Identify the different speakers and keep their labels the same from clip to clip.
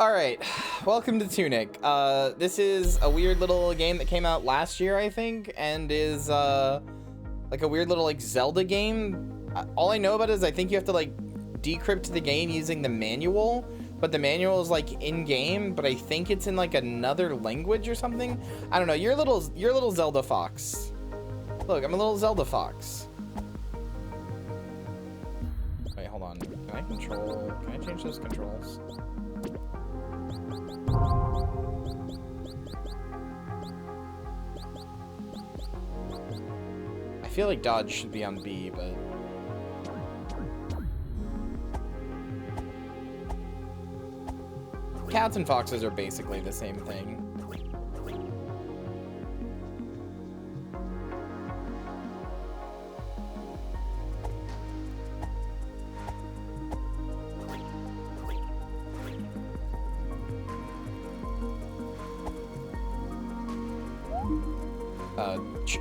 Speaker 1: All right, welcome to Tunic. This is a weird little game that came out last year, I think, and is like a weird little like Zelda game. All I know about it is I think you have to like decrypt the game using the manual, but the manual is like in game, but I think it's in like another language or something. I don't know. You're a little Zelda fox. Look, I'm a little Zelda fox. Wait, hold on. Can I change those controls? I feel like dodge should be on B, but cats and foxes are basically the same thing.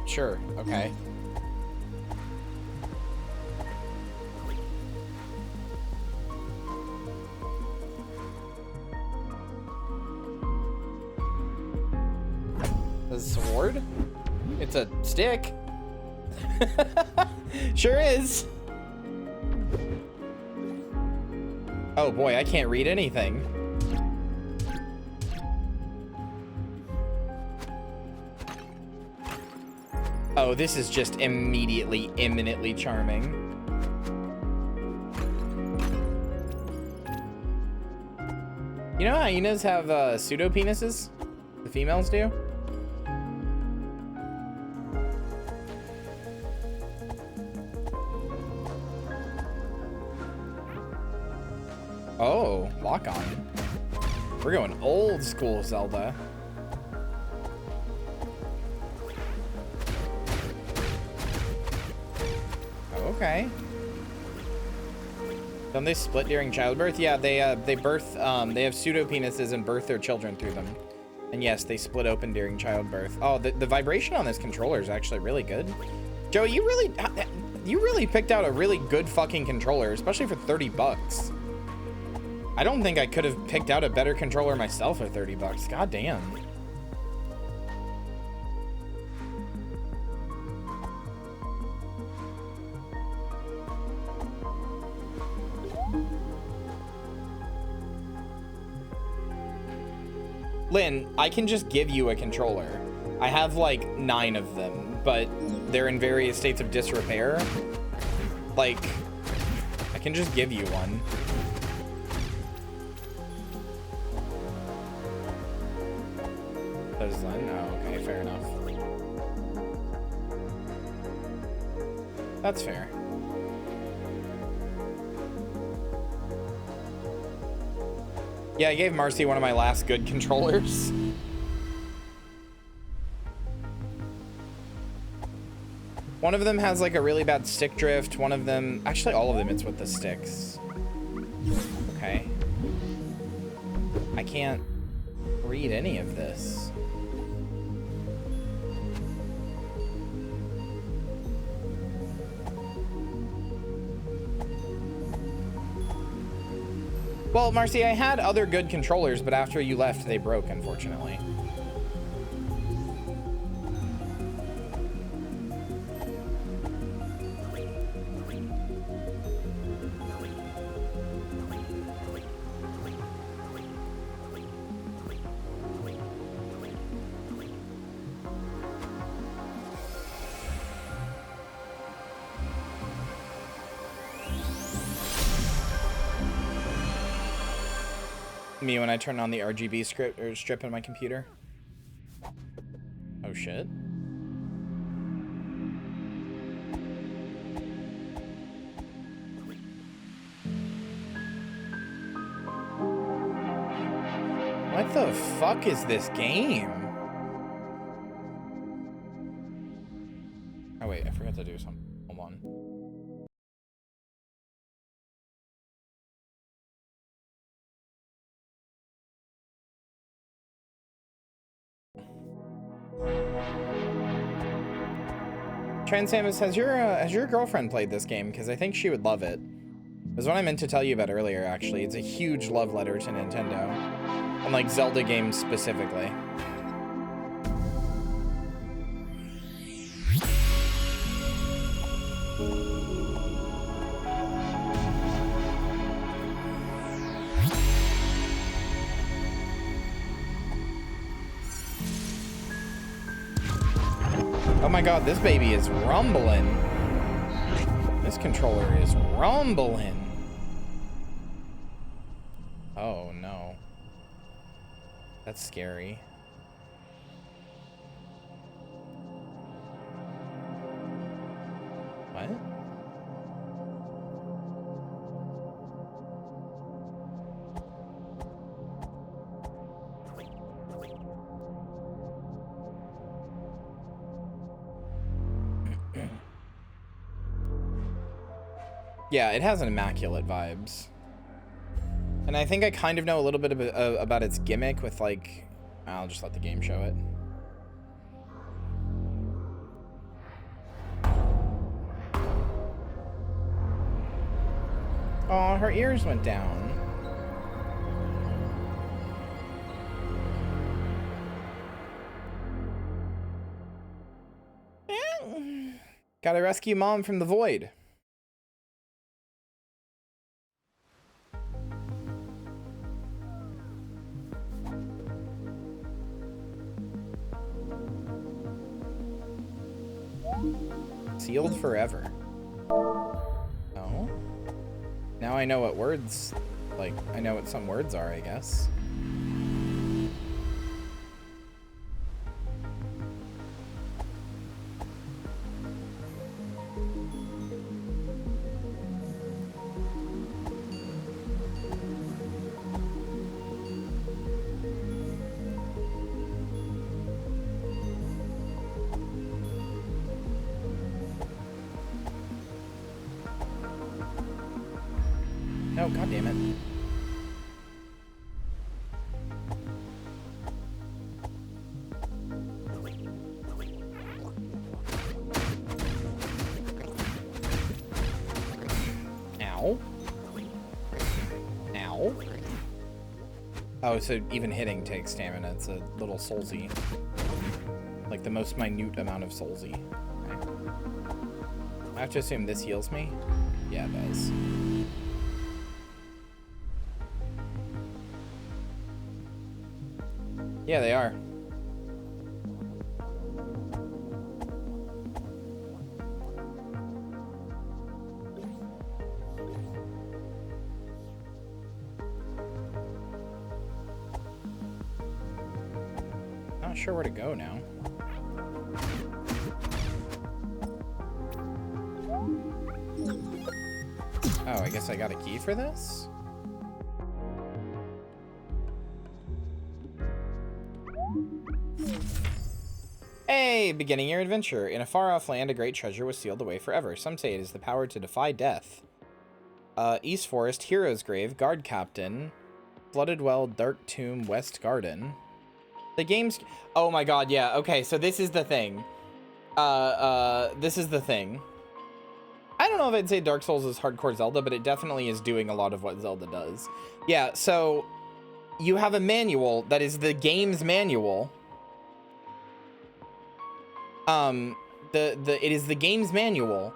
Speaker 1: Sure, okay. The sword? It's a stick. Sure is. Oh boy, I can't read anything. Oh, this is just immediately, imminently charming. You know how hyenas have pseudo penises? The females do? Oh, lock on. We're going old school Zelda. Okay. Don't they split during childbirth? Yeah, they birth, they have pseudo penises and birth their children through them. And yes, they split open during childbirth. Oh, the vibration on this controller is actually really good. Joe, you really picked out a really good fucking controller, especially for 30 bucks. I don't think I could have picked out a better controller myself for 30 bucks. God damn. Lynn, I can just give you a controller. I have like 9 of them, but they're in various states of disrepair. Like, I can just give you one. Does Lynn? Oh, okay, fair enough. That's fair. Yeah, I gave Marcy one of my last good controllers. One of them has like a really bad stick drift. One of them, actually all of them, it's with the sticks. Okay. I can't read any of this. Well, Marcy, I had other good controllers, but after you left, they broke, unfortunately. Me when I turn on the RGB strip in my computer. Oh shit. What the fuck is this game? Oh wait, I forgot to do something. Hold on. Transamus, has your girlfriend played this game? Because I think she would love it. It was what I meant to tell you about earlier, actually. It's a huge love letter to Nintendo. On like Zelda games specifically. Oh my god, this baby is rumbling. This controller is rumbling. Oh no. That's scary. What? Yeah, it has an immaculate vibes. And I think I kind of know a little bit about its gimmick with like, I'll just let the game show it. Oh, her ears went down. Gotta rescue Mom from the void. Sealed forever. Oh. Now I know what words, like, I know what some words are, I guess. No, God damn it. Ow. Ow. Oh, so even hitting takes stamina. It's a little soulsy. Like the most minute amount of soulsy. Okay. I have to assume this heals me? Yeah, it does. Yeah, they are. Not sure where to go now. Oh, I guess I got a key for this? Hey, beginning your adventure. In a far-off land, a great treasure was sealed away forever. Some say it is the power to defy death. East Forest, Hero's Grave, Guard Captain, Flooded Well, Dark Tomb, West Garden. The game's... Oh my god, yeah. Okay, so this is the thing. This is the thing. I don't know if I'd say Dark Souls is hardcore Zelda, but it definitely is doing a lot of what Zelda does. Yeah, so you have a manual that is the game's manual. It is the game's manual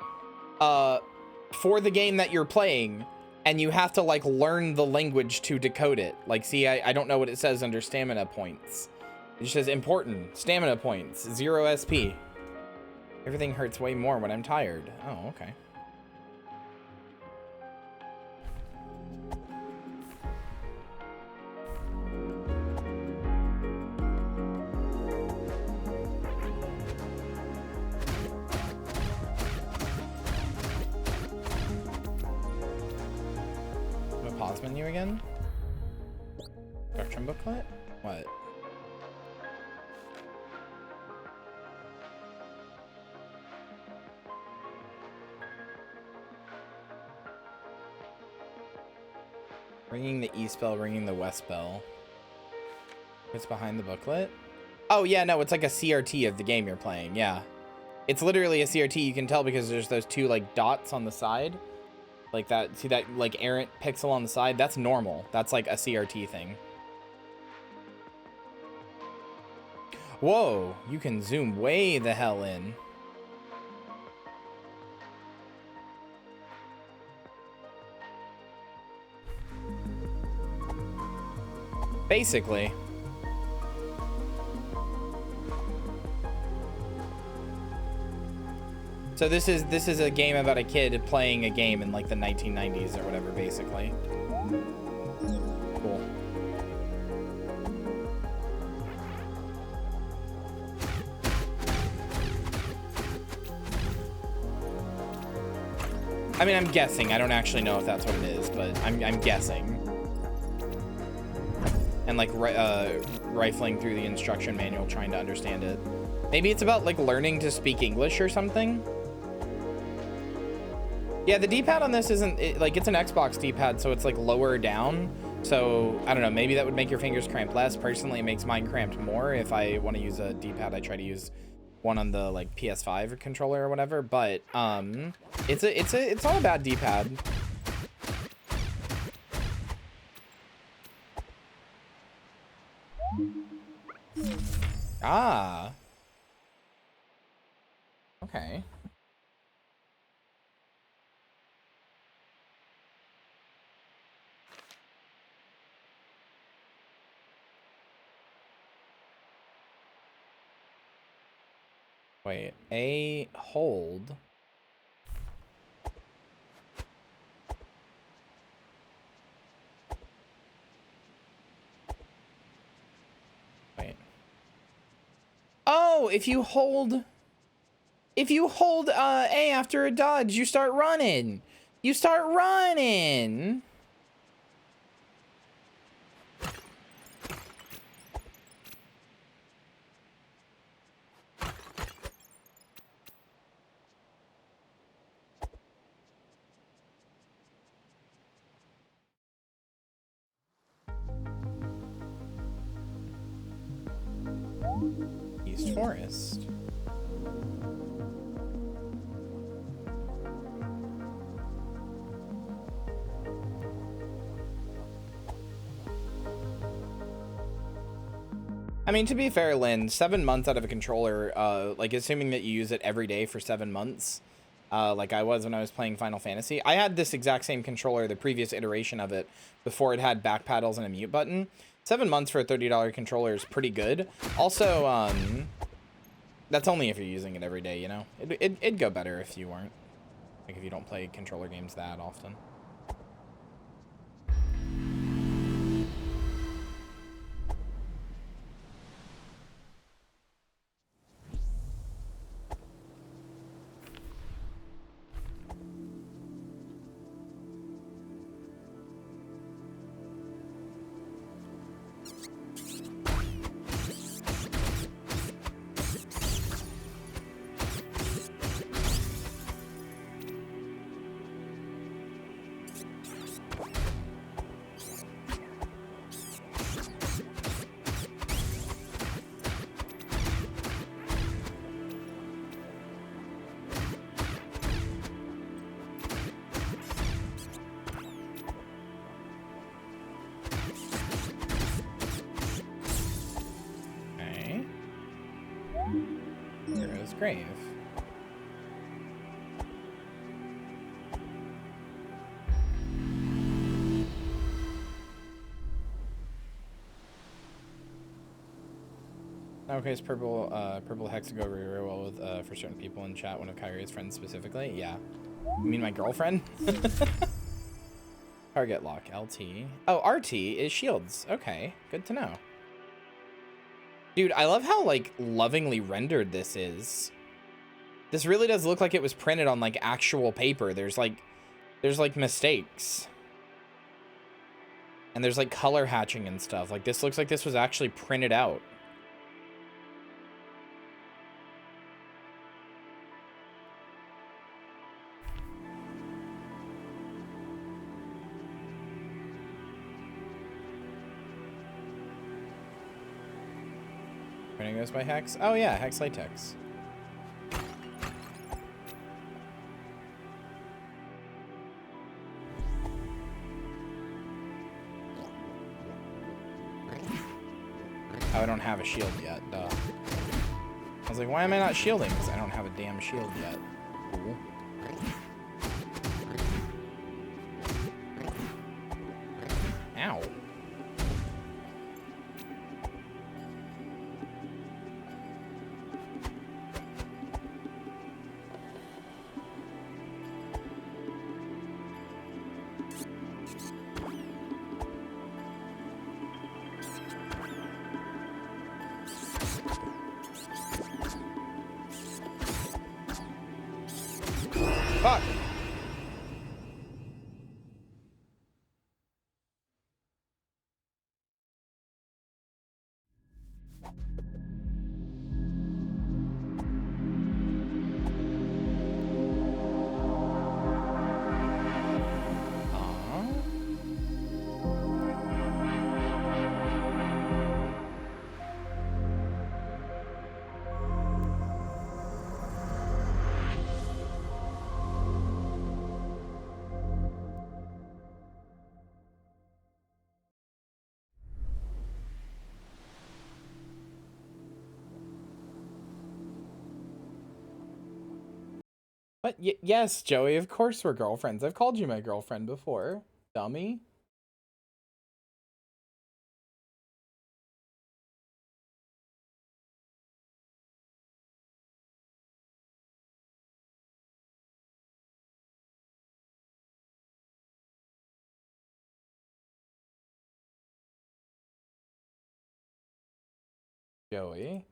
Speaker 1: for the game that you're playing, and you have to like learn the language to decode it. Like, see, I don't know what it says under stamina points. It just says important stamina points, 0 SP. Everything hurts way more when I'm tired. Oh, okay. Menu again? Spectrum booklet? What? Ringing the east bell, ringing the west bell. What's behind the booklet? Oh yeah, no, it's like a CRT of the game you're playing, yeah. It's literally a CRT, you can tell because there's those two like dots on the side. Like that, see that like errant pixel on the side? That's normal. That's like a CRT thing. Whoa, you can zoom way the hell in. Basically. So this is a game about a kid playing a game in like the 1990s or whatever, basically. Cool. I mean, I'm guessing. I don't actually know if that's what it is, but I'm guessing. And like rifling through the instruction manual, trying to understand it. Maybe it's about like learning to speak English or something. Yeah, the D-pad on this isn't like, it's an Xbox D-pad, so it's like lower down. So I don't know, maybe that would make your fingers cramp less. Personally, it makes mine cramped more. If I want to use a D-pad, I try to use one on the like PS5 controller or whatever. But it's not a bad D-pad. Ah. Okay. Wait, A, hold. Wait. Oh, if you hold A after a dodge, you start running. You start running. East Forest. I mean, to be fair, Lynn, 7 months out of a controller, like assuming that you use it every day for 7 months, like I was when I was playing Final Fantasy. I had this exact same controller, the previous iteration of it, before it had back paddles and a mute button. 7 months for a $30 controller is pretty good. Also, that's only if you're using it every day, you know? It'd go better if you weren't. Like, if you don't play controller games that often. Grave. Okay, it's purple hex go very well with for certain people in chat. One of Kyria's friends specifically. Yeah, you mean my girlfriend? Target lock LT. Oh, RT is shields. Okay, good to know. Dude, I love how, like, lovingly rendered this is. This really does look like it was printed on, like, actual paper. There's like mistakes. And there's, like, color hatching and stuff. Like, this looks like this was actually printed out. Printing goes by Hex? Oh yeah, Hex Latex. Oh, I don't have a shield yet, duh. I was like, why am I not shielding? Because I don't have a damn shield yet. Cool. Ow. Fuck. But yes, Joey, of course we're girlfriends. I've called you my girlfriend before, dummy. Joey.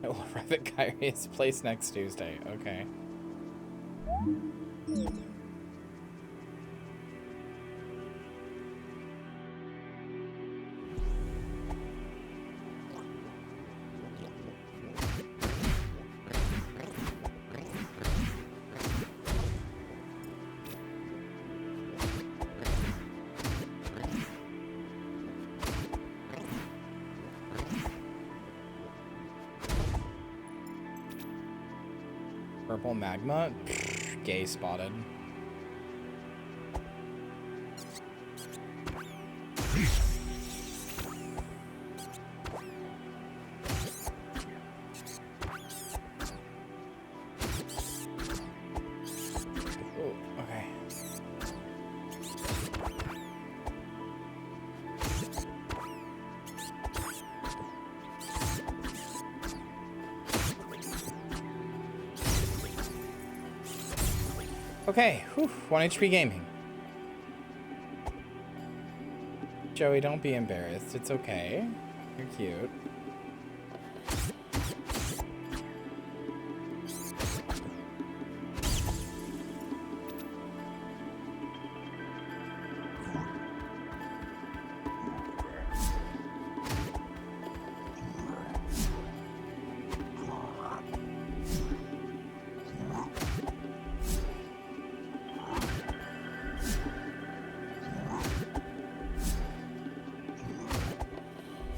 Speaker 1: I will arrive at Kyria's place next Tuesday. Okay. Purple magma? Pfft, gay spotted. Oh, okay. Okay, whew, 1 HP gaming. Joey, don't be embarrassed. It's okay. You're cute.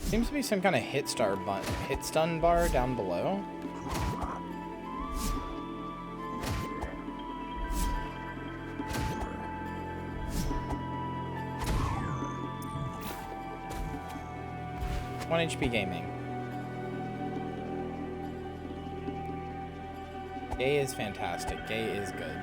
Speaker 1: Seems to be some kind of hit stun bar down below. One HP gaming. Gay is fantastic. Gay is good.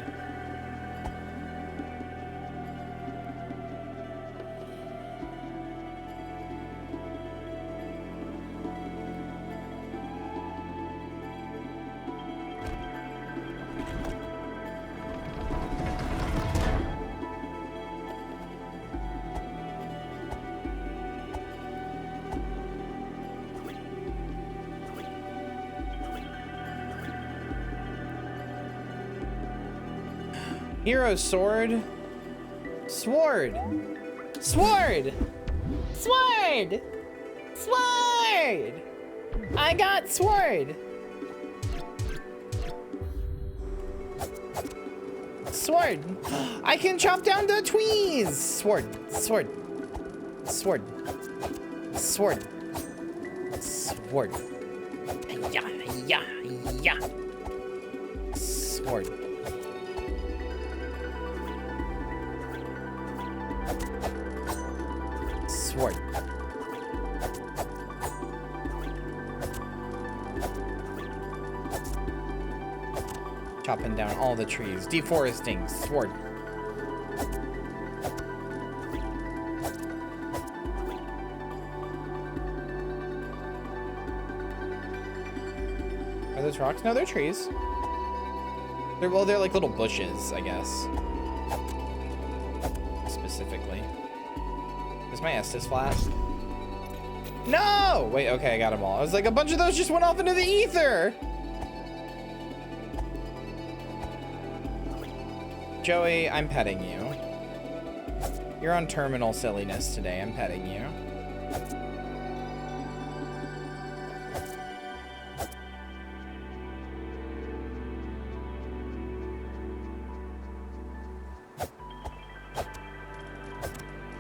Speaker 1: Hero sword. Sword! Sword! Sword! Sword! I got sword! Sword! I can chop down the tweez! Sword! Sword! Sword! Sword! Sword! Yeah! Yeah! Yeah! Sword! Sword! Chopping down all the trees. Deforesting. Sword. Are those rocks? No, they're trees. They're, well, they're like little bushes, I guess. Specifically. Is my Estus flask? No! Wait, okay, I got them all. I was like, a bunch of those just went off into the ether! Joey, I'm petting you. You're on terminal silliness today. I'm petting you.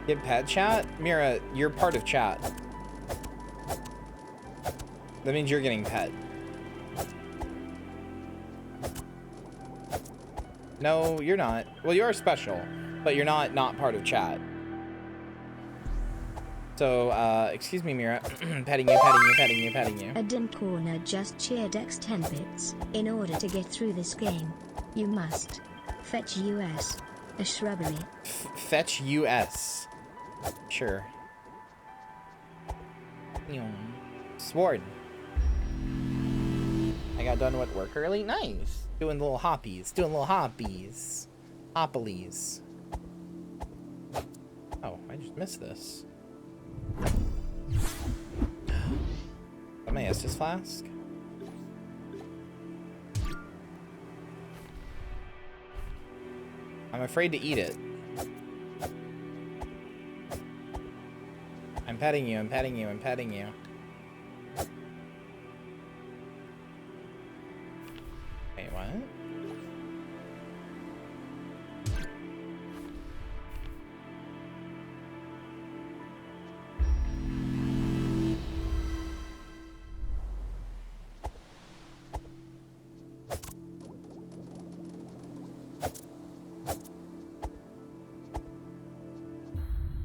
Speaker 1: Get pet chat? Mira, you're part of chat. That means you're getting pet. No, you're not. Well, you are special, but you're not part of chat. So, excuse me, Mira. Petting you, petting you, petting you, petting you.
Speaker 2: A dim corner just cheered X 10 bits. In order to get through this game, you must fetch US, a shrubbery.
Speaker 1: Fetch US. Sure. Sword. I got done with work early. Nice. Doing little hoppies. Doing little hoppies. Hoppolies. Oh, I just missed this. Got my Estus flask. I'm afraid to eat it. I'm petting you, I'm petting you, I'm petting you. Wait, what?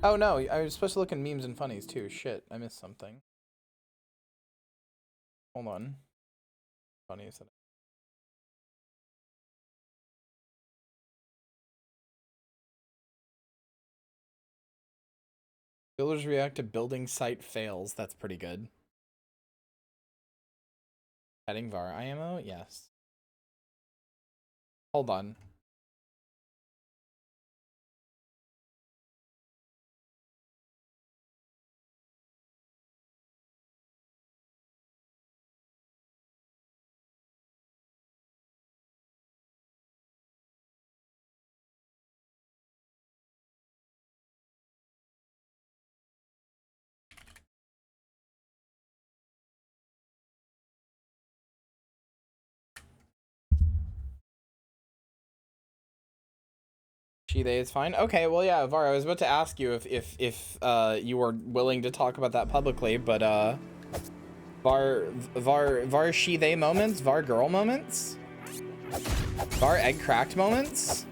Speaker 1: Oh no, I was supposed to look in memes and funnies too. Shit, I missed something. Hold on. Funnies. Builders react to building site fails. That's pretty good. Heading var IMO? Yes. Hold on. She, they is fine. Okay, well, yeah, Var, I was about to ask you if you were willing to talk about that publicly, but Var she, they moments, Var girl moments, Var egg cracked moments.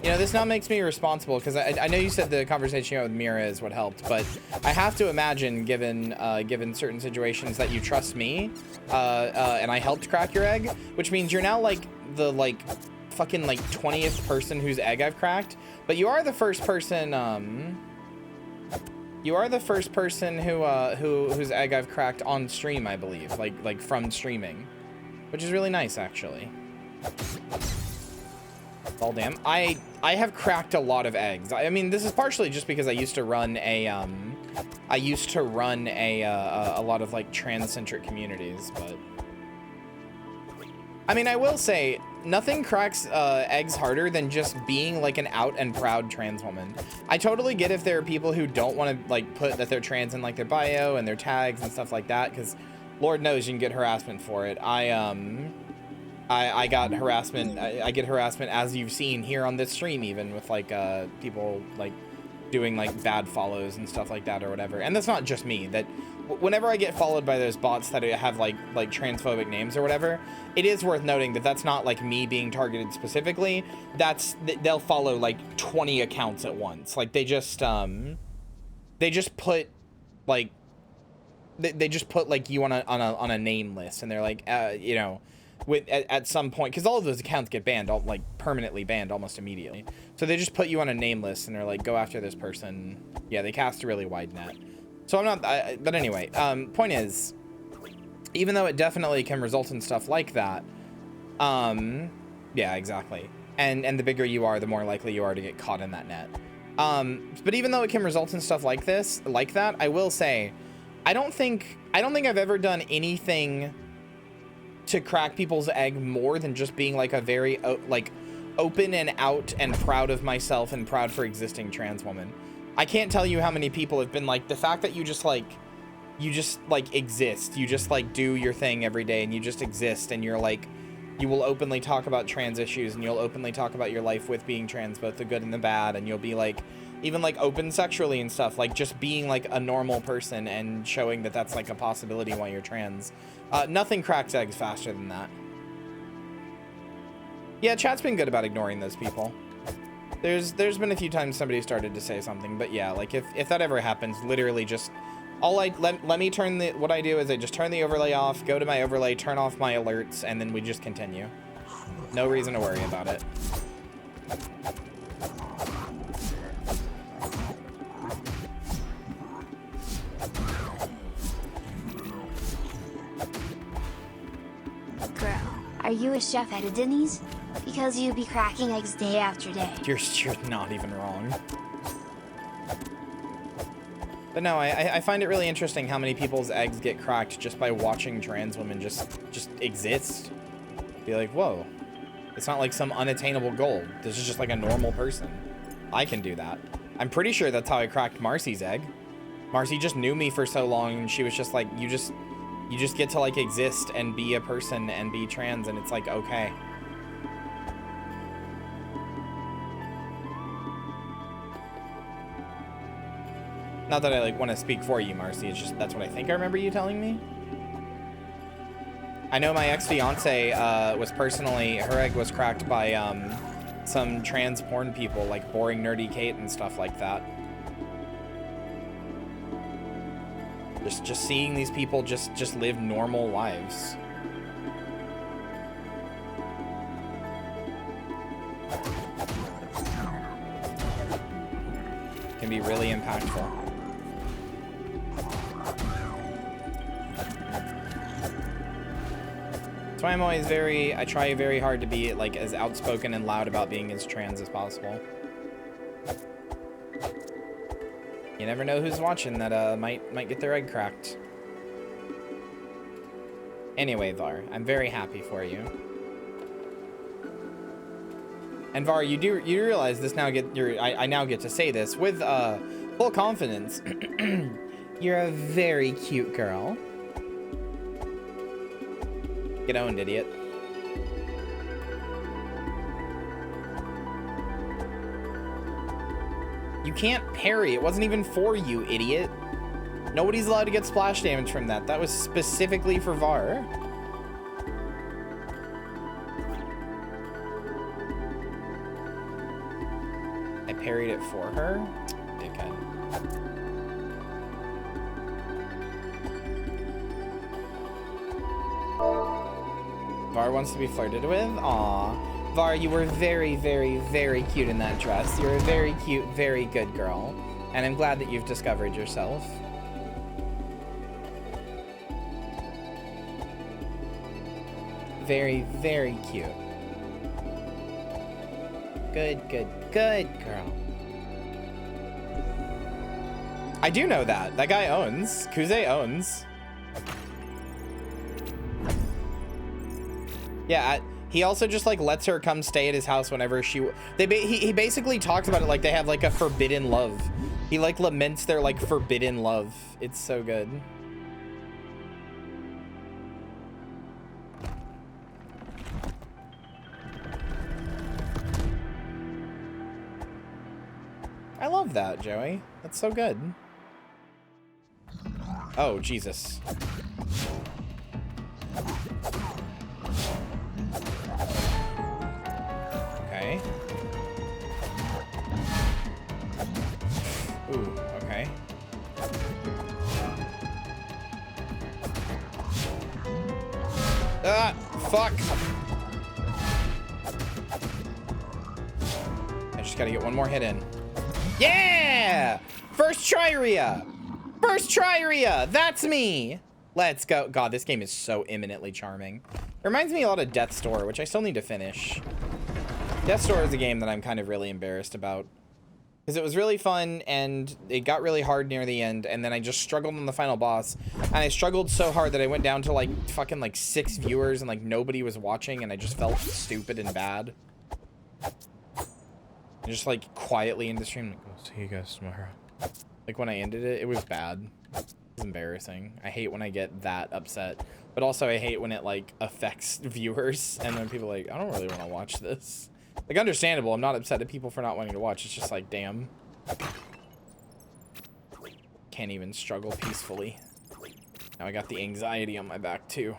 Speaker 1: You know, this now makes me responsible because I know you said the conversation you had with Mira is what helped, but I have to imagine, given certain situations, that you trust me, and I helped crack your egg, which means you're now like the fucking 20th person whose egg I've cracked, but you are the first person whose egg I've cracked on stream, I believe, like from streaming, which is really nice actually. All damn. I have cracked a lot of eggs. I mean, this is partially just because I used to run a lot of like trans-centric communities, but I mean, I will say, nothing cracks eggs harder than just being like an out and proud trans woman. I totally get if there are people who don't want to like put that they're trans in like their bio and their tags and stuff like that, because Lord knows you can get harassment for it. I got harassment. I get harassment, as you've seen here on this stream, even with like people like doing like bad follows and stuff like that or whatever. And that's not just me. That whenever I get followed by those bots that have like transphobic names or whatever, it is worth noting that that's not like me being targeted specifically. They'll follow like 20 accounts at once. Like they just put like they just put like you on a name list, and they're like you know, at some point, because all of those accounts get banned, like permanently banned almost immediately. So they just put you on a name list, and they're like, go after this person. Yeah, they cast a really wide net. So I'm not, but anyway, point is, even though it definitely can result in stuff like that, yeah, exactly. And the bigger you are, the more likely you are to get caught in that net. But even though it can result in stuff like that, I will say, I don't think I've ever done anything to crack people's egg more than just being like a very like open and out and proud of myself and proud for existing trans woman. I can't tell you how many people have been like, the fact that you just exist, you just like do your thing every day and you just exist, and you're like, you will openly talk about trans issues, and you'll openly talk about your life with being trans, both the good and the bad, and you'll be like, even like open sexually and stuff, like just being like a normal person and showing that that's like a possibility while you're trans. Nothing cracks eggs faster than that. Yeah, chat's been good about ignoring those people. There's been a few times somebody started to say something, but yeah, like if that ever happens, literally just let me turn what I do is I just turn the overlay off, go to my overlay, turn off my alerts, and then we just continue. No reason to worry about it.
Speaker 3: Girl, are you a chef at a Denny's? Because you be cracking eggs day after day.
Speaker 1: You're not even wrong. But no, I find it really interesting how many people's eggs get cracked just by watching trans women just exist. Be like, whoa, it's not like some unattainable goal. This is just like a normal person. I can do that. I'm pretty sure that's how I cracked Marcy's egg. Marcy just knew me for so long, and she was just like, you just get to like exist and be a person and be trans, and it's like, okay. Not that I like want to speak for you, Marcy. It's just that's what I think I remember you telling me. I know my ex-fiance was personally, her egg was cracked by some trans porn people, like Boring Nerdy Kate and stuff like that. Just seeing these people just live normal lives. Can be really impactful. That's why I'm always I try very hard to be like as outspoken and loud about being as trans as possible. You never know who's watching that might get their egg cracked. Anyway, Var, I'm very happy for you. And Var, you realize this now I now get to say this with full confidence. You're a very cute girl. Get owned, idiot. You can't parry. It wasn't even for you, idiot. Nobody's allowed to get splash damage from that. That was specifically for Var. I parried it for her? Dickhead. Var wants to be flirted with? Aw. Var, you were very, very, very cute in that dress. You're a very cute, very good girl. And I'm glad that you've discovered yourself. Very, very cute. Good, good, good girl. I do know that. That guy owns. Kuze owns. Yeah, he also just like lets her come stay at his house whenever he basically talks about it like they have like a forbidden love. He like laments their like forbidden love. It's so good. I love that, Joey. That's so good. Oh, Jesus. Okay. Ooh, okay. Ah, fuck. I just gotta get one more hit in. Yeah! First try, Rhea! First try, Rhea! That's me! Let's go. God, this game is so imminently charming. It reminds me a lot of Death's Door, which I still need to finish. Death's Door is a game that I'm kind of really embarrassed about. Because it was really fun, and it got really hard near the end, and then I just struggled on the final boss. And I struggled so hard that I went down to, like, fucking, like, 6 viewers, and, like, nobody was watching, and I just felt stupid and bad. And just, like, quietly in the stream, like, I'll see you guys tomorrow. Like, when I ended it, it was bad. It was embarrassing. I hate when I get that upset. But also, I hate when it, like, affects viewers, and then people are like, I don't really want to watch this. Like, understandable. I'm not upset at people for not wanting to watch. It's just like, damn. Can't even struggle peacefully. Now I got the anxiety on my back, too.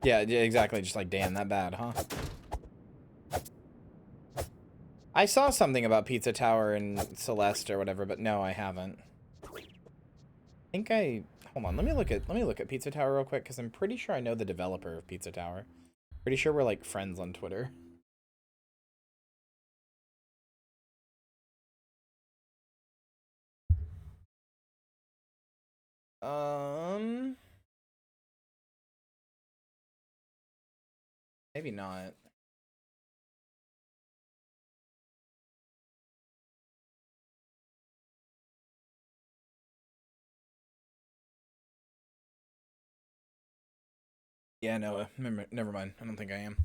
Speaker 1: Yeah, exactly. Just like, damn, that bad, huh? I saw something about Pizza Tower and Celeste or whatever, but no, I haven't. Hold on, let me look at Pizza Tower real quick, because I'm pretty sure I know the developer of Pizza Tower. Pretty sure we're like friends on Twitter. Maybe not. Yeah, no, never mind. I don't think I am.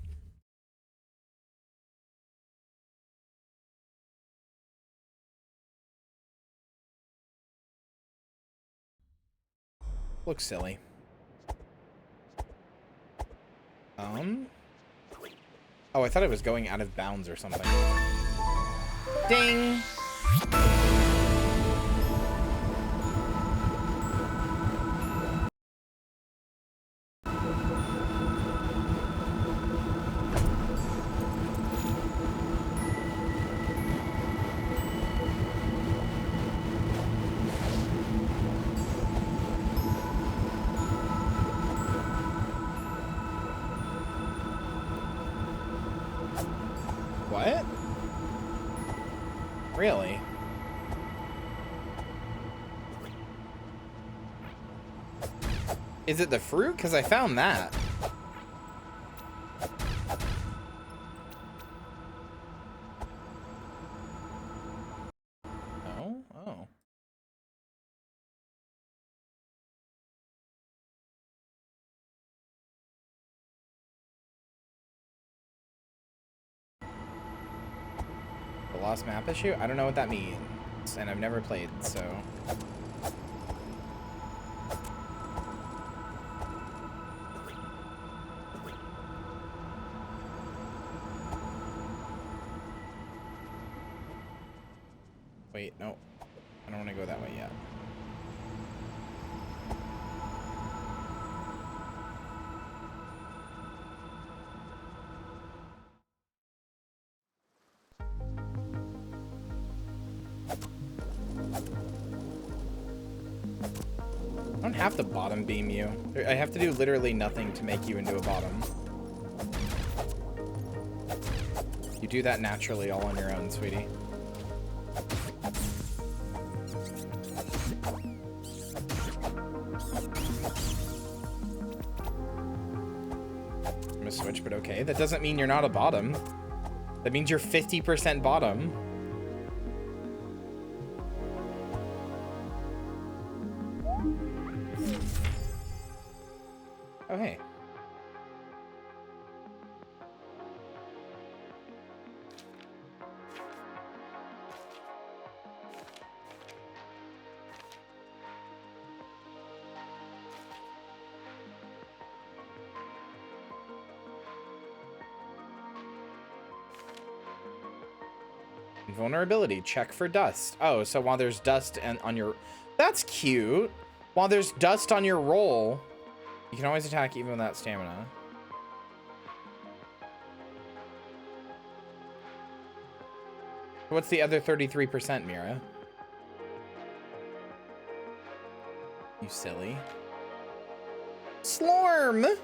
Speaker 1: Looks silly. Oh, I thought it was going out of bounds or something. Ding! What? Really? Is it the fruit? Because I found that. No? Oh. The lost map issue? I don't know what that means. And I've never played, so... Wait, no. I don't want to go that way yet. I don't have to bottom beam you. I have to do literally nothing to make you into a bottom. You do that naturally all on your own, sweetie. I'm gonna switch, but okay. That doesn't mean you're not a bottom. That means you're 50% bottom. Oh, hey. Vulnerability, check for dust. Oh, so while there's dust and on your... That's cute. While there's dust on your roll, you can always attack even without stamina. What's the other 33%, Mira? You silly. Slorm!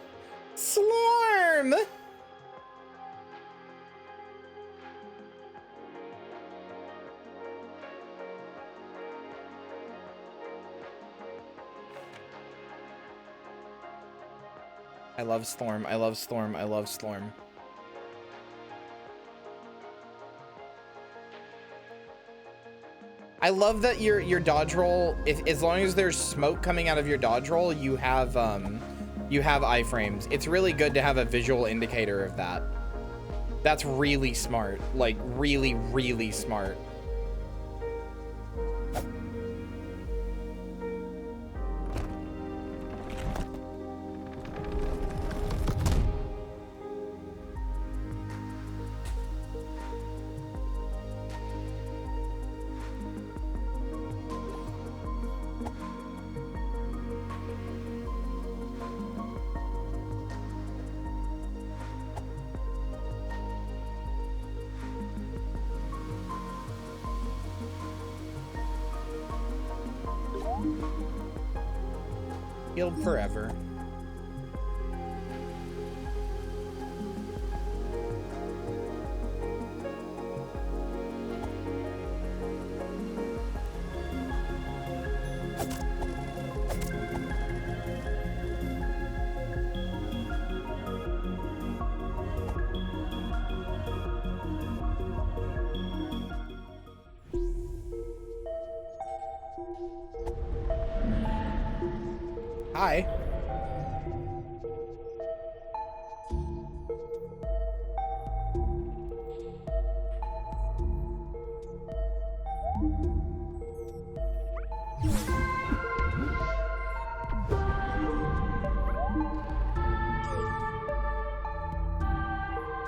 Speaker 1: Slorm! I love Storm. I love Storm. I love Storm. I love that your dodge roll, as long as there's smoke coming out of your dodge roll, you have iframes. It's really good to have a visual indicator of that. That's really smart. Like really, really smart. Healed forever. Hi.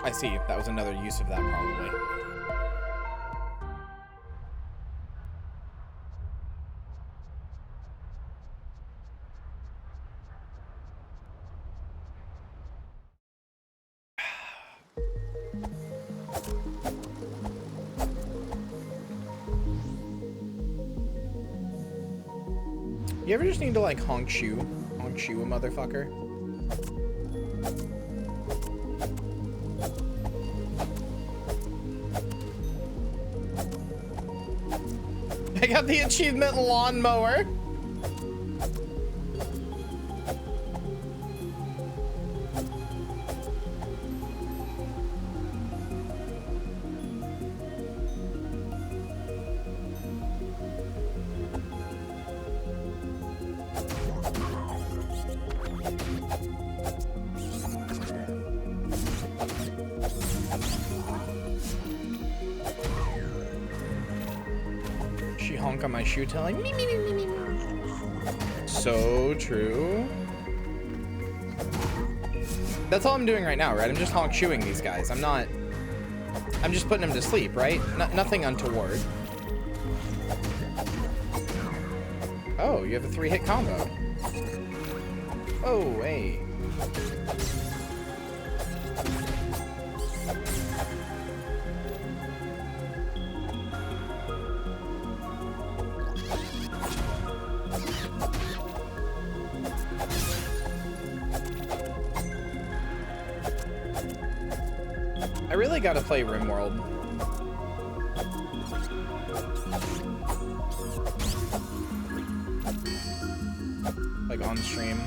Speaker 1: I see. That was another use of that, probably. You ever just need to like honk shoe a motherfucker? I got the achievement lawnmower. On my shoe telling me. So true. That's all I'm doing right now, right? I'm just honk shoeing these guys. I'm just putting them to sleep, right? Nothing untoward. Oh, you have a 3-hit combo. Oh, hey. I really gotta play RimWorld. Like on stream.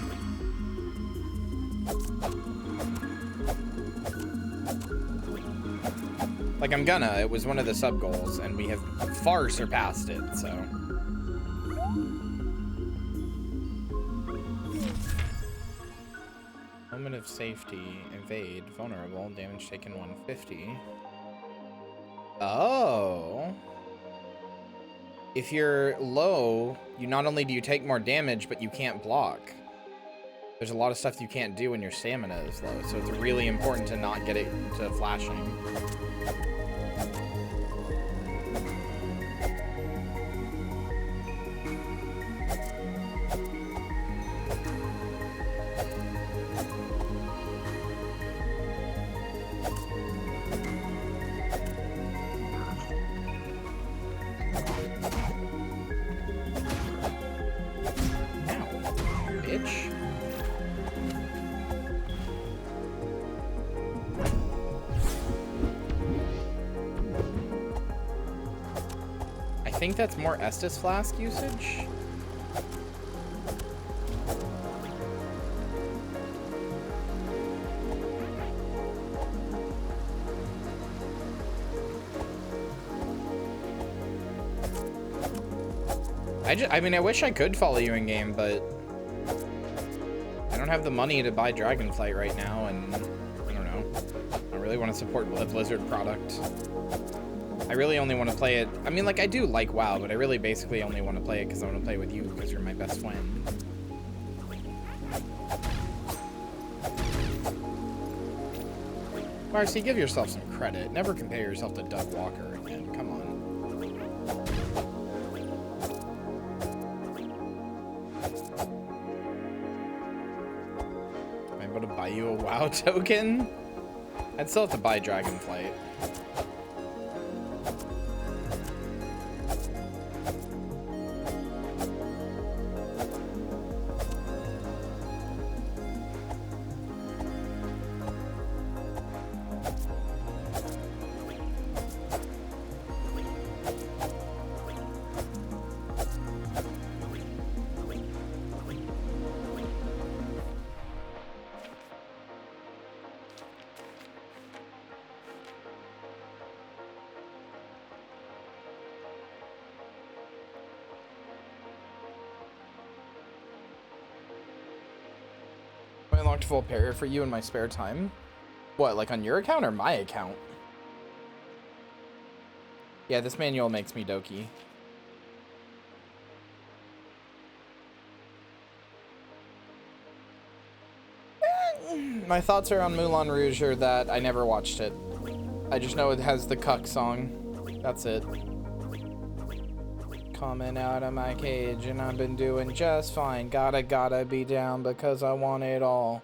Speaker 1: Like I'm gonna, it was one of the sub goals and we have far surpassed it, so. Moment of safety. Evade. Vulnerable. Damage taken 150. Oh. If you're low, you not only do you take more damage, but you can't block. There's a lot of stuff you can't do when your stamina is low, so it's really important to not get it to flashing. I think that's more Estus Flask usage. I mean, I wish I could follow you in game, but I don't have the money to buy Dragonflight right now, and I don't know. I really want to support a Blizzard product. I really only want to play it. I mean, like, I do like WoW, but I really basically only want to play it because I want to play with you because you're my best friend. Marcy, give yourself some credit. Never compare yourself to Doug Walker again. Come on. Am I able to buy you a WoW token? I'd still have to buy Dragonflight. I unlocked full parry for you in my spare time. What, like on your account or my account? Yeah, this manual makes me doky. My thoughts are on Moulin Rouge are that I never watched it. I just know it has the cuck song. That's it. Coming out of my cage and I've been doing just fine. Gotta be down because I want it all.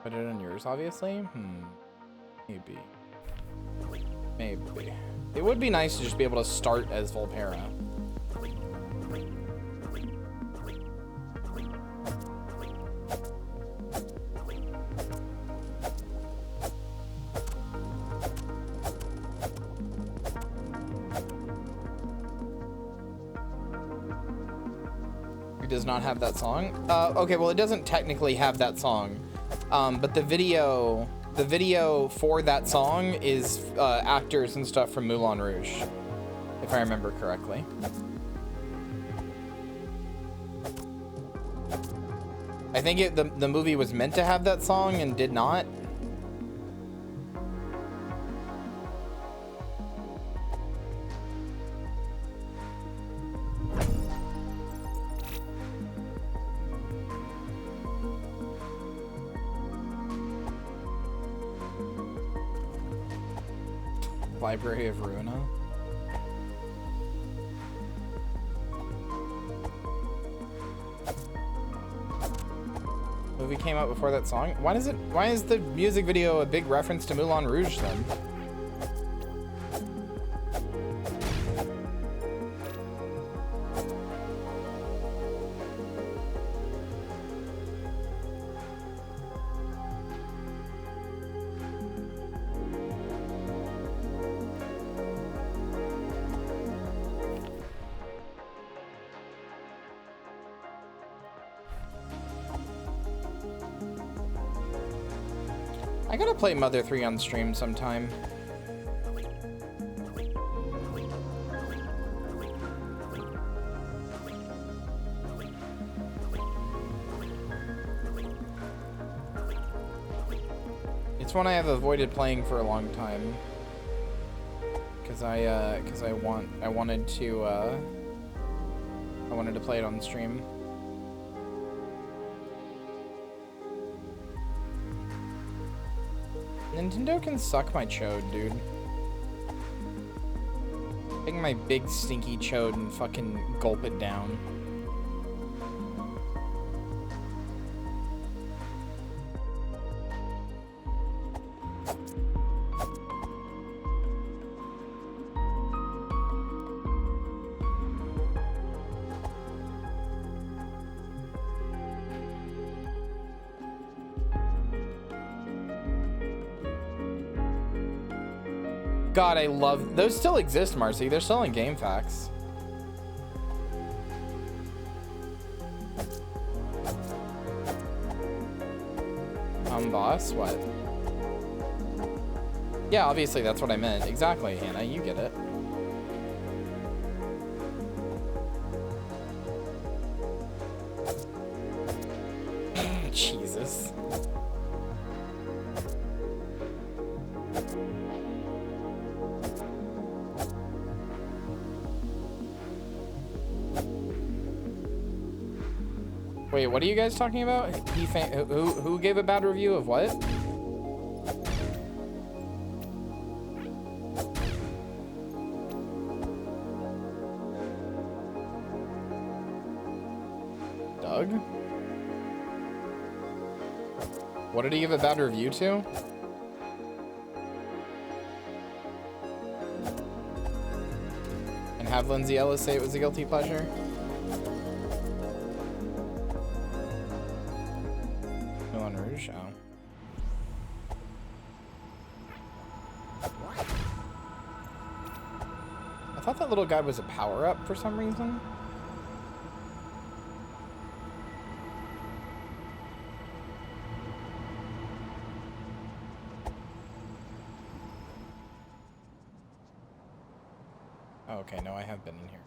Speaker 1: Put it on yours, obviously? Maybe. Maybe. It would be nice to just be able to start as Volpera. It does not have that song. Okay, well, it doesn't technically have that song, but the video for that song is actors and stuff from Moulin Rouge, if I remember correctly. I think the movie was meant to have that song and did not. Library of Ruina. Movie came out before that song. Why is the music video a big reference to Moulin Rouge then? I gotta play Mother 3 on stream sometime. It's one I have avoided playing for a long time. Cause I wanted to play it on stream. Nintendo can suck my chode, dude. Take my big stinky chode and fucking gulp it down. God, I love those. Still exist, Marcy. They're still in GameFAQs. Boss, what? Yeah, obviously that's what I meant. Exactly, Hannah. You get it. Jesus. Wait, what are you guys talking about? Who gave a bad review of what? Doug? What did he give a bad review to? And have Lindsay Ellis say it was a guilty pleasure? Rouge? Oh. I thought that little guy was a power-up for some reason. Oh, okay, no, I have been in here.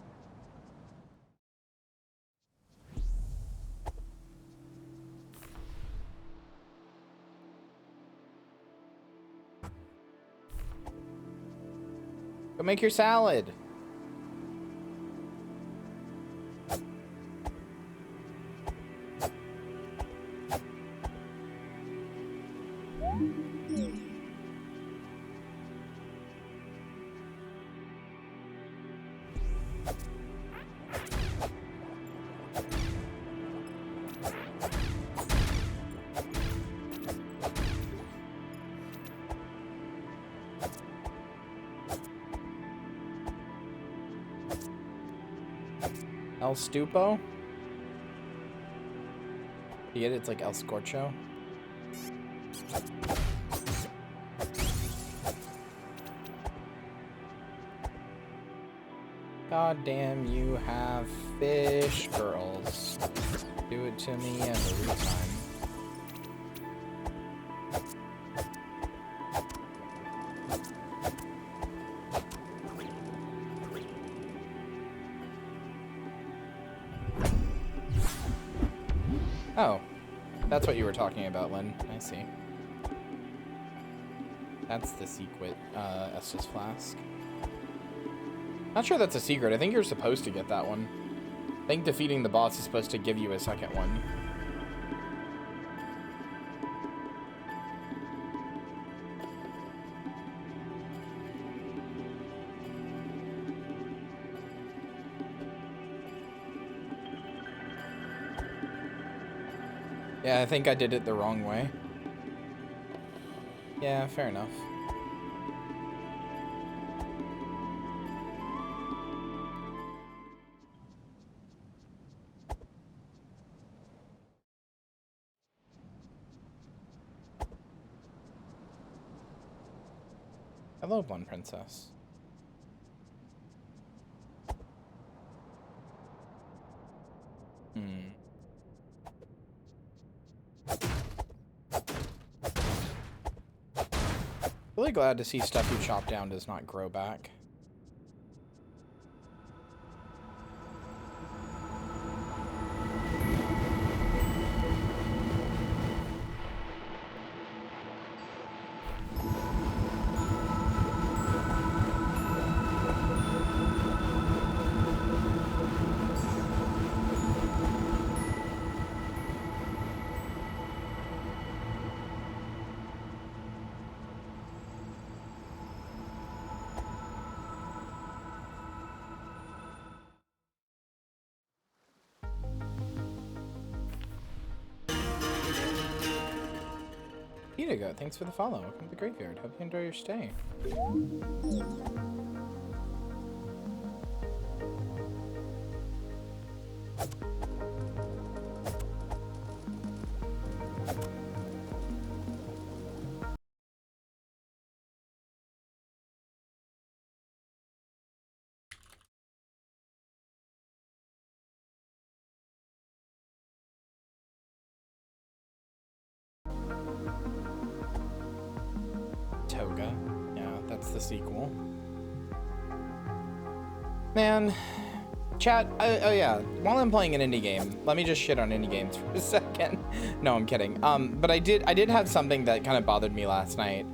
Speaker 1: Go make your salad. El Stupo? You get it? It's like El Scorcho. God damn, you have fish girls. Do it to me every time. Oh, that's what you were talking about, Lynn. I see. That's the secret Estus flask. Not sure that's a secret. I think you're supposed to get that one. I think defeating the boss is supposed to give you a second one. Yeah, I think I did it the wrong way. Yeah, fair enough. Hello, One Princess. Really glad to see stuff you chop down does not grow back. Indigo, thanks for the follow. Welcome to the graveyard. Hope you enjoy your stay. Toga. Yeah, that's the sequel. Man, chat, oh yeah, while I'm playing an indie game, let me just shit on indie games for a second. No, I'm kidding. But I did have something that kind of bothered me last night.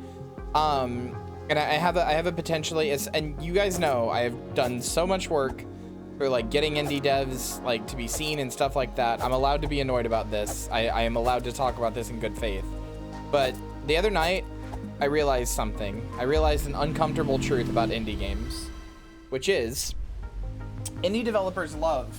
Speaker 1: And I have a potentially, and you guys know I have done so much work for like getting indie devs like to be seen and stuff like that. I'm allowed to be annoyed about this. I am allowed to talk about this in good faith. But the other night, I realized something. I realized an uncomfortable truth about indie games, which is indie developers love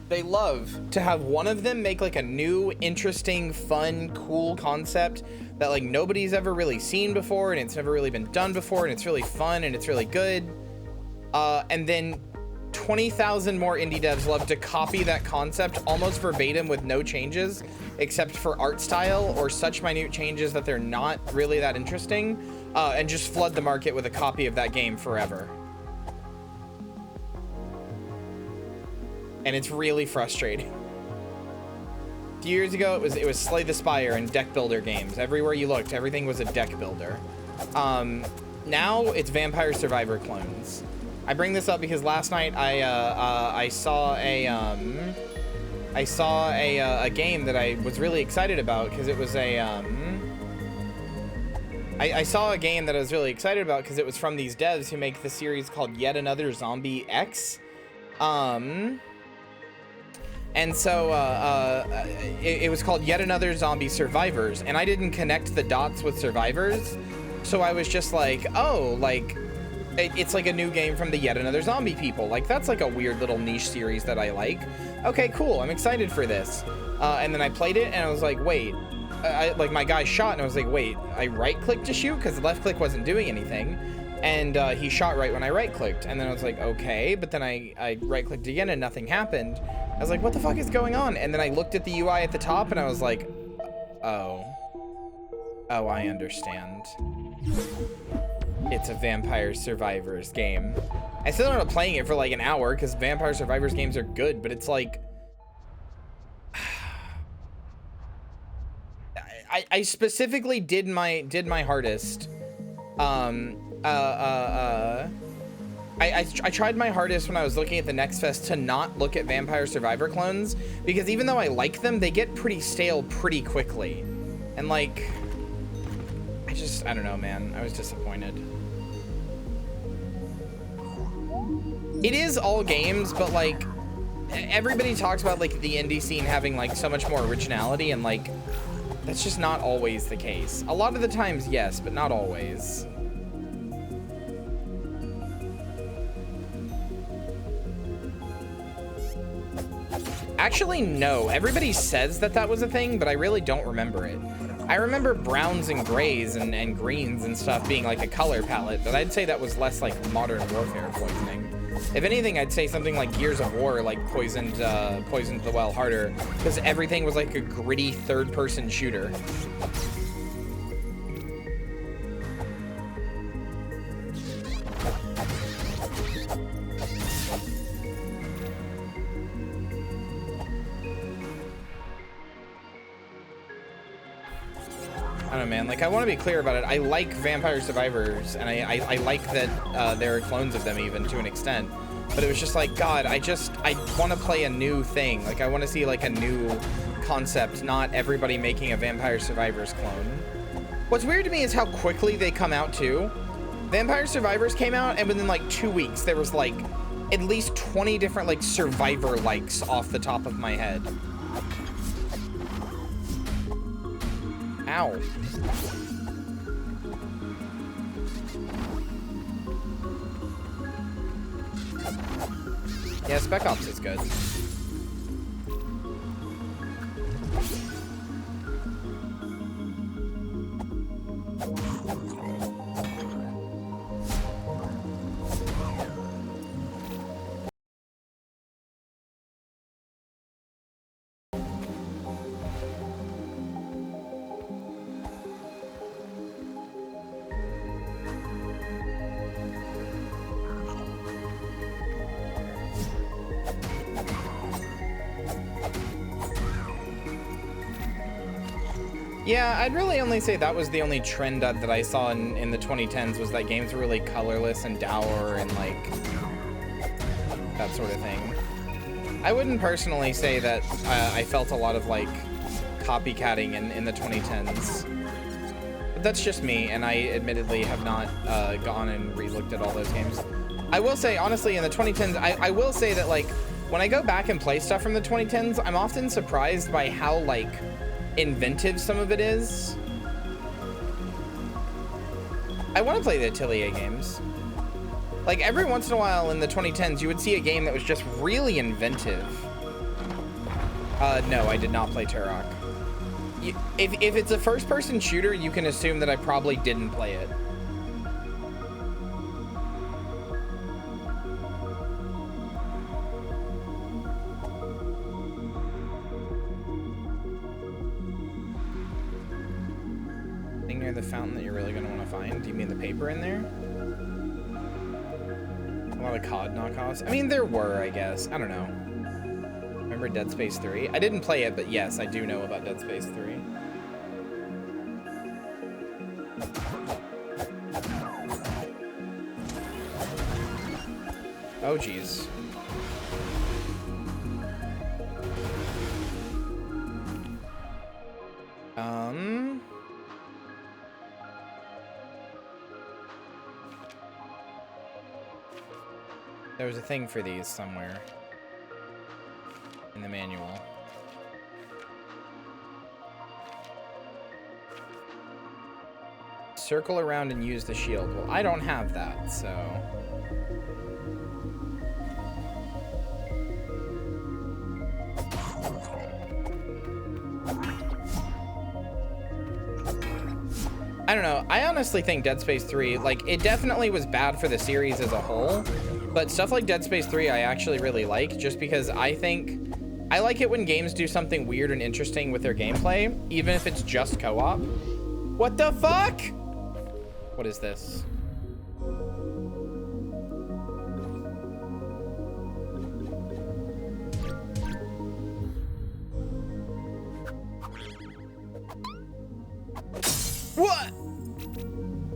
Speaker 1: to have one of them make like a new, interesting, fun, cool concept that like nobody's ever really seen before and it's never really been done before and it's really fun and it's really good. And then 20,000 more indie devs love to copy that concept almost verbatim with no changes except for art style or such minute changes that they're not really that interesting, and just flood the market with a copy of that game forever. And it's really frustrating. A few years ago, it was Slay the Spire and deck builder games. Everywhere you looked, everything was a deck builder. Now it's Vampire Survivor clones. I bring this up because last night I saw a game that I was really excited about because it was I saw a game that I was really excited about because it was from these devs who make the series called Yet Another Zombie X. And so it was called Yet Another Zombie Survivors, and I didn't connect the dots with Survivors, so I was just like, oh, like it's like a new game from the Yet Another Zombie people. Like that's like a weird little niche series that I like. Okay, cool. I'm excited for this. And then I played it and I was like, wait, like my guy shot and I was like, wait, I right clicked to shoot because the left click wasn't doing anything. And he shot right when I right clicked. And then I was like, okay, but then I right clicked again and nothing happened. I was like, what the fuck is going on? And then I looked at the UI at the top and I was like, oh, I understand. It's a Vampire Survivors game. I still ended up playing it for like an hour because Vampire Survivors games are good, but it's like, I specifically did my hardest. I tried my hardest when I was looking at the Next Fest to not look at Vampire Survivor clones because even though I like them, they get pretty stale pretty quickly. And like, I don't know, man. I was disappointed. It is all games, but like everybody talks about like the indie scene having like so much more originality, and like that's just not always the case. A lot of the times, yes, but not always. Actually, no. Everybody says that was a thing, but I really don't remember it. I remember browns and grays and greens and stuff being like a color palette, but I'd say that was less like Modern Warfare poisoning. If anything, I'd say something like Gears of War like poisoned the well harder because everything was like a gritty third-person shooter. I don't know, man. Like, I want to be clear about it. I like Vampire Survivors, and I like that there are clones of them even to an extent. But it was just like, God, I want to play a new thing. Like, I want to see, like, a new concept, not everybody making a Vampire Survivors clone. What's weird to me is how quickly they come out, too. Vampire Survivors came out, and within, like, 2 weeks, there was, like, at least 20 different, like, Survivor likes off the top of my head. Ow. Yeah, Spec Ops is good. Yeah, I'd really only say that was the only trend that I saw in the 2010s, was that games were really colorless and dour and like that sort of thing. I wouldn't personally say that I felt a lot of like copycatting in the 2010s. But that's just me, and I admittedly have not gone and re-looked at all those games. I will say, honestly, in the 2010s, I will say that like when I go back and play stuff from the 2010s, I'm often surprised by how like inventive some of it is. I want to play the Atelier games. Like every once in a while in the 2010s, you would see a game that was just really inventive. No, I did not play Turok. If it's a first-person shooter, you can assume that I probably didn't play it. Thing near the fountain that you're really going to want to find? Do you mean the paper in there? A lot of COD knockoffs. I mean, there were, I guess. I don't know. Remember Dead Space 3? I didn't play it, but yes, I do know about Dead Space 3. Oh, geez. There was a thing for these somewhere in the manual. Circle around and use the shield. Well, I don't have that, so... I don't know. I honestly think Dead Space 3, like, it definitely was bad for the series as a whole, but stuff like Dead Space 3 I actually really like, just because I think... I like it when games do something weird and interesting with their gameplay, even if it's just co-op. What the fuck? What is this? What?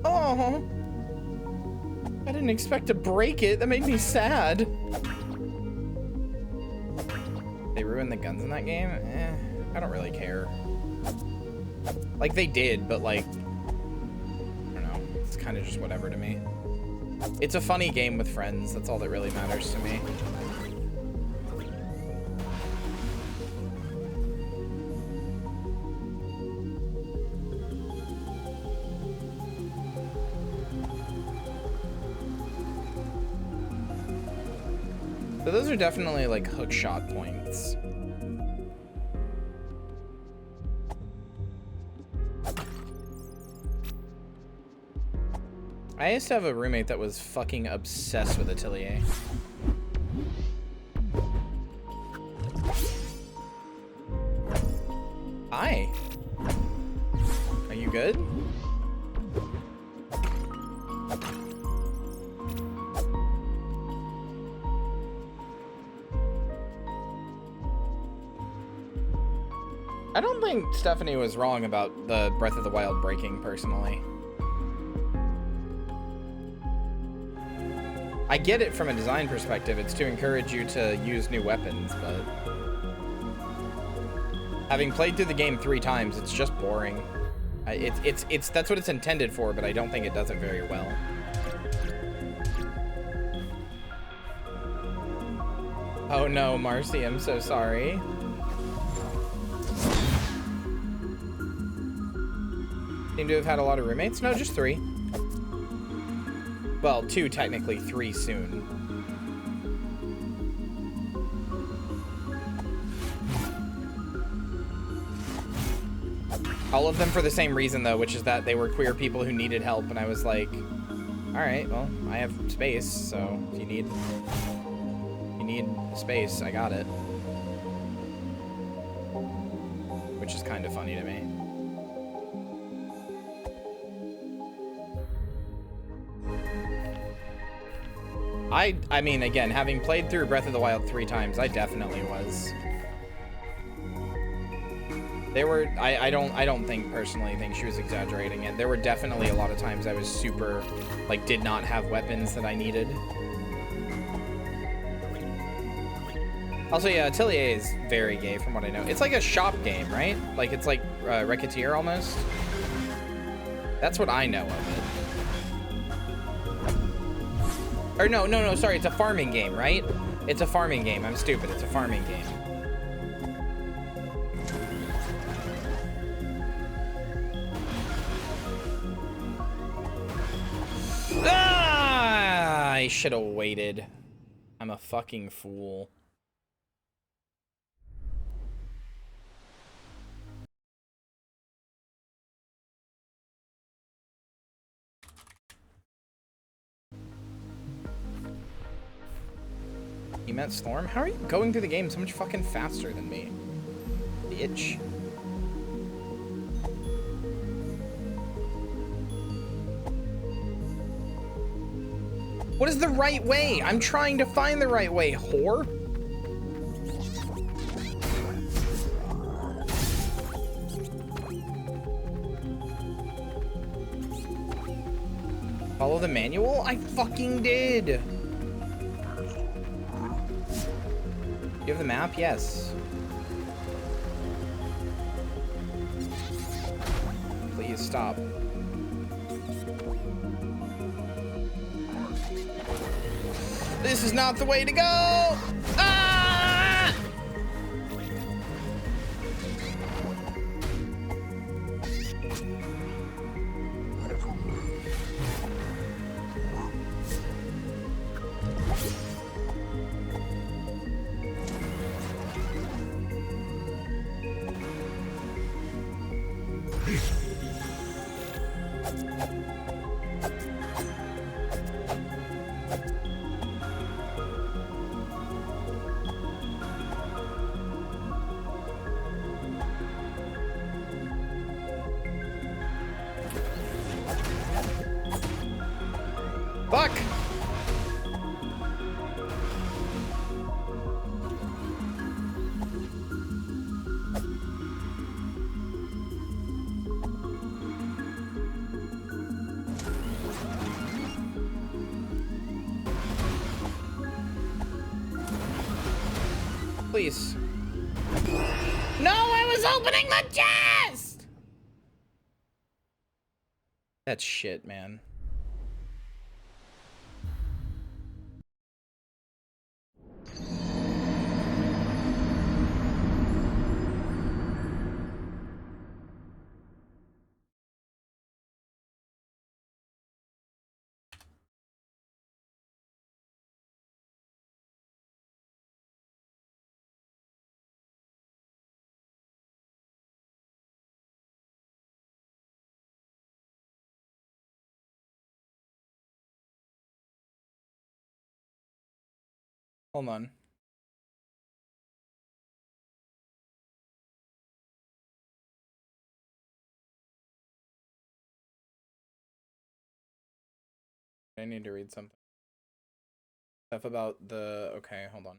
Speaker 1: Oh, I didn't expect to break it. That made me sad. They ruined the guns in that game? Eh, I don't really care. Like, they did, but like, I don't know. It's kind of just whatever to me. It's a funny game with friends. That's all that really matters to me. So those are definitely like hook shot points. I used to have a roommate that was fucking obsessed with Atelier. Hi. Are you good? I don't think Stephanie was wrong about the Breath of the Wild breaking, personally. I get it from a design perspective. It's to encourage you to use new weapons, but... having played through the game 3 times, it's just boring. That's what it's intended for, but I don't think it does it very well. Oh no, Marcy, I'm so sorry. Seem to have had a lot of roommates? No, just 3. Well, 2 technically, 3 soon. All of them for the same reason, though, which is that they were queer people who needed help, and I was like, all right, well, I have space, so if you need space, I got it. Which is kind of funny to me. I mean, again, having played through Breath of the Wild 3 times, I definitely was. There were, I don't personally think she was exaggerating it. There were definitely a lot of times I was super, like, did not have weapons that I needed. Also, yeah, Atelier is very gay from what I know. It's like a shop game, right? Like, it's like Racketeer almost. That's what I know of it. Or no, sorry, it's a farming game, right? It's a farming game. I'm stupid. It's a farming game. Ah, I should have waited. I'm a fucking fool. You met Storm? How are you going through the game so much fucking faster than me? Bitch. What is the right way? I'm trying to find the right way, whore. Follow the manual? I fucking did. You have the map? Yes. Please stop. This is not the way to go! Ah! Fuck! Please. No, I was opening the chest! That's shit, man. Hold on. I need to read something. Stuff about the... Okay, hold on.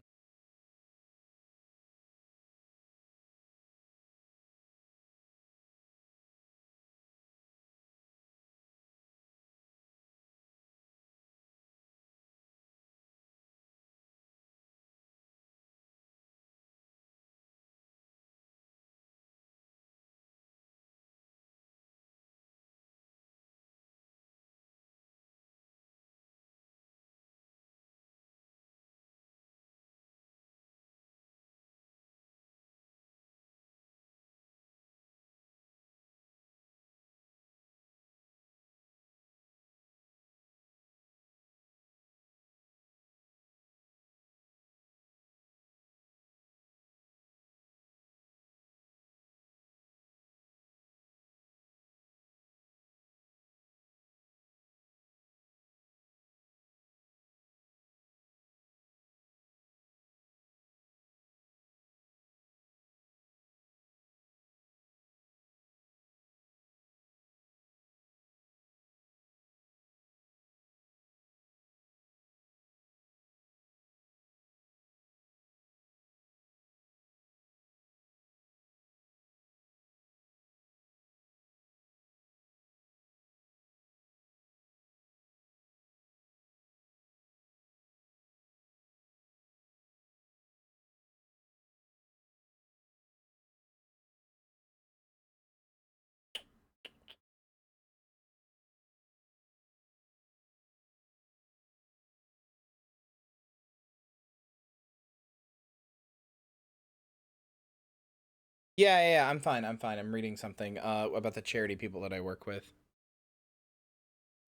Speaker 1: Yeah, I'm fine. I'm reading something about the charity people that I work with,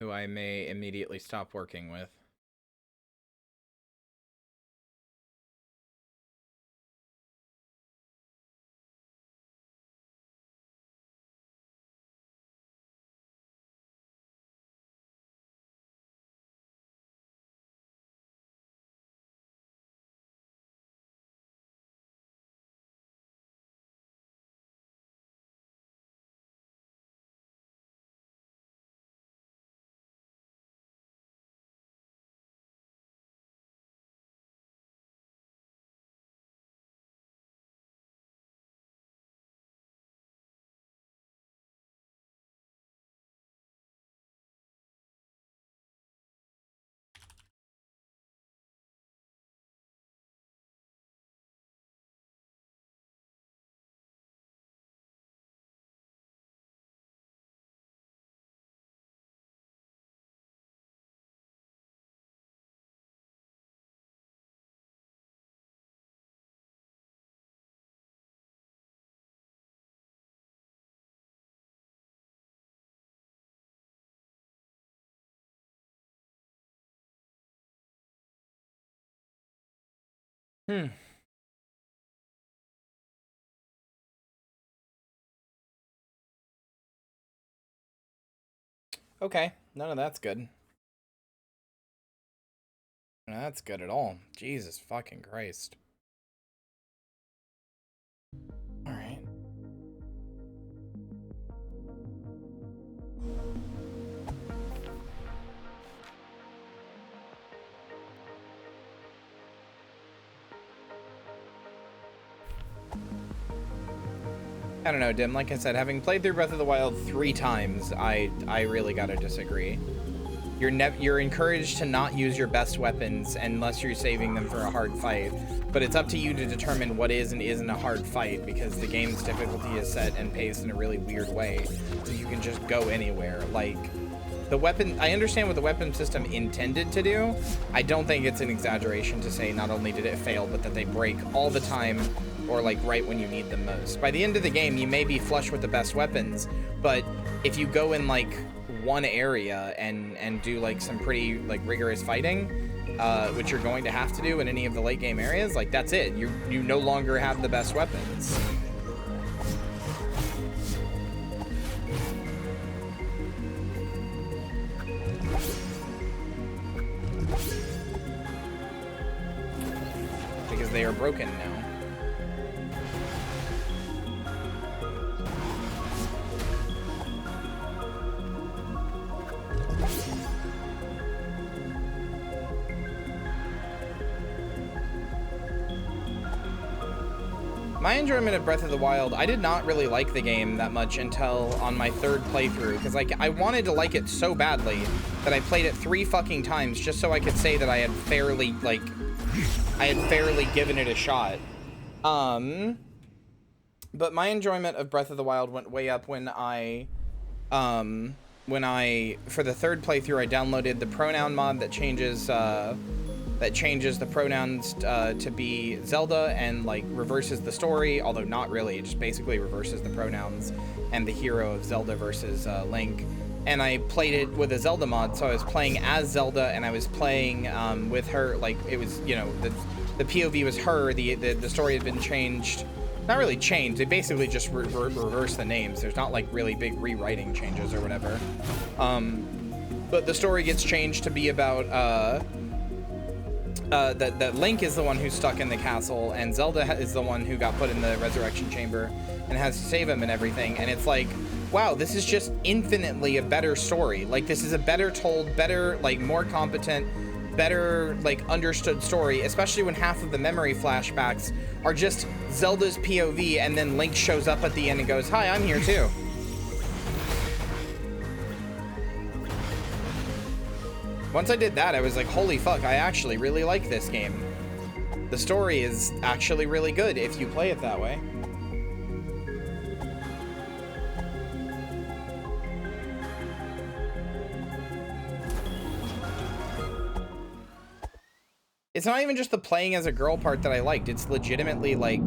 Speaker 1: who I may immediately stop working with. Hmm. Okay. None of that's good. None of that's good at all. Jesus fucking Christ. All right. I don't know, Dim. Like I said, having played through Breath of the Wild 3 times, I really gotta disagree. You're encouraged to not use your best weapons unless you're saving them for a hard fight, but it's up to you to determine what is and isn't a hard fight, because the game's difficulty is set and paced in a really weird way, so you can just go anywhere. Like, the weapon, I understand what the weapon system intended to do. I don't think it's an exaggeration to say not only did it fail, but that they break all the time, or like right when you need them most. By the end of the game, you may be flush with the best weapons, but if you go in like one area and do like some pretty like rigorous fighting, which you're going to have to do in any of the late game areas, like that's it. You no longer have the best weapons. Because they are broken now. My enjoyment of Breath of the Wild, I did not really like the game that much until on my 3rd playthrough, because like I wanted to like it so badly that I played it 3 fucking times just so I could say that I had fairly given it a shot. But my enjoyment of Breath of the Wild went way up when I for the 3rd playthrough, I downloaded the pronoun mod that changes the pronouns to be Zelda and like reverses the story, although not really. It just basically reverses the pronouns and the hero of Zelda versus Link. And I played it with a Zelda mod, so I was playing as Zelda and I was playing with her. Like it was, you know, the POV was her. The story had been changed. Not really changed. They basically just reversed the names. There's not like really big rewriting changes or whatever. But the story gets changed to be about that Link is the one who's stuck in the castle, and Zelda is the one who got put in the resurrection chamber and has to save him and everything. And it's like, wow, this is just infinitely a better story. Like, this is a better told, better, like, more competent, better, like, understood story, especially when half of the memory flashbacks are just Zelda's POV, and then Link shows up at the end and goes, hi, I'm here too. Once I did that, I was like, holy fuck, I actually really like this game. The story is actually really good if you play it that way. It's not even just the playing as a girl part that I liked. It's legitimately like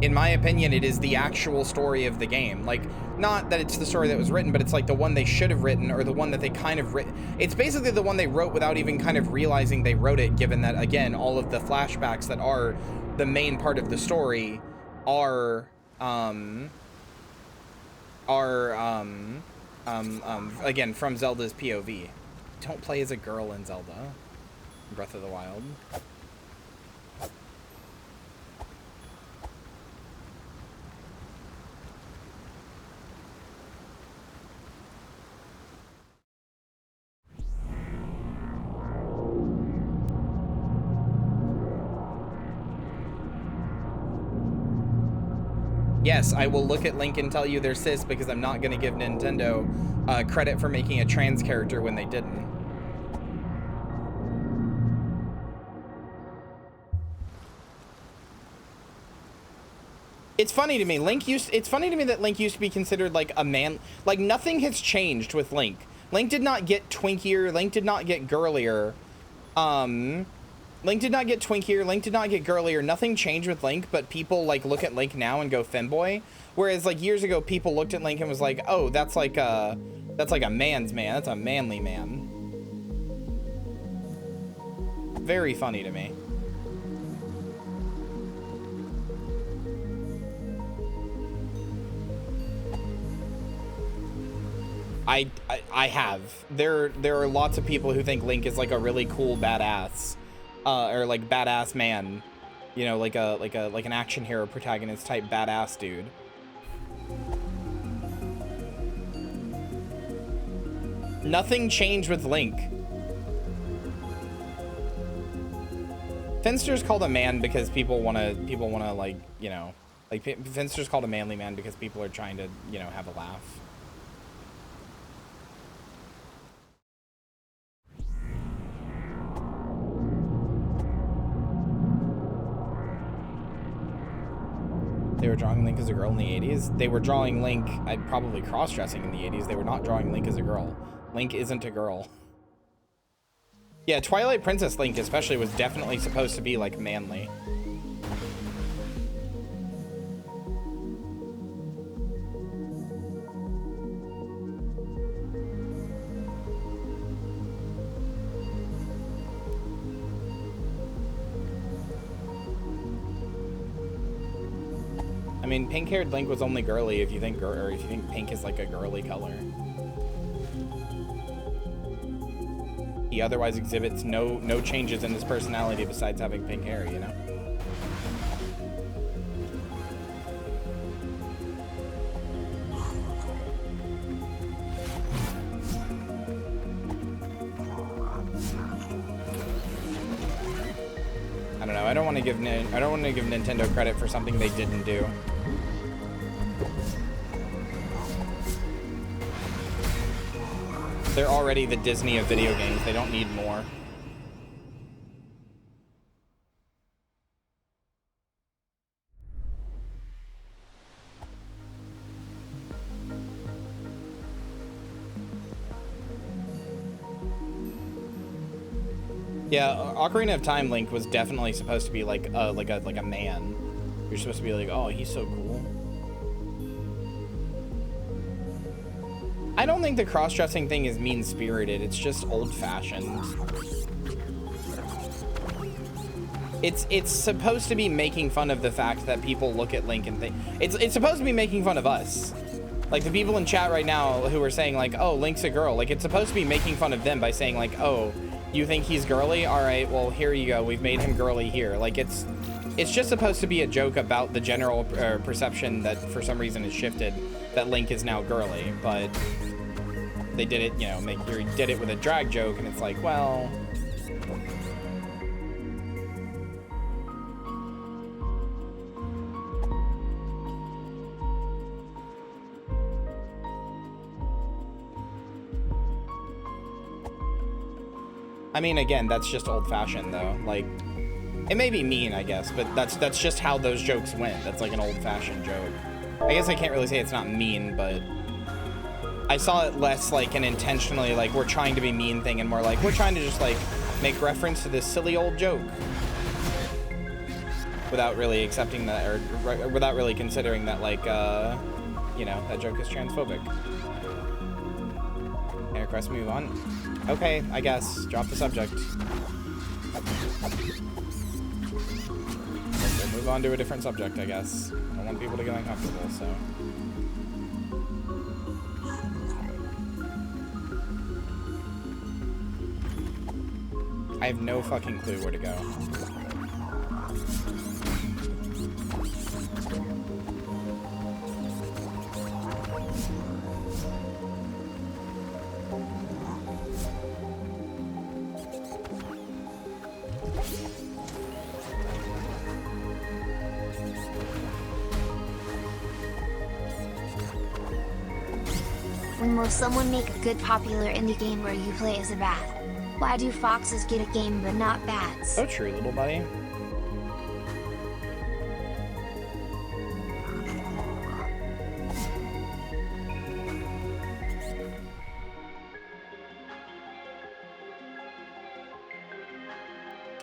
Speaker 1: in my opinion, it is the actual story of the game. Like, not that it's the story that was written, but it's like the one they should have written, or the one that they kind of written. It's basically the one they wrote without even kind of realizing they wrote it, given that, again, all of the flashbacks that are the main part of the story are again, from Zelda's POV. Don't play as a girl in Zelda Breath of the Wild. Yes, I will look at Link and tell you they're cis, because I'm not going to give Nintendo credit for making a trans character when they didn't. It's funny to me. It's funny to me that Link used to be considered like a man. Like, nothing has changed with Link. Link did not get twinkier. Link did not get girlier. Link did not get twinkier. Link did not get girlier. Nothing changed with Link, but people like look at Link now and go femboy. Whereas like years ago, people looked at Link and was like, oh, that's like a man's man. That's a manly man. Very funny to me. I have. There are lots of people who think Link is like a really cool badass. Or like badass man, you know, like an action hero protagonist type badass dude. Nothing changed with Link. Finster's called a man because people wanna like, you know, like Finster's called a manly man because people are trying to, you know, have a laugh. They were drawing Link as a girl in the 80s. They were drawing Link, probably cross-dressing in the 80s. They were not drawing Link as a girl. Link isn't a girl. Yeah, Twilight Princess Link especially was definitely supposed to be, like, manly. I mean, pink-haired Link was only girly if you think pink is like a girly color. He otherwise exhibits no changes in his personality besides having pink hair, you know? I don't know. I don't want to give Nintendo credit for something they didn't do. They're already the Disney of video games. They don't need more. Yeah, Ocarina of Time Link was definitely supposed to be like a man. You're supposed to be like, oh, he's so cool. I don't think the cross-dressing thing is mean-spirited. It's just old-fashioned. It's supposed to be making fun of the fact that people look at Link and think it's supposed to be making fun of us. Like the people in chat right now who are saying like, oh, Link's a girl. Like it's supposed to be making fun of them by saying like, oh, you think he's girly? All right, well, here you go. We've made him girly here. Like it's just supposed to be a joke about the general perception that for some reason is shifted that Link is now girly, but they did it, you know, did it with a drag joke, and it's like, well. I mean, again, that's just old-fashioned, though. Like, it may be mean, I guess, but that's just how those jokes went. That's like an old-fashioned joke. I guess I can't really say it's not mean, but I saw it less like an intentionally, like, we're trying to be mean thing, and more like, we're trying to just, like, make reference to this silly old joke. without really accepting that, or without really considering that, like, you know, that joke is transphobic. Air request, move on. Okay, I guess. Drop the subject. We'll move on to a different subject, I guess. I don't want people to get uncomfortable, so. I have no fucking clue where to go.
Speaker 3: When will someone make a good popular indie game where you play as a bat? Why do foxes get a game but not bats?
Speaker 1: So true, little buddy.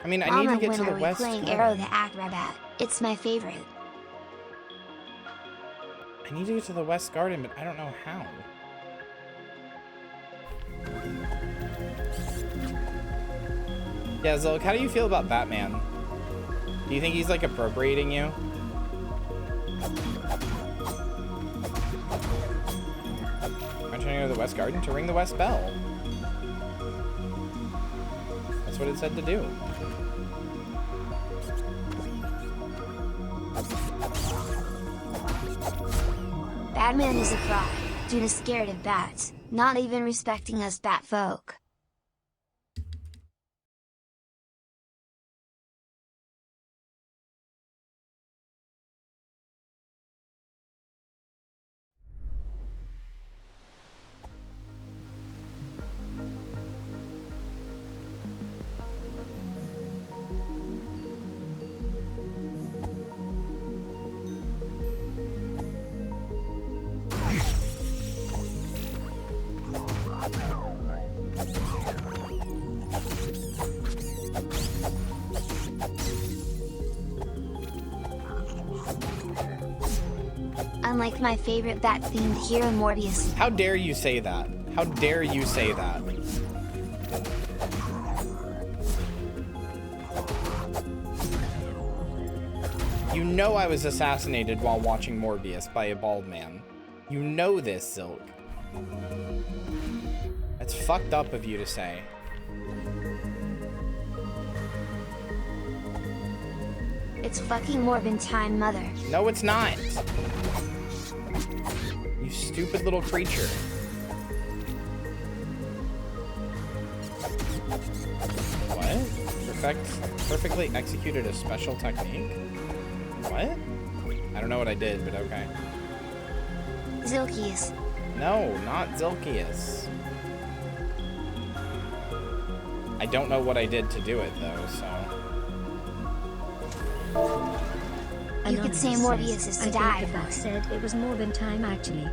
Speaker 1: I mean, I need to get to the west.
Speaker 3: Playing Arrow the Acrobat. It's my favorite.
Speaker 1: I need to get to the West Garden, but I don't know how. Yeah, Zilk, how do you feel about Batman? Do you think he's, like, appropriating you? I'm trying to go to the West Garden to ring the West Bell. That's what it said to do.
Speaker 3: Batman is a fraud, due to scared of bats, not even respecting us bat folk. Unlike my favorite bat-themed hero Morbius.
Speaker 1: How dare you say that? How dare you say that? You know I was assassinated while watching Morbius by a bald man. You know this, Silk. That's fucked up of you to say.
Speaker 3: It's fucking Morbin time, mother.
Speaker 1: No, it's not. You stupid little creature. What? Perfectly executed a special technique? What? I don't know what I did, but okay.
Speaker 3: Zilkius.
Speaker 1: No, not Zilkius. I don't know what I did to do it, though, so...
Speaker 3: You could say Morbius is to die.
Speaker 2: I think the bat said it was Morbin time, actually.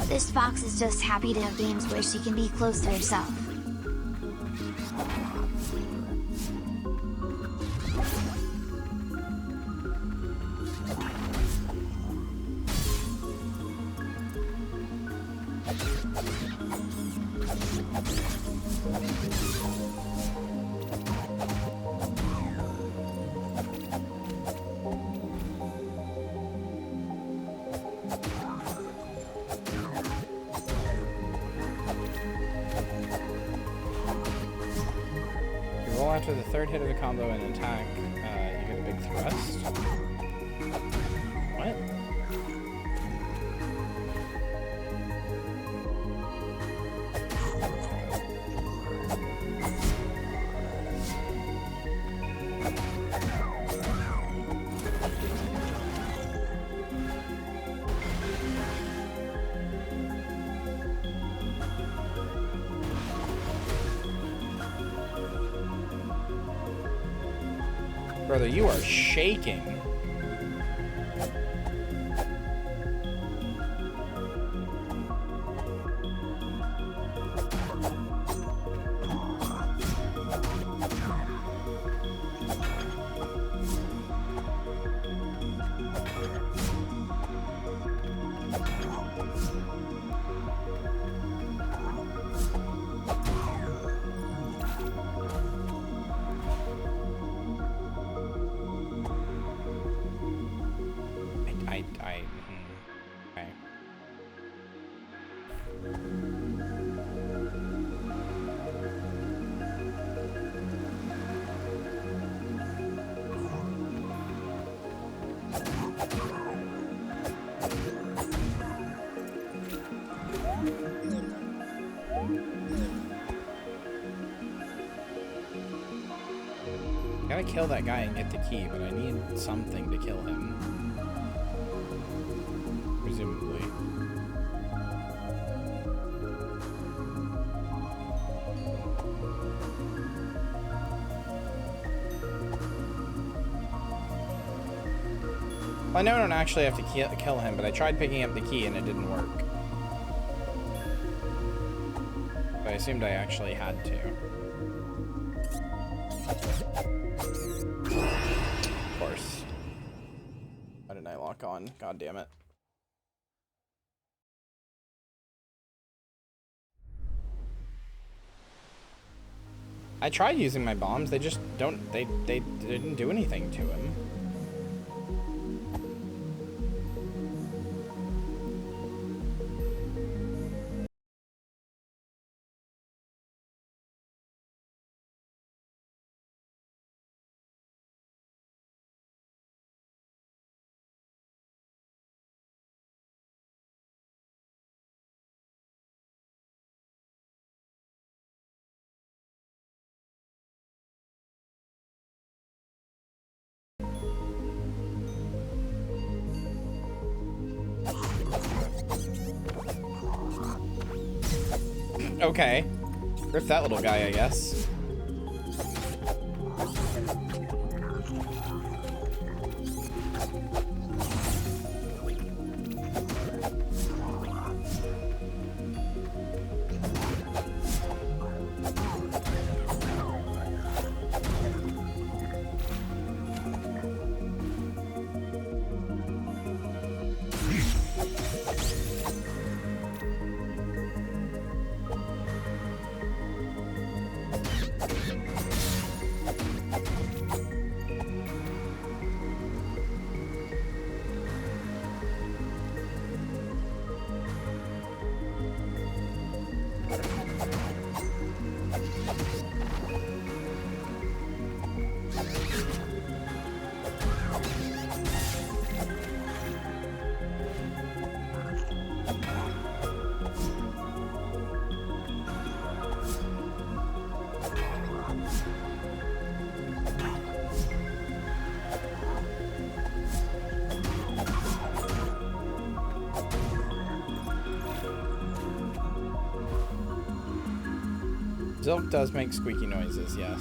Speaker 3: This fox is just happy to have games where she can be close to herself.
Speaker 1: After the third hit of the combo and attack, you get a big thrust. What? Brother, you are shaking. Gotta kill that guy and get the key, but I need something to kill him. Presumably. Well, I know I don't actually have to kill him, but I tried picking up the key and it didn't work. But I assumed I actually had to. Of course. Why didn't I lock on? God damn it. I tried using my bombs, they just don't, they didn't do anything to him. Okay. Rip that little guy, I guess. Zilk does make squeaky noises, yes.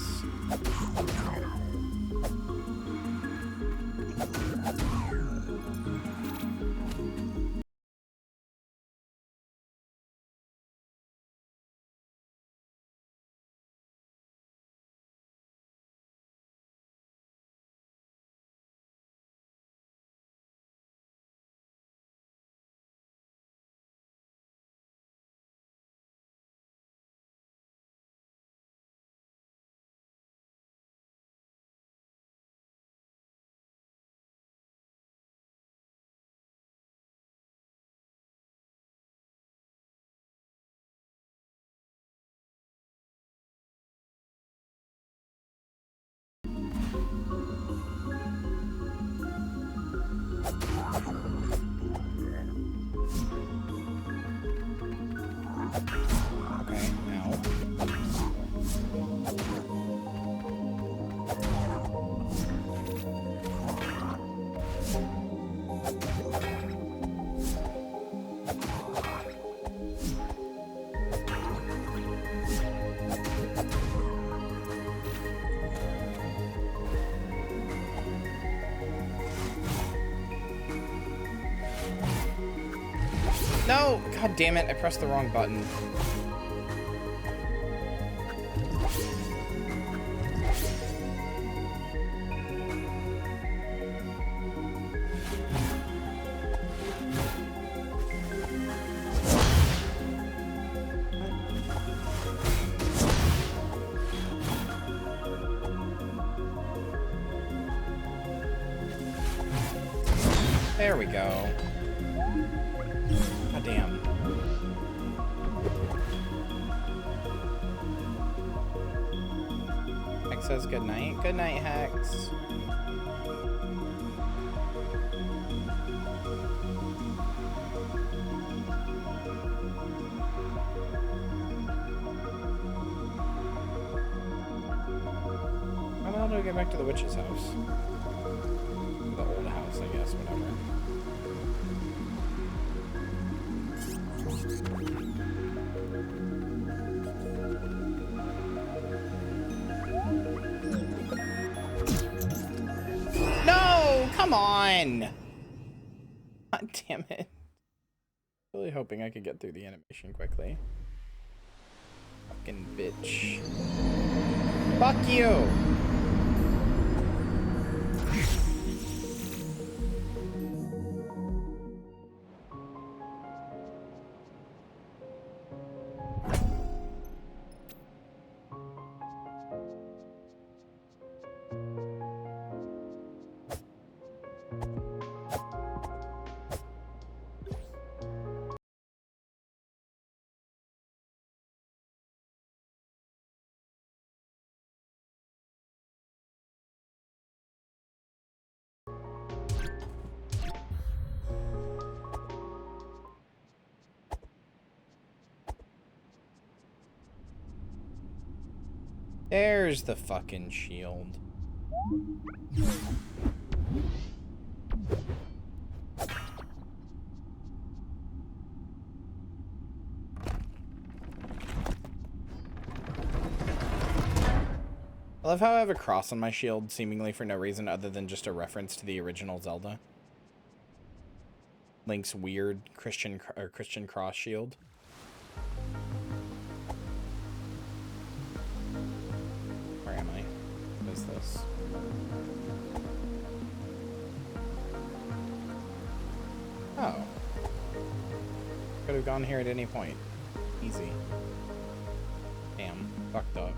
Speaker 1: Okay, now. No! God damn it, I pressed the wrong button. There we go. God damn. Hex says good night. Good night, Hex. How the hell do do I get back to the witch's house? The old house, I guess, whatever. No! Come on! God damn it. Really hoping I could get through the animation quickly. Fucking bitch. Fuck you! There's the fucking shield. I love how I have a cross on my shield, seemingly for no reason other than just a reference to the original Zelda. Link's weird Christian cross shield. Where am I? What is this? Oh. Could have gone here at any point. Easy. Damn. Fucked up.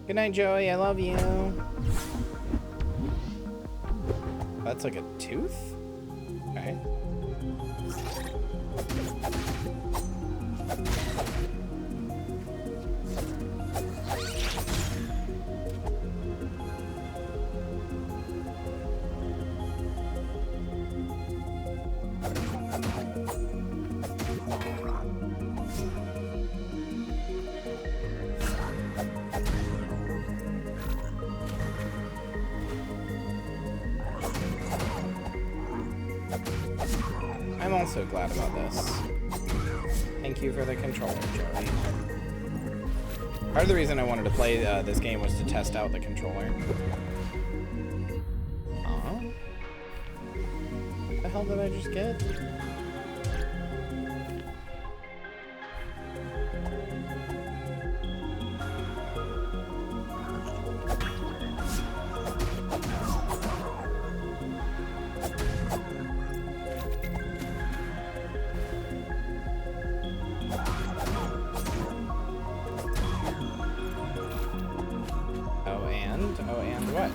Speaker 1: Good night, Joey. I love you. That's like a tooth? Okay. I'm also glad about this. Thank you for the controller, Joey. Part of the reason I wanted to play this game was to test out the controller. What the hell did I just get? Oh, and what?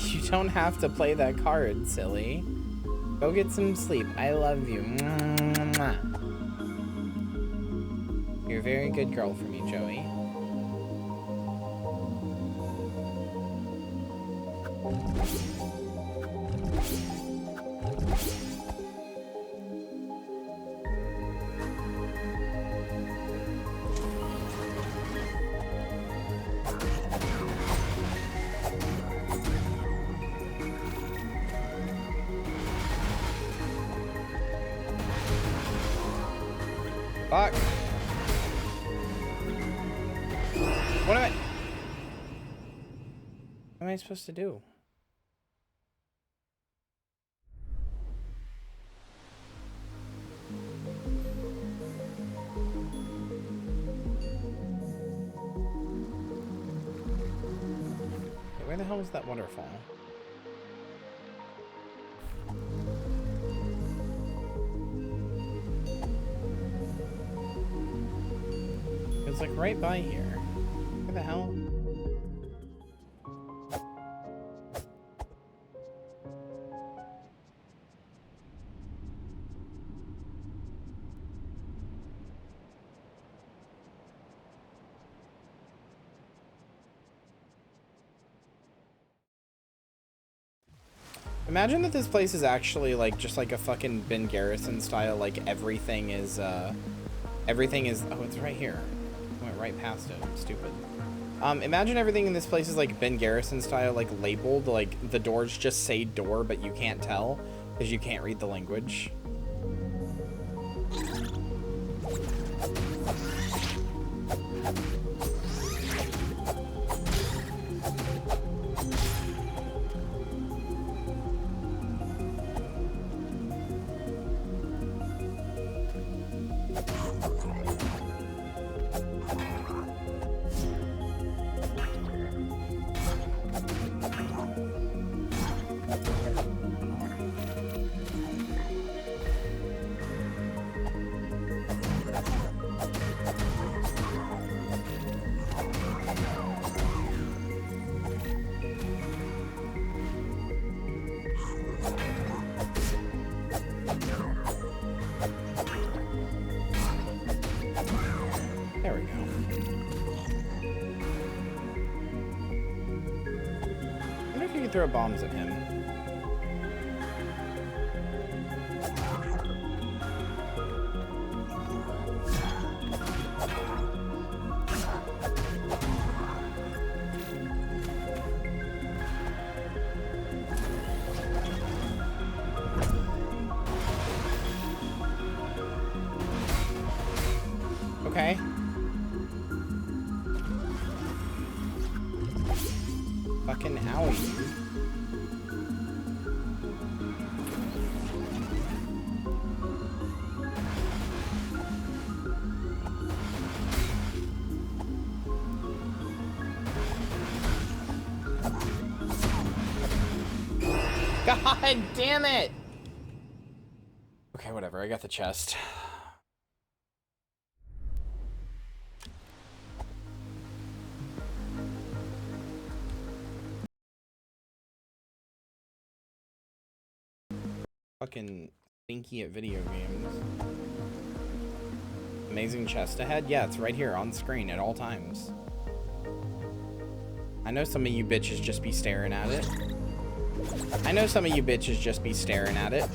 Speaker 1: You don't have to play that card, silly. Go get some sleep. I love you. Mwah. You're a very good girl for me, Joey. Fuck. What am I supposed to do? Where the hell is that waterfall? It's like right by here. Where the hell? Imagine that this place is actually like just like a fucking Ben Garrison style, like everything is oh, it's right here. I went right past it. I'm stupid. Imagine everything in this place is like Ben Garrison style, like labeled, like the doors just say door, but you can't tell because you can't read the language. There we go. I wonder if you can throw bombs at him. Okay. Fucking owie. God damn it! Okay, whatever. I got the chest. Fucking stinky at video games. Amazing chest ahead? Yeah, it's right here on screen at all times. I know some of you bitches just be staring at it. I know some of you bitches just be staring at it.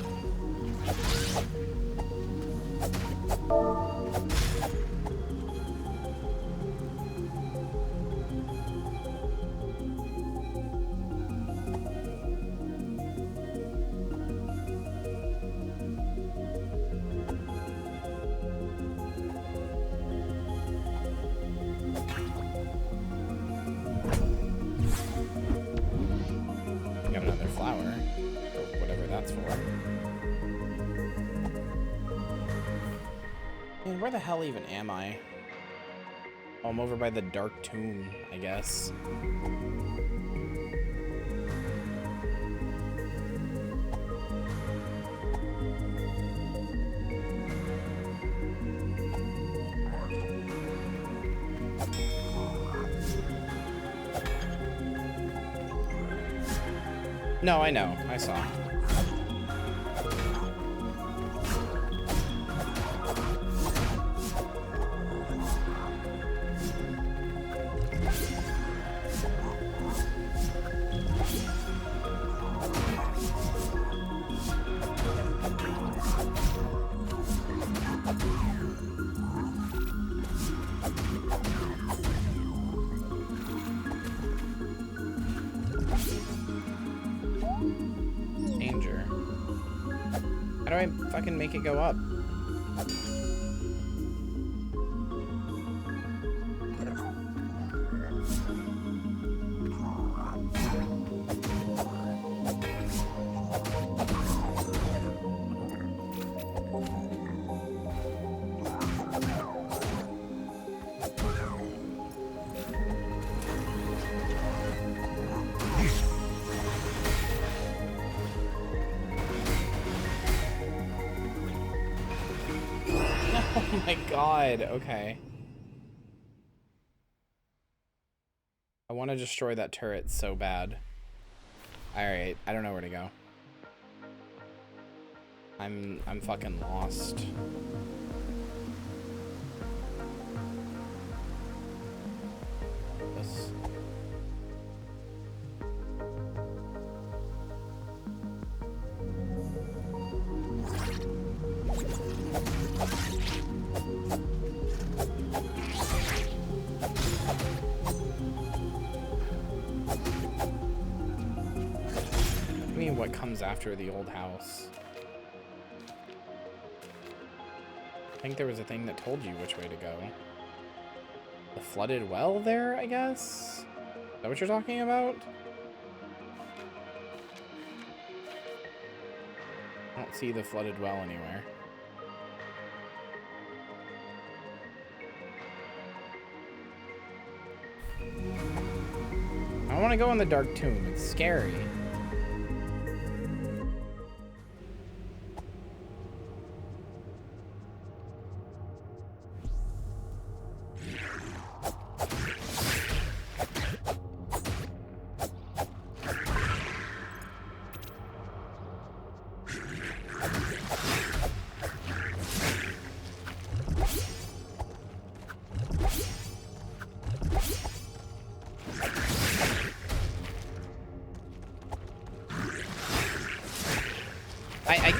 Speaker 1: Got another flower, or whatever that's for. Man, where the hell even am I? Oh, I'm over by the dark tomb, I guess. No, I know. I saw. Danger. How do I fucking make it go up? Oh my god, okay. I want to destroy that turret so bad. Alright, I don't know where to go. I'm fucking lost. This. me what comes after the old house. I think there was a thing that told you which way to go. The flooded well there, I guess? Is that what you're talking about? I don't see the flooded well anywhere. I don't want to go in the dark tomb. It's scary.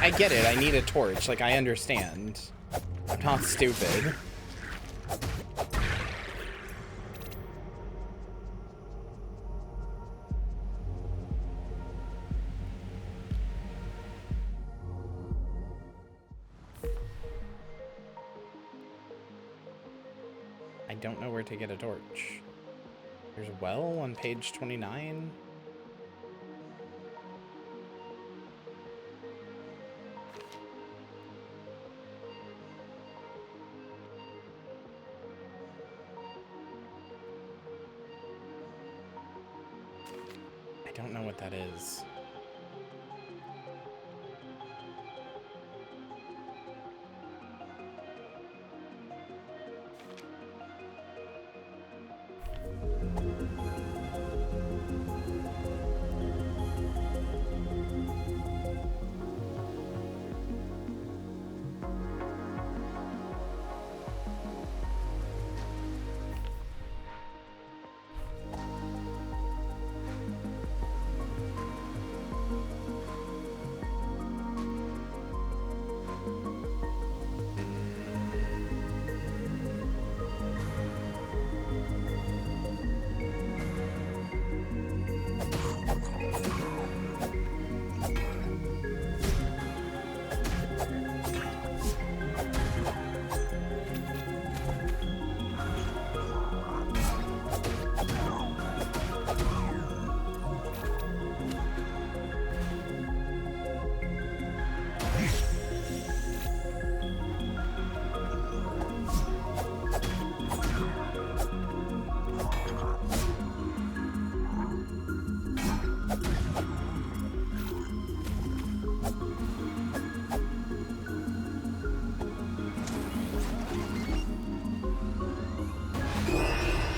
Speaker 1: I get it. I need a torch. Like, I understand. I'm not stupid. I don't know where to get a torch. There's a well on page 29. I don't know what that is.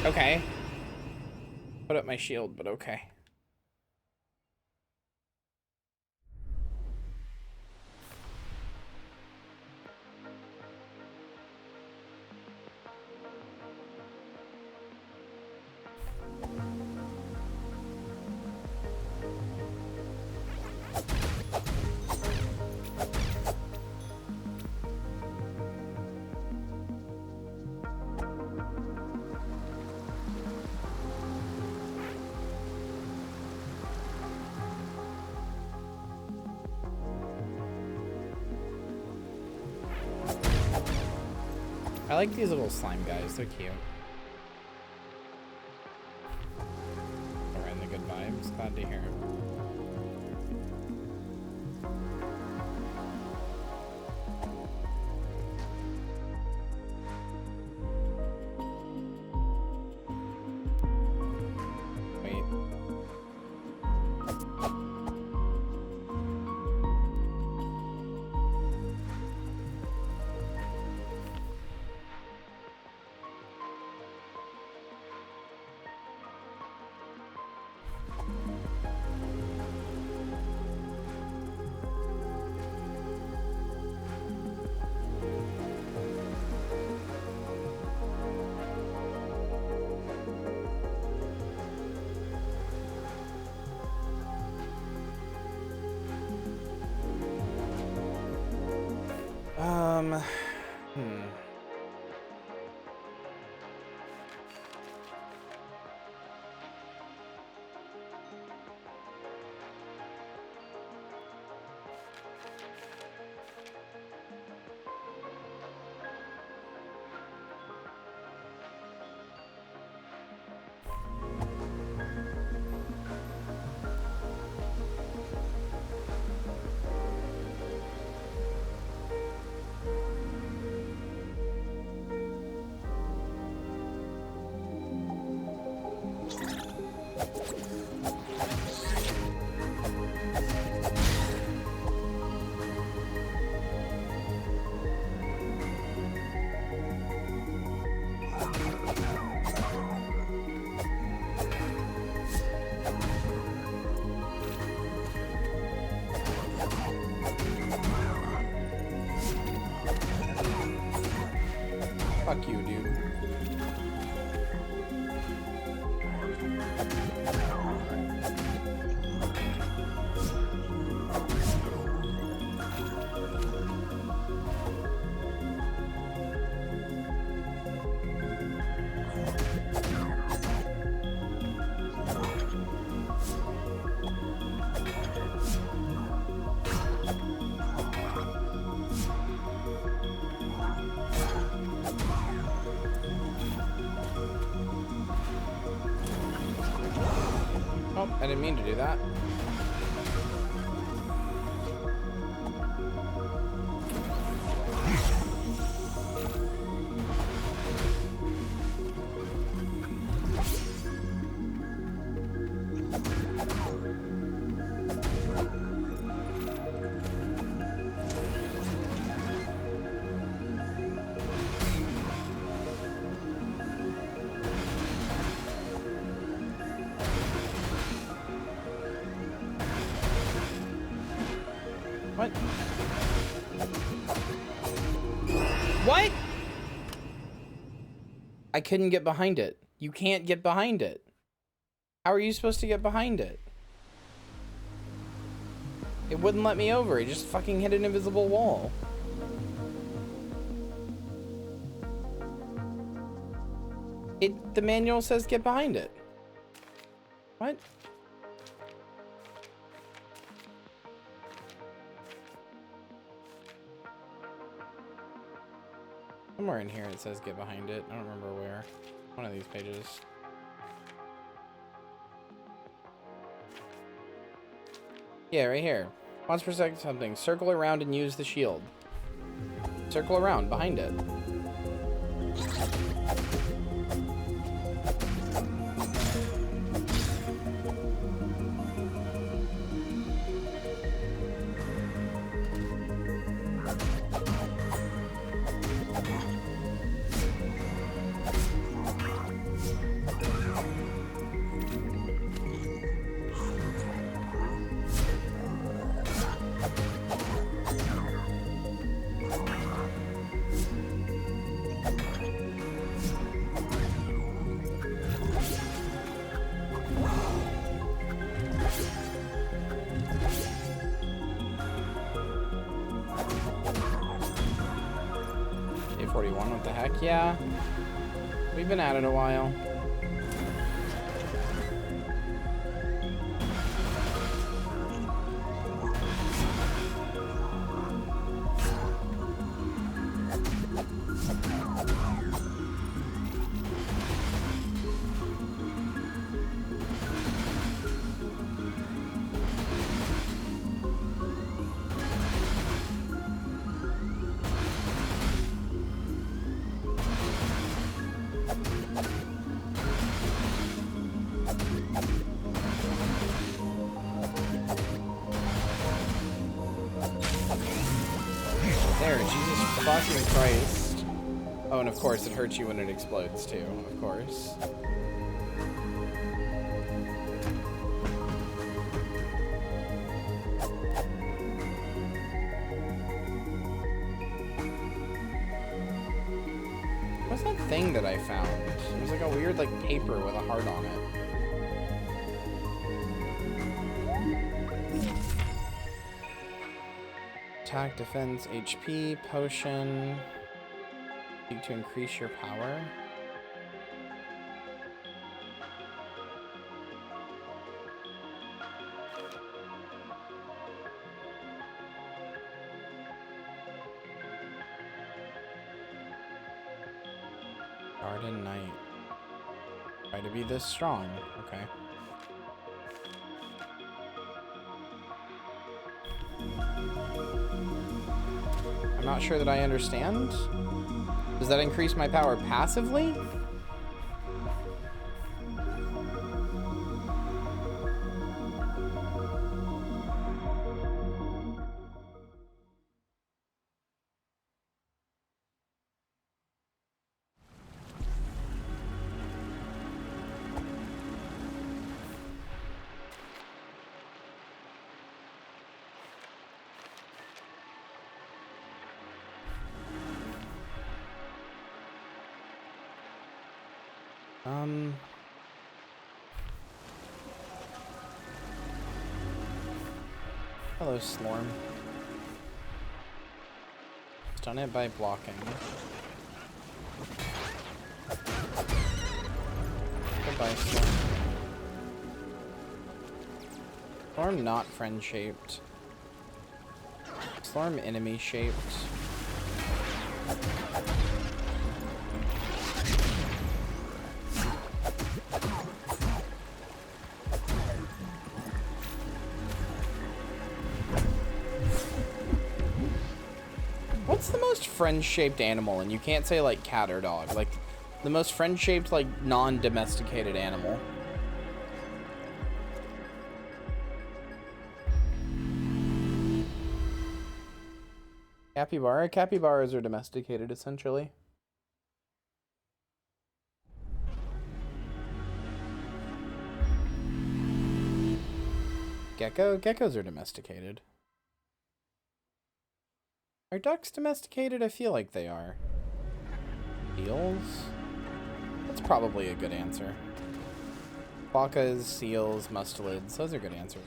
Speaker 1: Okay. Put up my shield, but okay. I like these little slime guys, they're cute. We're in the good vibes, glad to hear. Wait. fuck you, dude. Oh, I didn't mean to do that. What? What? I couldn't get behind it. You can't get behind it. How are you supposed to get behind it? It wouldn't let me over. It just fucking hit an invisible wall. The manual says get behind it. What? Somewhere in here it says get behind it. I don't remember where. One of these pages. Yeah, right here. Once per second something. Circle around and use the shield. Circle around behind it. What the heck? Yeah. We've been at it a while. There, Jesus fucking Christ. Oh, and of course, it hurts you when it explodes, too. Of course. What's that thing that I found? It was like a weird, like, paper with a heart on it. Attack, defense, HP, potion. To increase your power. Garden Knight. Try to be this strong. Okay. I'm not sure that I understand. Does that increase my power passively? Hello, Slorm. Stun it by blocking. Goodbye, Slorm. Slorm not friend-shaped. Slorm enemy-shaped. What's the most friend-shaped animal? And you can't say like cat or dog. Like the most friend-shaped, like non-domesticated animal. Capybara? Capybaras are domesticated, essentially. Gecko? Geckos are domesticated. Are ducks domesticated? I feel like they are. Seals? That's probably a good answer. Quokkas, seals, mustelids. Those are good answers.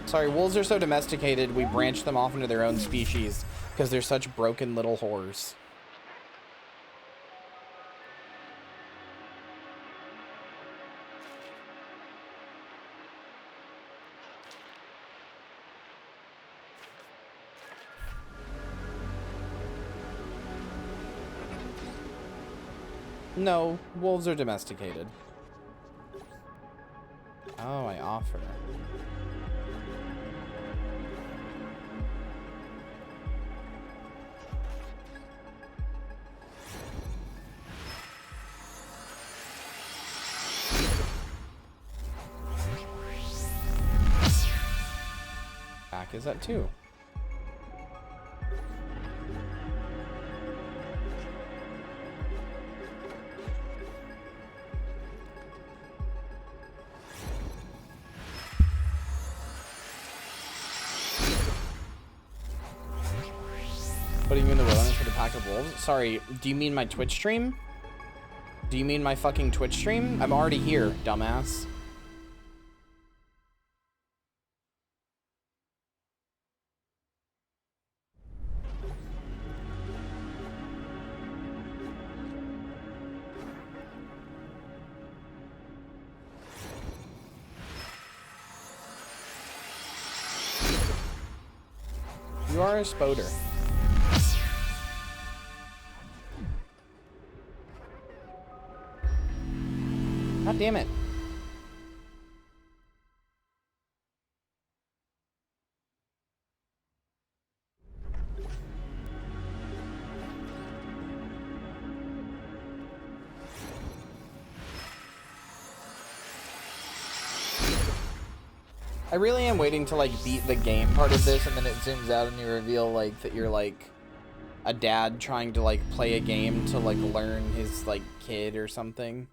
Speaker 1: Sorry, wolves are so domesticated, we branch them off into their own species because they're such broken little whores. No, wolves are domesticated. Oh, I offer. Back is at 2. Putting you in the wilderness for the pack of wolves? Sorry, do you mean my Twitch stream? Do you mean my fucking Twitch stream? I'm already here, dumbass. You are a spoder. God damn it. I really am waiting to like beat the game part of this, and then it zooms out and you reveal like that you're like a dad trying to like play a game to like learn his like kid or something.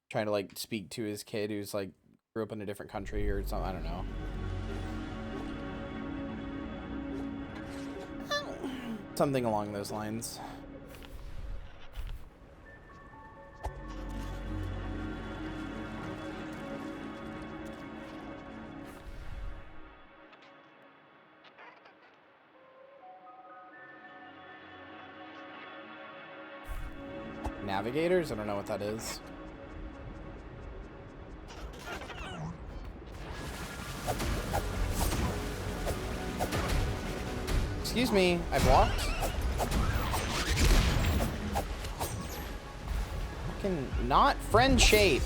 Speaker 1: Trying to like speak to his kid who's like grew up in a different country or something. I don't know. Something along those lines. Navigators? I don't know what that is. Excuse me, I blocked. Fucking not friend-shaped.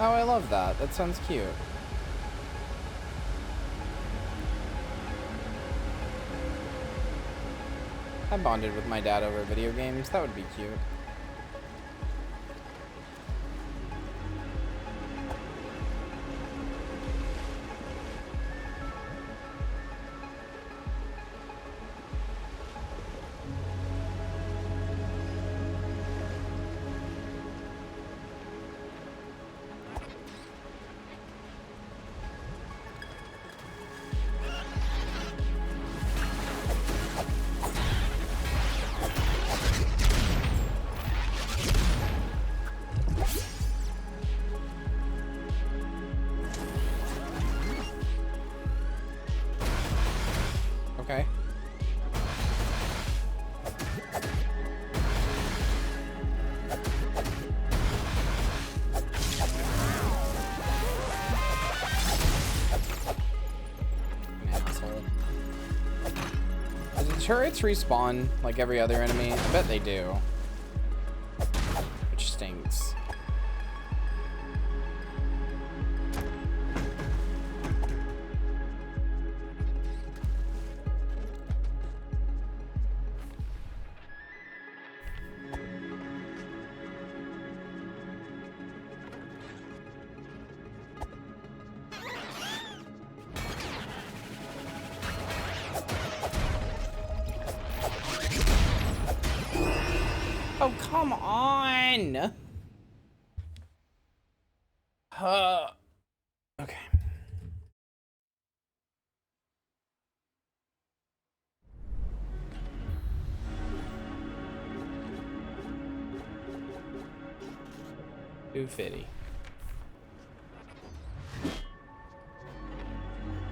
Speaker 1: Oh, I love that. That sounds cute. I bonded with my dad over video games. That would be cute. Okay. Asshole. Do the turrets respawn like every other enemy? I bet they do. Which stinks. Oh, come on! Okay. $250.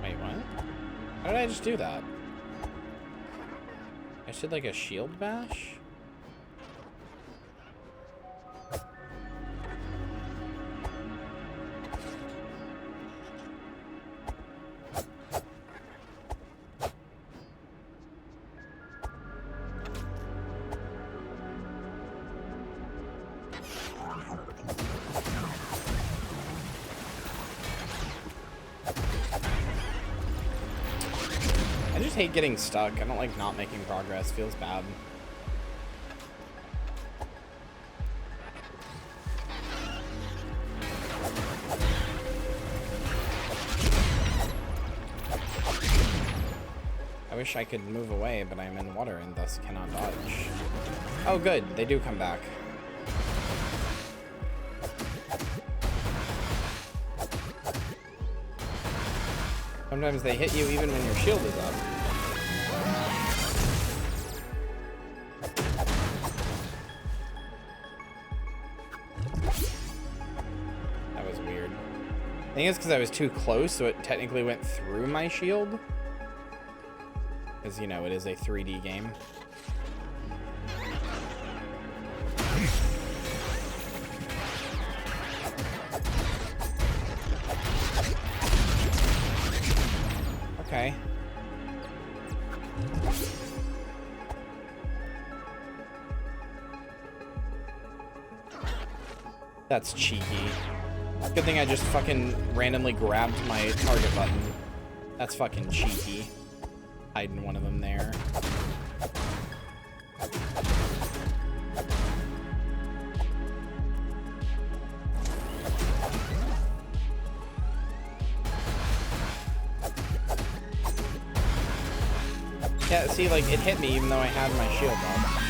Speaker 1: Wait, what? How did I just do that? I just did like a shield bash? I just hate getting stuck. I don't like not making progress. Feels bad. I wish I could move away, but I'm in water and thus cannot dodge. Oh, good. They do come back. Sometimes they hit you even when your shield is up. That was weird. I think it's because I was too close, so it technically went through my shield. Because, you know, it is a 3D game. Okay. That's cheeky. Good thing I just fucking randomly grabbed my target button. That's fucking cheeky. Hiding one of them there. Yeah, see, like, it hit me even though I had my shield up.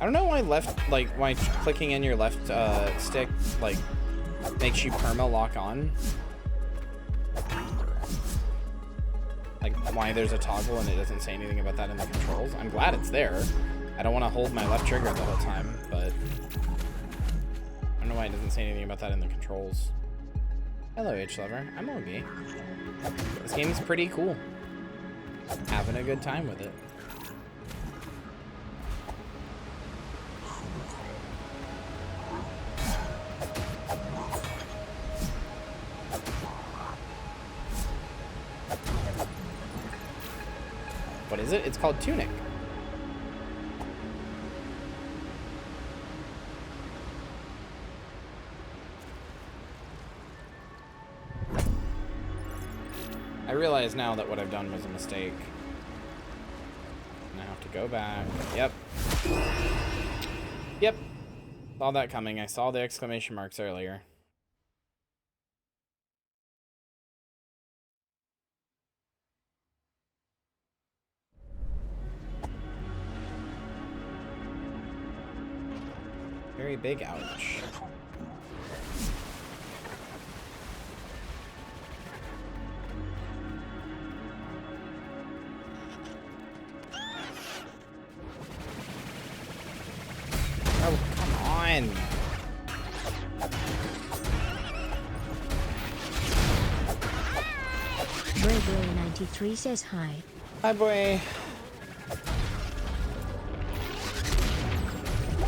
Speaker 1: I don't know why why clicking in your left stick, like, makes you perma lock on. Like, why there's a toggle and it doesn't say anything about that in the controls. I'm glad it's there. I don't want to hold my left trigger the whole time, but I don't know why it doesn't say anything about that in the controls. Hello, H-Lover. I'm OB. This game's pretty cool. Having a good time with it. What is it? It's called Tunic. I realize now that what I've done was a mistake. And I have to go back. Yep. Yep. Saw that coming. I saw the exclamation marks earlier. Very big ouch. Oh, come on.
Speaker 2: Bravery93 says hi.
Speaker 1: Hi, boy.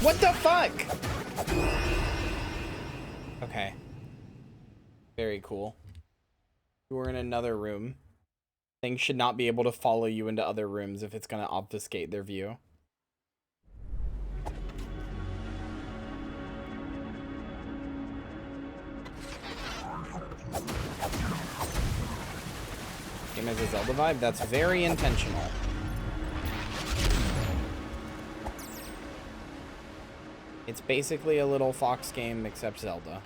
Speaker 1: What the fuck? Okay. Very cool. You are in another room. Things should not be able to follow you into other rooms if it's going to obfuscate their view. Game has a Zelda vibe? That's very intentional. It's basically a little Fox game except Zelda.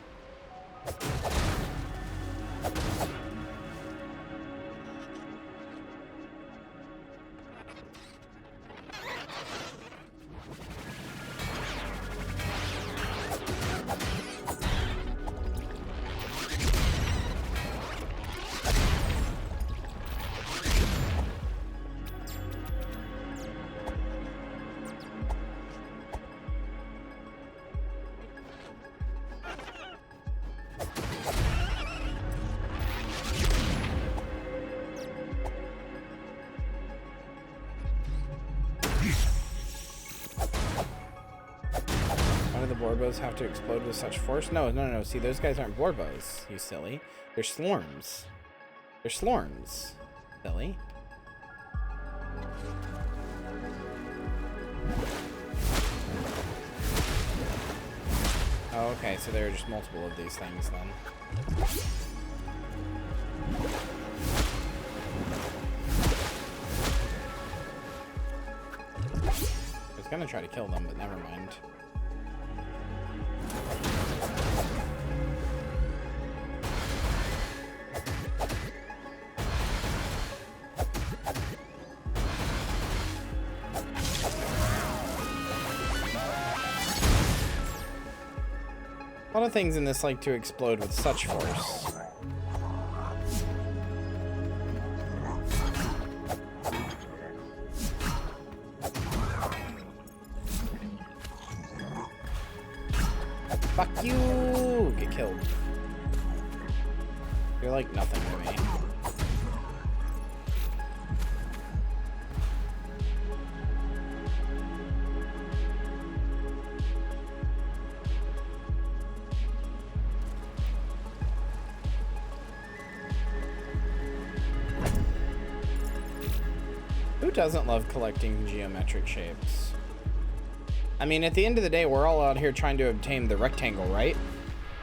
Speaker 1: Borbos have to explode with such force? No. See, those guys aren't Borbos, you silly. They're Slorms. They're Slorms, silly. Oh, okay, so there are just multiple of these things then. I was gonna try to kill them, but never mind. A lot of things in this like to explode with such force. Fuck you! Get killed. You're like nothing to me. Who doesn't love collecting geometric shapes? I mean, at the end of the day, we're all out here trying to obtain the rectangle, right?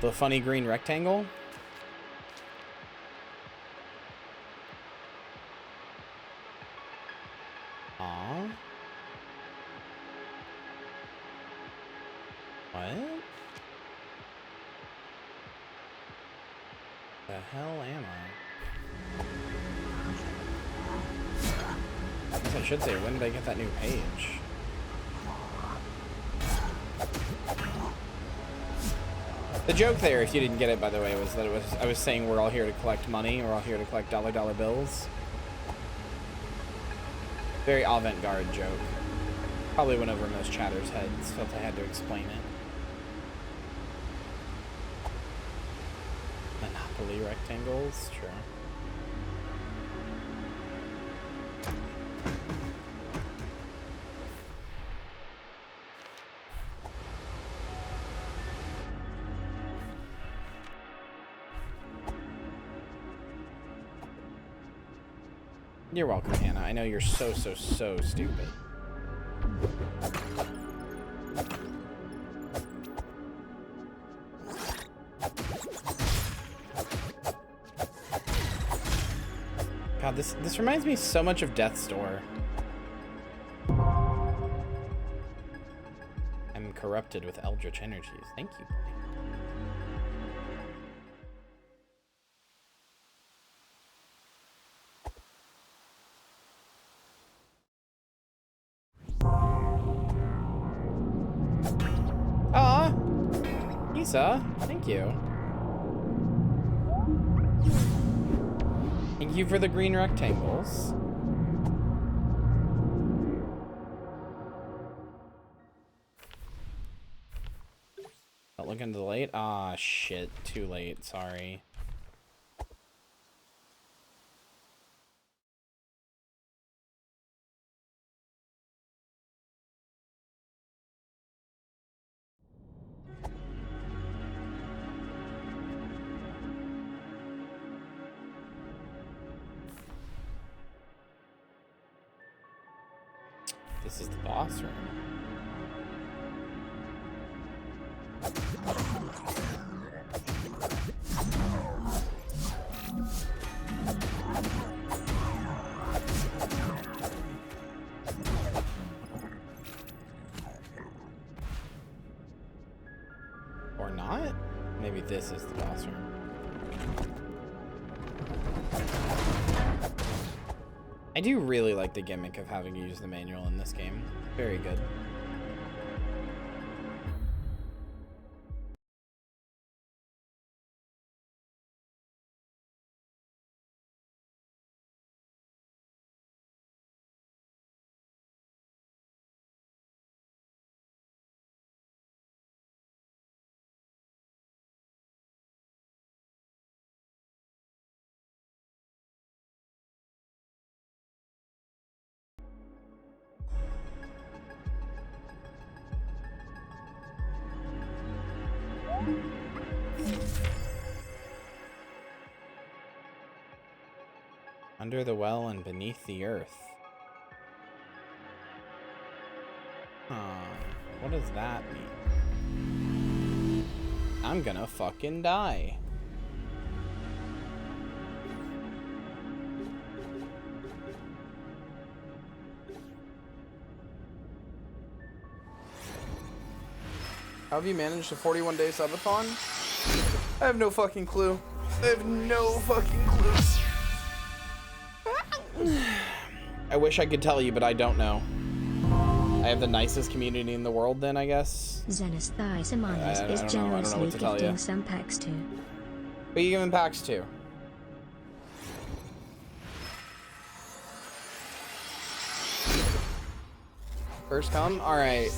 Speaker 1: The funny green rectangle. Aww. What? The hell am I? I guess I should say, when did I get that new page? The joke there, if you didn't get it, by the way, was that I was saying we're all here to collect money. We're all here to collect dollar bills. Very avant-garde joke. Probably went over most chatters' heads, felt I had to explain it. Monopoly rectangles, sure. You're welcome, Hannah. I know you're so stupid. God, this reminds me so much of Death's Door. I'm corrupted with eldritch energies. Thank you. Aw, Isa, thank you. Thank you for the green rectangles. Don't look into the light. Ah, shit. Too late. Sorry. This is the boss room. Or not? Maybe this is the boss room. I do really like the gimmick of having to use the manual in this game. Very good. Under the well and beneath the earth. What does that mean? I'm gonna fucking die. How have you managed a 41-day subathon? I have no fucking clue. I have no fucking clue. I wish I could tell you, but I don't know. I have the nicest community in the world then, I guess.
Speaker 2: Zenos Thaisamanus is generously gifting some packs too.
Speaker 1: What are you giving packs to? First come? Alright.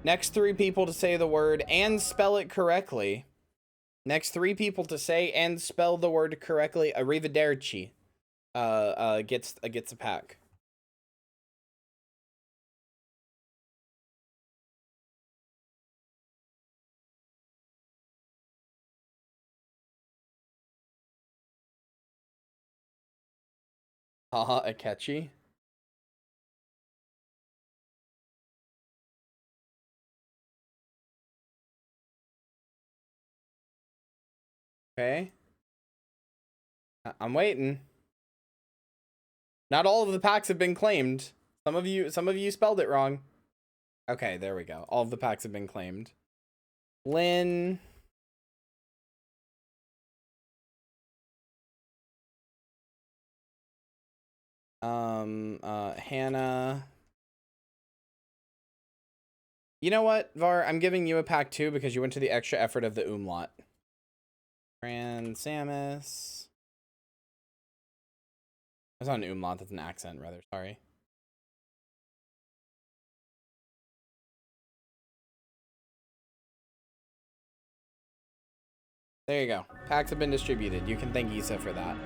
Speaker 1: Next 3 people to say the word and spell it correctly. Next 3 people to say and spell the word correctly, arrivederci, gets a pack. Haha, Akechi. Okay. I'm waiting. Not all of the packs have been claimed. Some of you spelled it wrong. Okay, there we go. All of the packs have been claimed. Lynn. Hannah. You know what, Var? I'm giving you a pack too because you went to the extra effort of the umlaut. Fran Samus. That's not an umlaut, that's an accent, rather. Sorry. There you go. Packs have been distributed. You can thank Issa for that.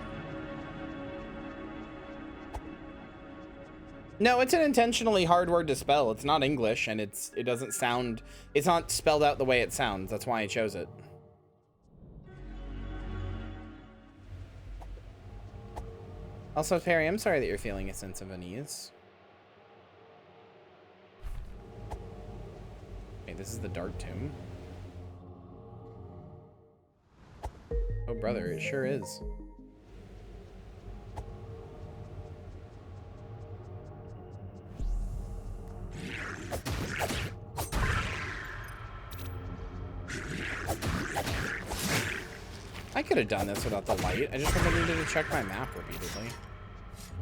Speaker 1: No, it's an intentionally hard word to spell. It's not English, and it doesn't sound... It's not spelled out the way it sounds. That's why I chose it. Also, Perry, I'm sorry that you're feeling a sense of unease. Okay, this is the Dark Tomb. Oh, brother, it sure is. I could have done this without the light. I just would have needed to check my map repeatedly.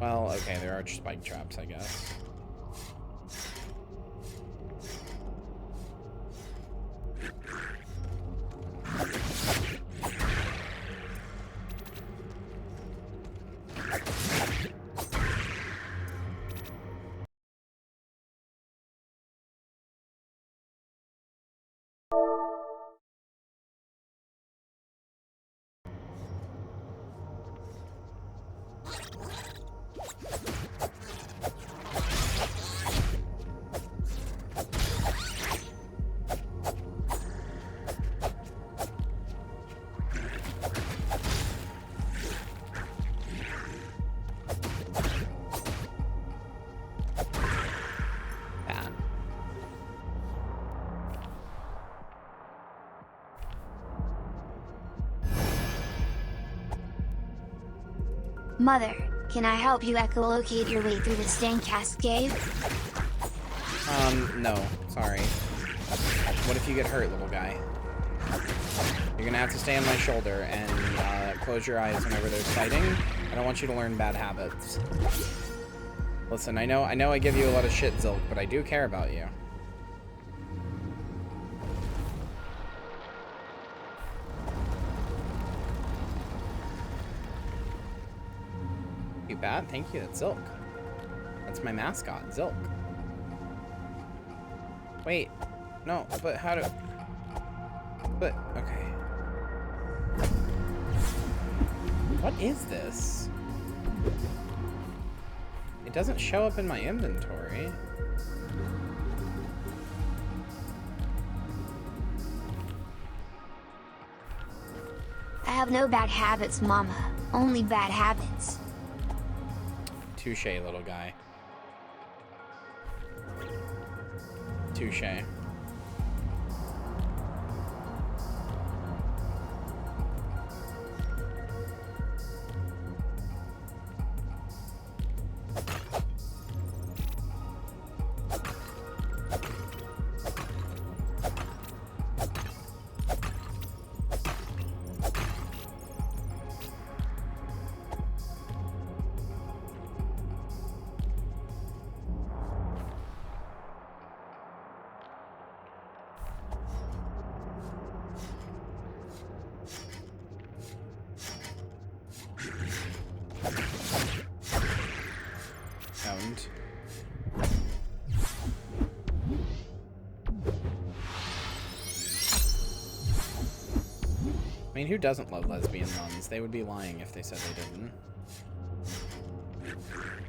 Speaker 1: Well, okay, there are spike traps, I guess.
Speaker 3: Mother, can I help you echolocate your way through the stank cascade?
Speaker 1: No, sorry. What if you get hurt, little guy? You're gonna have to stay on my shoulder and close your eyes whenever there's fighting. I don't want you to learn bad habits. Listen, I know I give you a lot of shit, Zilk, but I do care about you. You bad? Thank you, that's Zilk. That's my mascot, Zilk. Wait, no, but how do... But, okay. What is this? It doesn't show up in my inventory.
Speaker 3: I have no bad habits, Mama. Only bad habits.
Speaker 1: Touche, little guy. Touche. I mean, who doesn't love lesbian nuns? They would be lying if they said they didn't.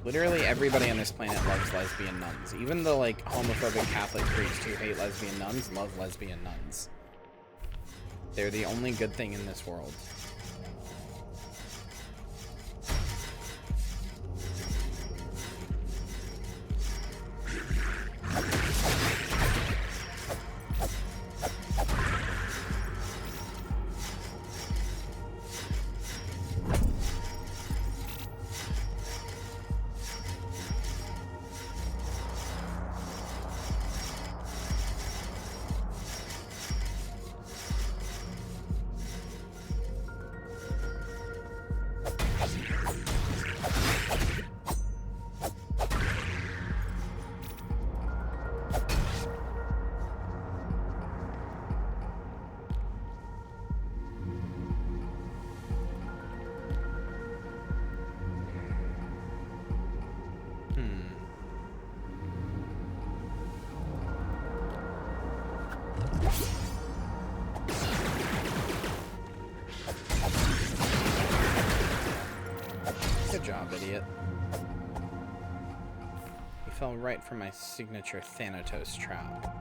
Speaker 1: Literally everybody on this planet loves lesbian nuns. Even the, like, homophobic Catholic priests who hate lesbian nuns love lesbian nuns. They're the only good thing in this world. Good job, idiot. You fell right for my signature Thanatos trap.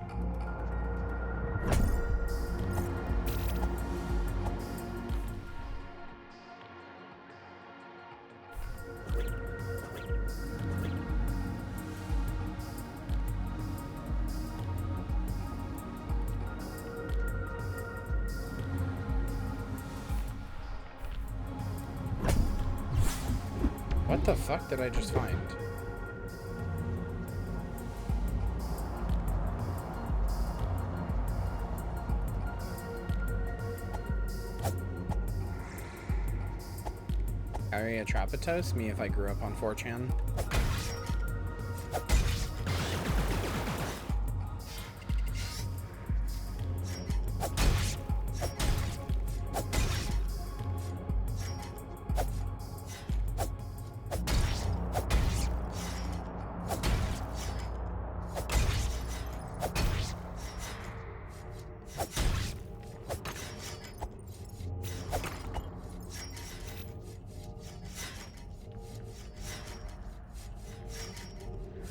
Speaker 1: What the fuck did I just find? Kyria Thanatos, me if I grew up on 4chan.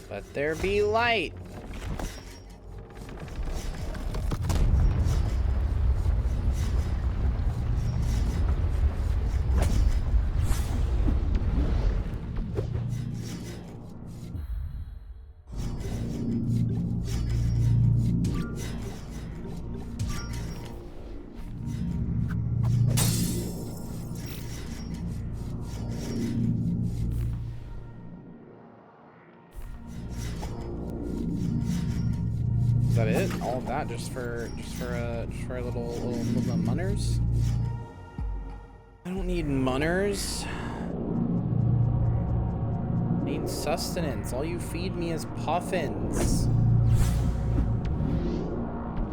Speaker 1: Let there be light. Is that it? All of that just for a little munners? I don't need munners. I need sustenance. All you feed me is puffins.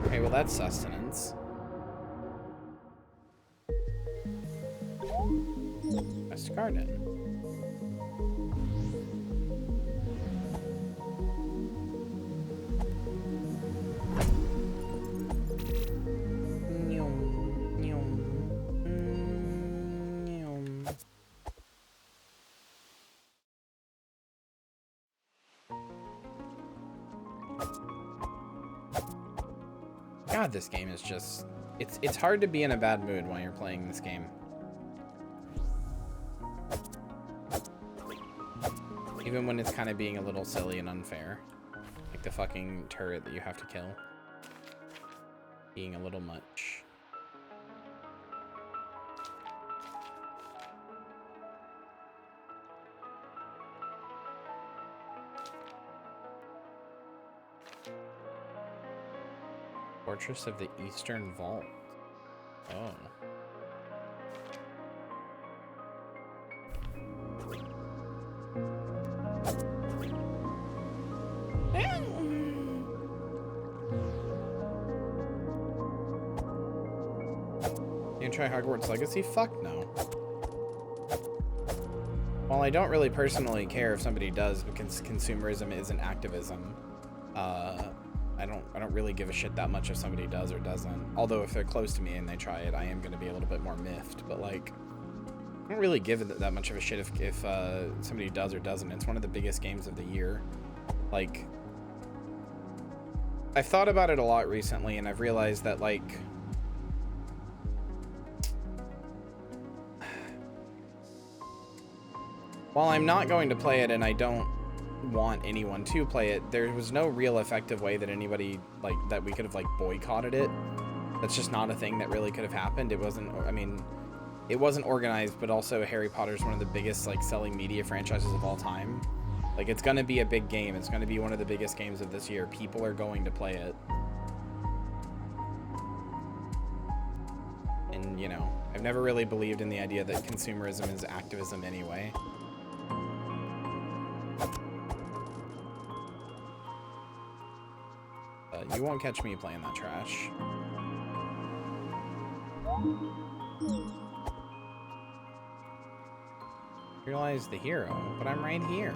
Speaker 1: Okay, well that's sustenance. West Garden. God, this game is just... It's hard to be in a bad mood while you're playing this game. Even when it's kind of being a little silly and unfair. Like the fucking turret that you have to kill. Being a little much. Fortress of the Eastern Vault. Oh. You can try Hogwarts Legacy? Fuck no. While I don't really personally care if somebody does, because consumerism isn't activism, I don't really give a shit that much if somebody does or doesn't. Although if they're close to me and they try it, I am going to be a little bit more miffed. But like, I don't really give it that much of a shit if somebody does or doesn't. It's one of the biggest games of the year. Like, I've thought about it a lot recently, and I've realized that like, while I'm not going to play it and I don't want anyone to play it, there was no real effective way that anybody like that we could have like boycotted it. That's just not a thing that really could have happened. It wasn't, I mean, it wasn't organized, but also Harry Potter is one of the biggest like selling media franchises of all time. Like, it's gonna be a big game. It's gonna be one of the biggest games of this year. People are going to play it. And you know, I've never really believed in the idea that consumerism is activism anyway. You won't catch me playing that trash. Realize the hero, but I'm right here.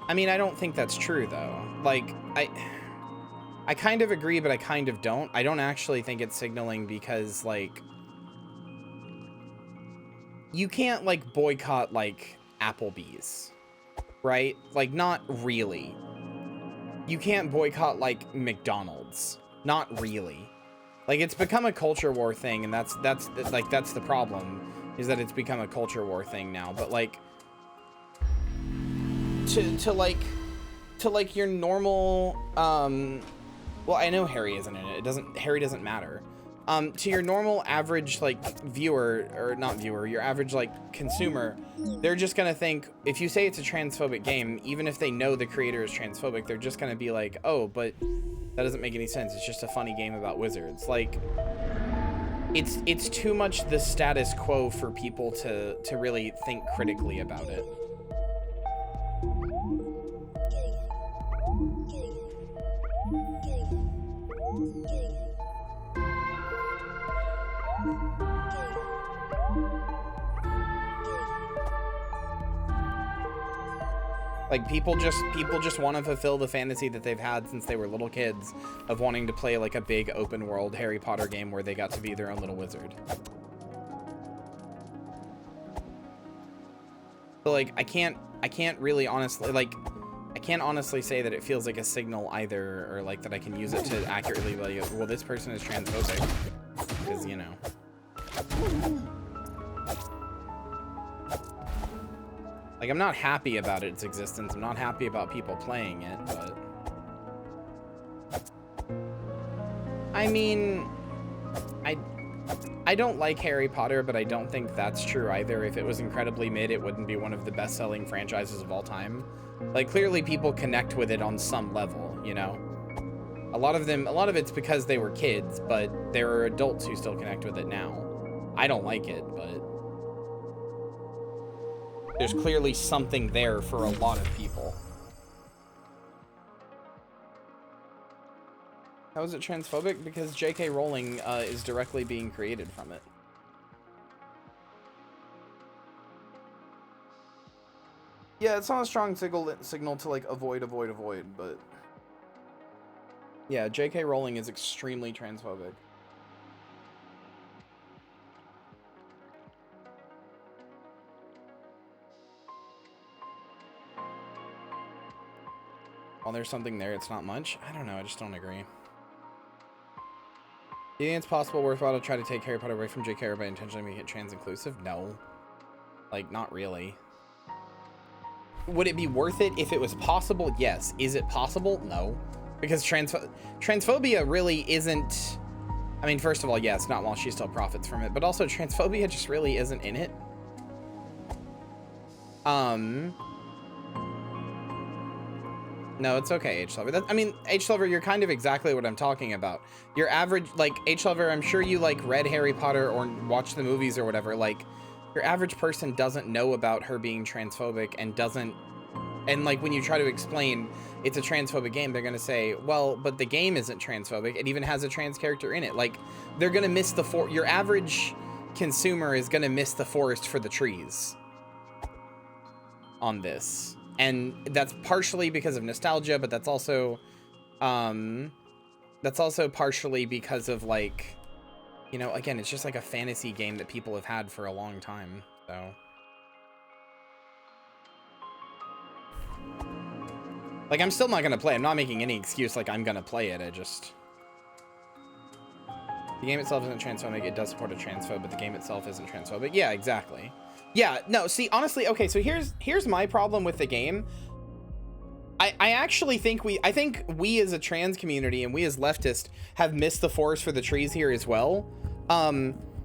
Speaker 1: I mean, I don't think that's true though. Like, I kind of agree, but I kind of don't. I don't actually think it's signaling because like, you can't like boycott like Applebee's. Right? Like, not really. You can't boycott, like, McDonald's. Not really. Like, it's become a culture war thing, and that's the problem, is that it's become a culture war thing now. But, like, to like, your normal, well, I know Harry isn't in it. Harry doesn't matter. To your normal average like viewer, or not viewer, your average like consumer, they're just gonna think, if you say it's a transphobic game, even if they know the creator is transphobic, they're just gonna be like, oh, but that doesn't make any sense, it's just a funny game about wizards. Like, it's too much the status quo for people to really think critically about it. Like, people just want to fulfill the fantasy that they've had since they were little kids of wanting to play like a big open world Harry Potter game where they got to be their own little wizard. So like, I can't really honestly, like, I can't honestly say that it feels like a signal either, or like that I can use it to accurately be like, well, this person is transphobic, because, you know. Like, I'm not happy about its existence. I'm not happy about people playing it, but... I mean... I don't like Harry Potter, but I don't think that's true either. If it was incredibly mid, it wouldn't be one of the best-selling franchises of all time. Like, clearly people connect with it on some level, you know? A lot of it's because they were kids, but there are adults who still connect with it now. I don't like it, but... there's clearly something there for a lot of people. How is it transphobic? Because J.K. Rowling is directly being created from it. Yeah, it's not a strong signal to like avoid, but... yeah, J.K. Rowling is extremely transphobic. While there's something there, it's not much. I don't know, I just don't agree. Do you think it's possible, worthwhile to try to take Harry Potter away from J.K. by intentionally making it trans-inclusive? No. Like, not really. Would it be worth it if it was possible? Yes. Is it possible? No. Because transphobia really isn't... I mean, first of all, yes, not while she still profits from it, but also transphobia just really isn't in it. No, it's okay, H-Lover. I mean, H-Lover, you're kind of exactly what I'm talking about. Your average, like, H-Lover, I'm sure you, like, read Harry Potter or watched the movies or whatever. Like, your average person doesn't know about her being transphobic and doesn't... and, like, when you try to explain it's a transphobic game, they're gonna say, well, but the game isn't transphobic. It even has a trans character in it. Like, they're gonna miss the... your average consumer is gonna miss the forest for the trees on this. And that's partially because of nostalgia, but that's also partially because of, like, you know, again, it's just like a fantasy game that people have had for a long time, so. Like, I'm still not gonna play. I'm not making any excuse like I'm gonna play it. The game itself isn't transphobic. It does support a transphobe, but the game itself isn't transphobic. Yeah, exactly. Yeah, no, see, honestly, okay, so here's my problem with the game. I actually think we as a trans community and we as leftists have missed the forest for the trees here as well.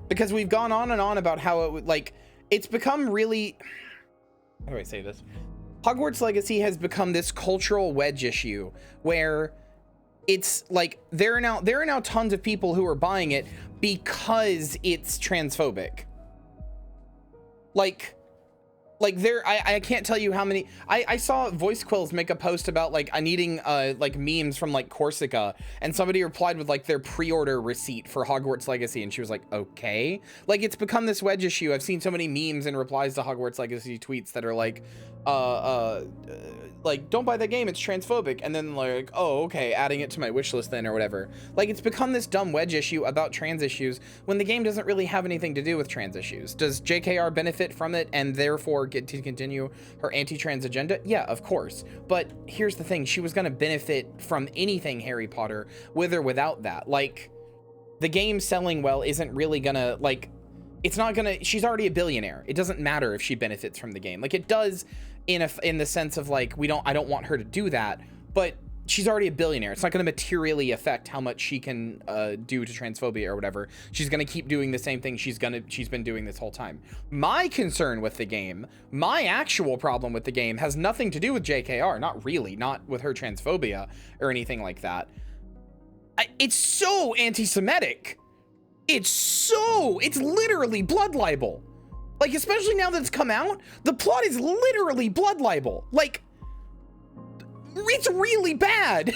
Speaker 1: Because we've gone on and on about how it would, like, it's become really, how do I say this? Hogwarts Legacy has become this cultural wedge issue where it's like there are now tons of people who are buying it because it's transphobic. Like there, I can't tell you how many, I saw Voice Quills make a post about like needing like memes from like Corsica, and somebody replied with like their pre-order receipt for Hogwarts Legacy, and she was like, okay. Like, it's become this wedge issue. I've seen so many memes and replies to Hogwarts Legacy tweets that are like don't buy the game, it's transphobic, and then like, oh, okay, adding it to my wish list then or whatever. Like, it's become this dumb wedge issue about trans issues when the game doesn't really have anything to do with trans issues. Does JKR benefit from it and therefore get to continue her anti-trans agenda? Yeah, of course. But here's the thing, she was gonna benefit from anything Harry Potter with or without that. Like, the game selling well isn't really gonna, like, it's not gonna, she's already a billionaire. It doesn't matter if she benefits from the game. Like, it does in the sense of like, I don't want her to do that, but she's already a billionaire. It's not going to materially affect how much she can do to transphobia or whatever. She's going to keep doing the same thing she's been doing this whole time. My concern with the game, my actual problem with the game, has nothing to do with JKR. Not really. Not with her transphobia or anything like that. It's so anti-Semitic. It's literally blood libel. Like, especially now that it's come out, the plot is literally blood libel. Like, it's really bad.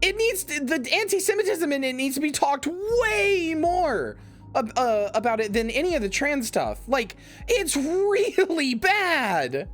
Speaker 1: It needs the anti-Semitism in it needs to be talked way more about it than any of the trans stuff. Like, it's really bad.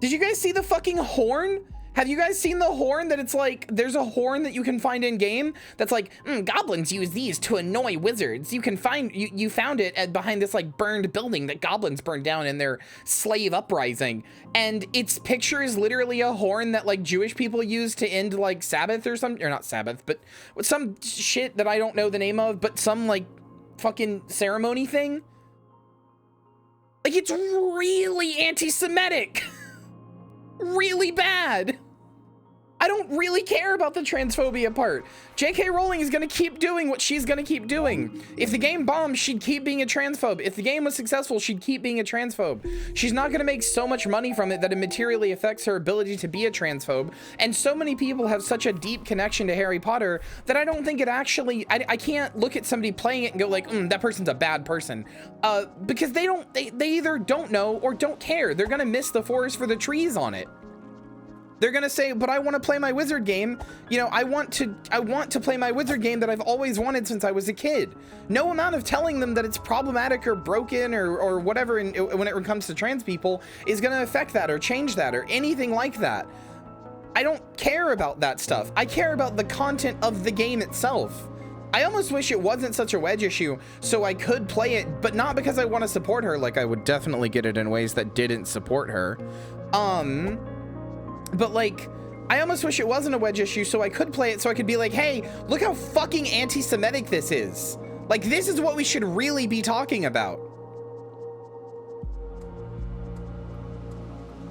Speaker 1: Did you guys see the fucking horn? Have you guys seen the horn that it's like, there's a horn that you can find in game that's like, goblins use these to annoy wizards. You can find, you found it behind this like burned building that goblins burned down in their slave uprising. And its picture is literally a horn that like Jewish people use to end like Sabbath or something, or not Sabbath, but some shit that I don't know the name of, but some like fucking ceremony thing. Like, it's really anti-Semitic. Really bad. I don't really care about the transphobia part. J.K. Rowling is gonna keep doing what she's gonna keep doing. If the game bombed, she'd keep being a transphobe. If the game was successful, she'd keep being a transphobe. She's not gonna make so much money from it that it materially affects her ability to be a transphobe. And so many people have such a deep connection to Harry Potter that I don't think it actually, I can't look at somebody playing it and go like, that person's a bad person. Because they either don't know or don't care. They're gonna miss the forest for the trees on it. They're gonna say, but I want to play my wizard game. You know, I want to play my wizard game that I've always wanted since I was a kid. No amount of telling them that it's problematic or broken or whatever when it comes to trans people is gonna affect that or change that or anything like that. I don't care about that stuff. I care about the content of the game itself. I almost wish it wasn't such a wedge issue so I could play it, but not because I want to support her. Like, I would definitely get it in ways that didn't support her. But like, I almost wish it wasn't a wedge issue so I could play it so I could be like, hey, look how fucking anti-Semitic this is. Like, this is what we should really be talking about.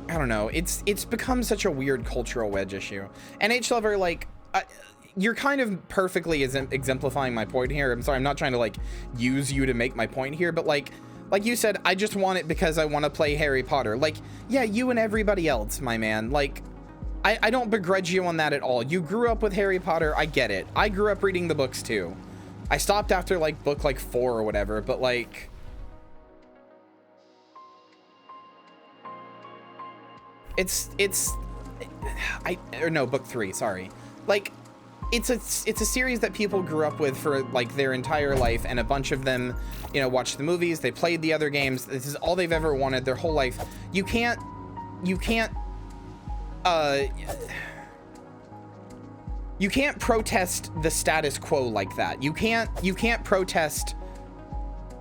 Speaker 1: I don't know. It's become such a weird cultural wedge issue. And H-Lover, like, you're kind of perfectly exemplifying my point here. I'm sorry, I'm not trying to like use you to make my point here, but like you said, I just want it because I want to play Harry Potter. Like, yeah, you and everybody else, my man. Like, I don't begrudge you on that at all. You grew up with Harry Potter. I get it. I grew up reading the books too. I stopped after like book like 4 or whatever, but like, book 3, sorry. Like, it's a series that people grew up with for like their entire life, and a bunch of them, you know, watched the movies, they played the other games. This is all they've ever wanted their whole life. You can't protest the status quo like that. You can't protest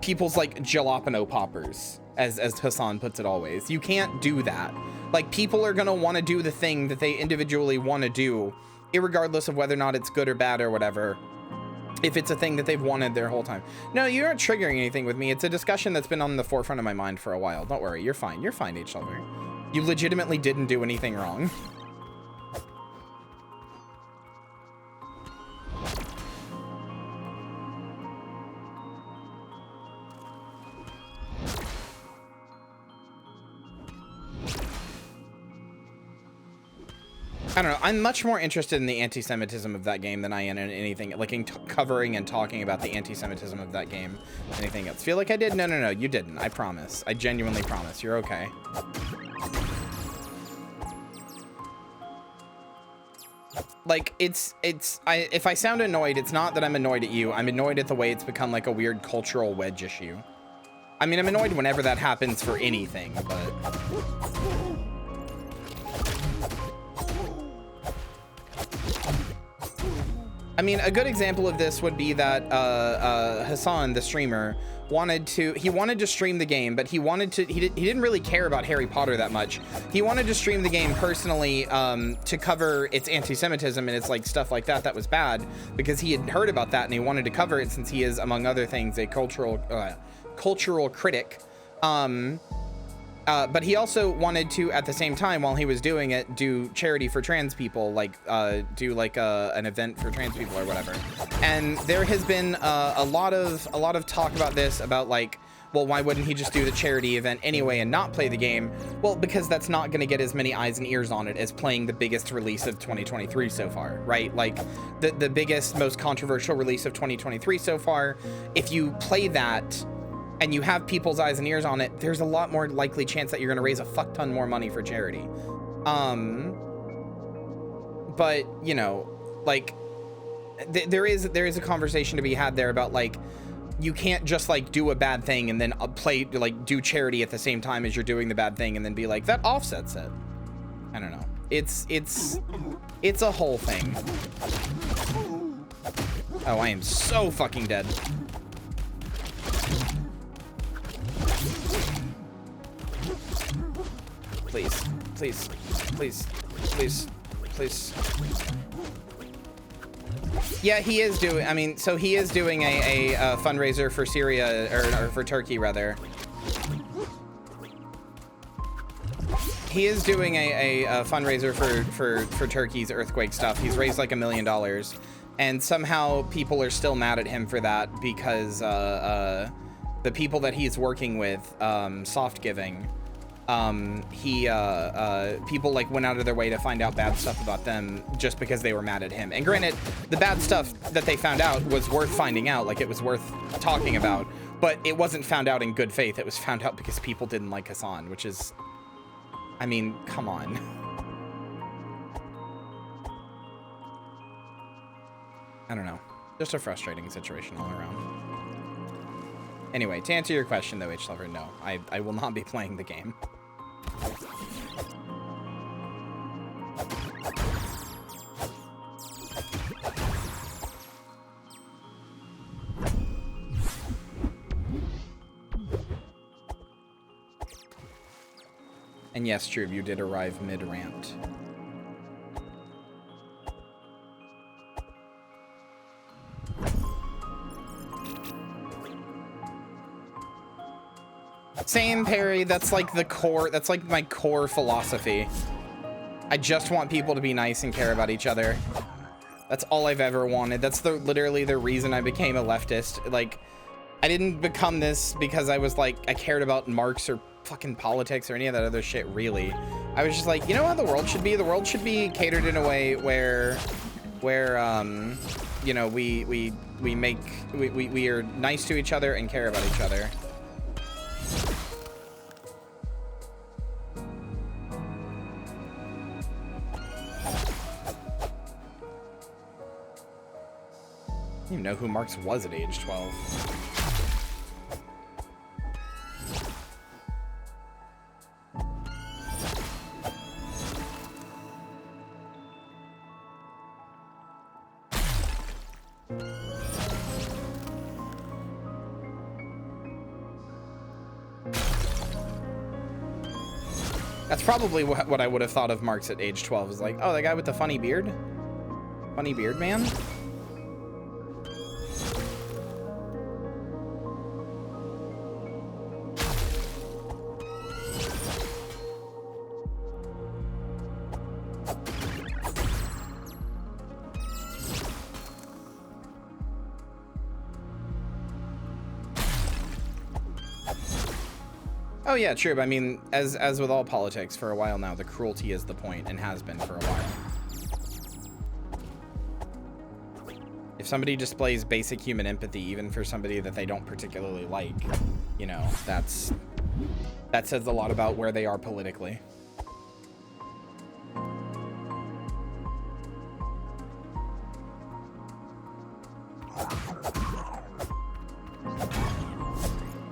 Speaker 1: people's like jalapeno poppers, as Hassan puts it always. You can't do that. Like, people are gonna want to do the thing that they individually want to do, irregardless of whether or not it's good or bad or whatever, if it's a thing that they've wanted their whole time. No, you're not triggering anything with me. It's a discussion that's been on the forefront of my mind for a while. Don't worry, you're fine. You're fine, H-Lover. You legitimately didn't do anything wrong. I don't know. I'm much more interested in the anti-Semitism of that game than I am in anything, like in covering and talking about the anti-Semitism of that game. Anything else? Feel like I did? No, you didn't. I promise. I genuinely promise. You're okay. Like, if I sound annoyed, it's not that I'm annoyed at you. I'm annoyed at the way it's become like a weird cultural wedge issue. I mean, I'm annoyed whenever that happens for anything, but... I mean, a good example of this would be that Hassan, the streamer, wanted to stream the game, but he didn't really care about Harry Potter that much. He wanted to stream the game personally to cover its anti-Semitism and its like stuff like that was bad, because he had heard about that and he wanted to cover it since he is, among other things, a cultural critic. But he also wanted to, at the same time, while he was doing it, do charity for trans people, like do like an event for trans people or whatever. And there has been a lot of talk about this, about like, well, why wouldn't he just do the charity event anyway and not play the game? Well, because that's not going to get as many eyes and ears on it as playing the biggest release of 2023 so far, right? Like the biggest, most controversial release of 2023 so far. If you play that and you have people's eyes and ears on it, there's a lot more likely chance that you're going to raise a fuck ton more money for charity. But you know, like there is a conversation to be had there about like, you can't just like do a bad thing and then do charity at the same time as you're doing the bad thing and then be like, that offsets it. I don't know. It's a whole thing. Oh, I am so fucking dead. Please, please, please, please, please. Yeah, he is doing, I mean, so he is doing a fundraiser for Syria, or for Turkey, rather. He is doing a fundraiser for Turkey's earthquake stuff. He's raised like $1 million. And somehow people are still mad at him for that because the people that he's working with, Soft Giving, people like went out of their way to find out bad stuff about them just because they were mad at him. And granted, the bad stuff that they found out was worth finding out, like it was worth talking about, but it wasn't found out in good faith. It was found out because people didn't like Hassan, which is, I mean, come on. I don't know. Just a frustrating situation all around. Anyway, to answer your question though, H-Lover, no, I will not be playing the game. And yes, true, you did arrive mid-rant. Same, Perry. That's like the core. That's like my core philosophy. I just want people to be nice and care about each other. That's all I've ever wanted. That's literally the reason I became a leftist. Like, I didn't become this because I was like, I cared about Marx or fucking politics or any of that other shit, really. I was just like, you know how the world should be? The world should be catered in a way where you know, we are nice to each other and care about each other. I didn't even know who Marx was at age 12. That's probably what I would have thought of Marx at age 12. Is like, oh, the guy with the funny beard? Funny beard man? Oh yeah, true. But I mean, as with all politics, for a while now, the cruelty is the point and has been for a while. If somebody displays basic human empathy, even for somebody that they don't particularly like, you know, that says a lot about where they are politically.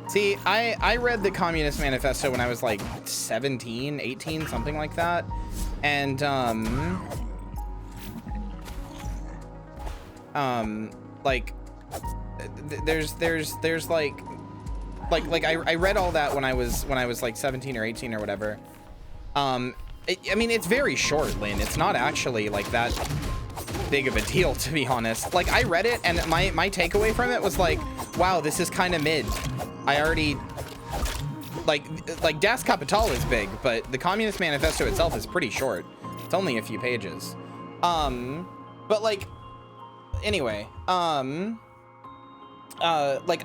Speaker 1: See, I read the Communist Manifesto when I was like 17, 18, something like that. And, like, there's like I read all that when I was like 17 or 18 or whatever. I mean, it's very short, Lynn. It's not actually like that big of a deal, to be honest. Like, I read it and my takeaway from it was like, wow, this is kind of mid. I already like Das Kapital is big, but the Communist Manifesto itself is pretty short. It's only a few pages. But like, anyway, like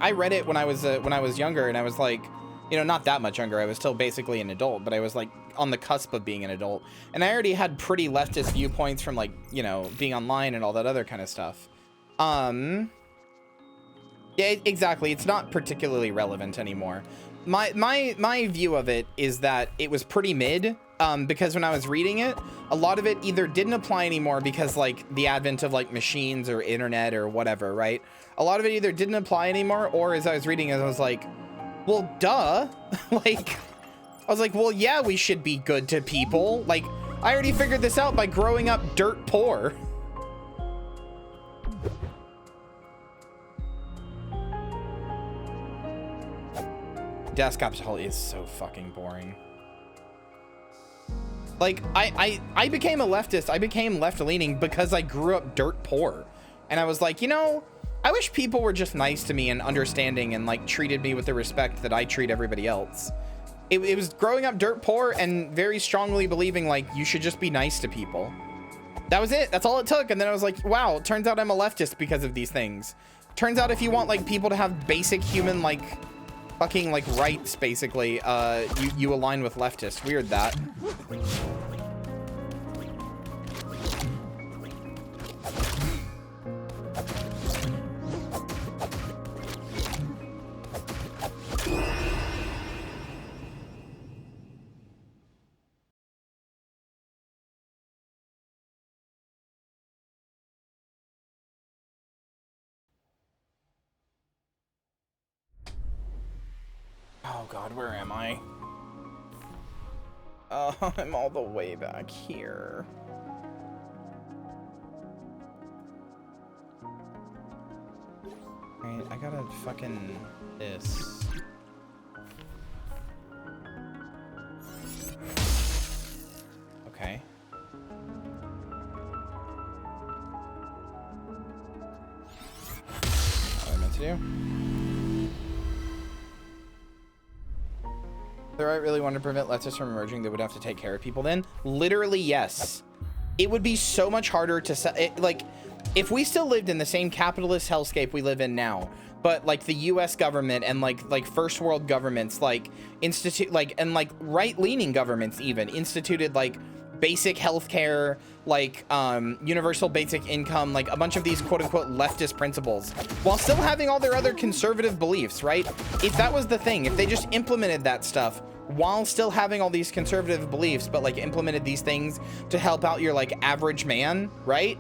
Speaker 1: I read it when I was younger, and I was like, you know, not that much younger. I was still basically an adult, but I was like on the cusp of being an adult, and I already had pretty leftist viewpoints from like, you know, being online and all that other kind of stuff. Yeah, exactly. It's not particularly relevant anymore. My view of it is that it was pretty mid, because when I was reading it, a lot of it either didn't apply anymore because like the advent of like machines or internet or whatever, right? A lot of it either didn't apply anymore, or as I was reading it, I was like, well, duh. Like, I was like, well, yeah, we should be good to people. Like, I already figured this out by growing up dirt poor. Das Kapital is so fucking boring. Like, I became a leftist. I became left-leaning because I grew up dirt poor. And I was like, you know, I wish people were just nice to me and understanding and like treated me with the respect that I treat everybody else. It was growing up dirt poor and very strongly believing like you should just be nice to people. That was it. That's all it took. And then I was like, wow, it turns out I'm a leftist because of these things. Turns out if you want like people to have basic human like fucking like rights, basically, you align with leftists. Weird that. Oh god, where am I? Oh, I'm all the way back here. Alright, I gotta fucking this. Okay. What am I meant to do? The right really wanted to prevent leftists from emerging, they would have to take care of people then? Literally, yes. It would be so much harder to like, if we still lived in the same capitalist hellscape we live in now, but like the US government and like first world governments like and like right-leaning governments even instituted like basic healthcare, like universal basic income, like a bunch of these quote-unquote leftist principles, while still having all their other conservative beliefs, right? If that was the thing, if they just implemented that stuff while still having all these conservative beliefs, but like implemented these things to help out your like average man, right?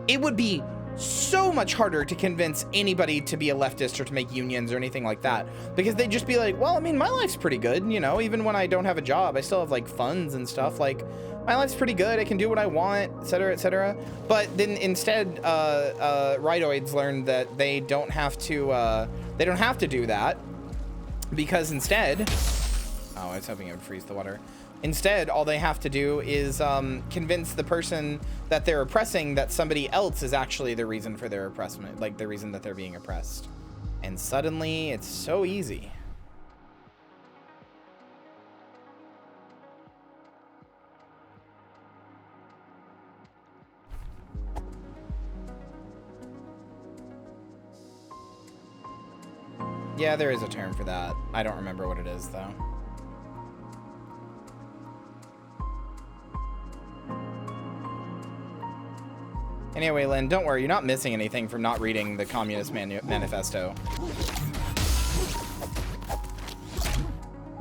Speaker 1: It would be so much harder to convince anybody to be a leftist or to make unions or anything like that, because they'd just be like, well, I mean, my life's pretty good, you know, even when I don't have a job, I still have like funds and stuff. Like, my life's pretty good, I can do what I want, etc., etc. But then instead, rightoids learned that they don't have to do that, because instead, oh, I was hoping it would freeze the water. Instead, all they have to do is convince the person that they're oppressing that somebody else is actually the reason for their oppressment, like the reason that they're being oppressed. And suddenly, it's so easy. Yeah, there is a term for that. I don't remember what it is, though. Anyway, Lynn, don't worry. You're not missing anything from not reading the Communist Manifesto.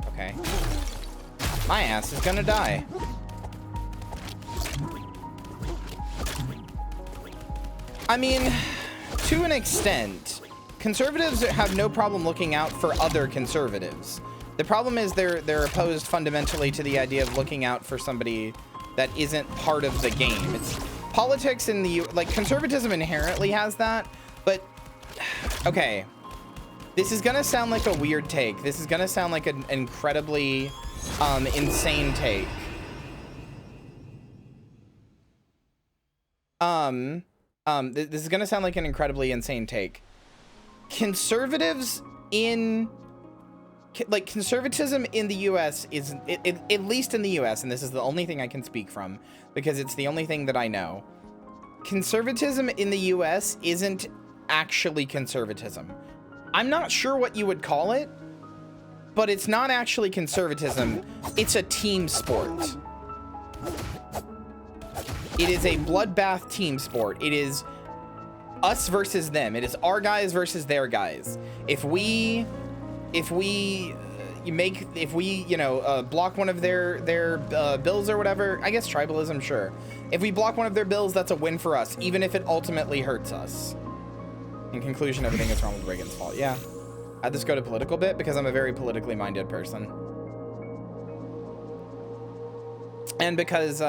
Speaker 1: Okay. My ass is gonna die. I mean, to an extent, conservatives have no problem looking out for other conservatives. The problem is they're opposed fundamentally to the idea of looking out for somebody that isn't part of the game. It's politics in the, like, conservatism inherently has that, but okay, this is gonna sound like a weird take. This is gonna sound like an incredibly insane take. This is gonna sound like an incredibly insane take. Conservatives in like conservatism in the US is, at least in the US, and this is the only thing I can speak from because it's the only thing that I know. Conservatism in the US isn't actually conservatism. I'm not sure what you would call it, but it's not actually conservatism. It's a team sport. It is a bloodbath team sport. It is us versus them. It is our guys versus their guys. If we block one of their bills or whatever, I guess tribalism, sure. If we block one of their bills, that's a win for us, even if it ultimately hurts us. In conclusion, everything is wrong with Reagan's fault. Yeah. I'd just go to political bit because I'm a very politically minded person. And because,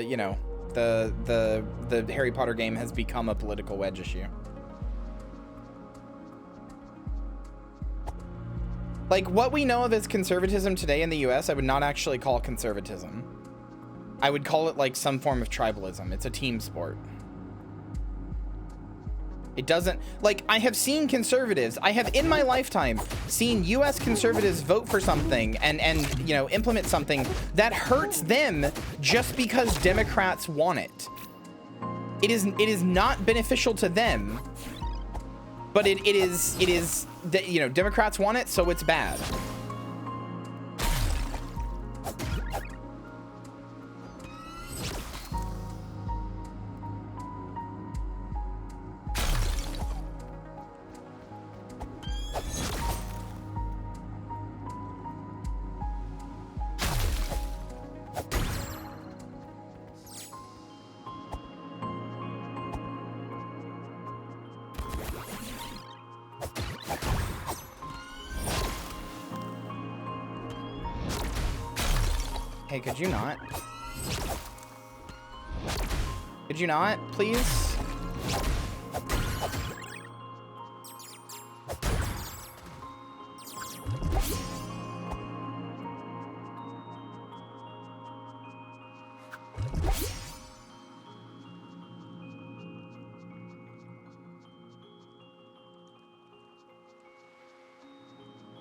Speaker 1: you know, the Harry Potter game has become a political wedge issue. Like, what we know of as conservatism today in the US, I would not actually call conservatism. I would call it like some form of tribalism. It's a team sport. It doesn't, like, I have seen conservatives, I have in my lifetime seen US conservatives vote for something and you know, implement something that hurts them just because Democrats want it. It is not beneficial to them, but it is, you know, Democrats want it, so it's bad. Hey, could you not? Could you not, please?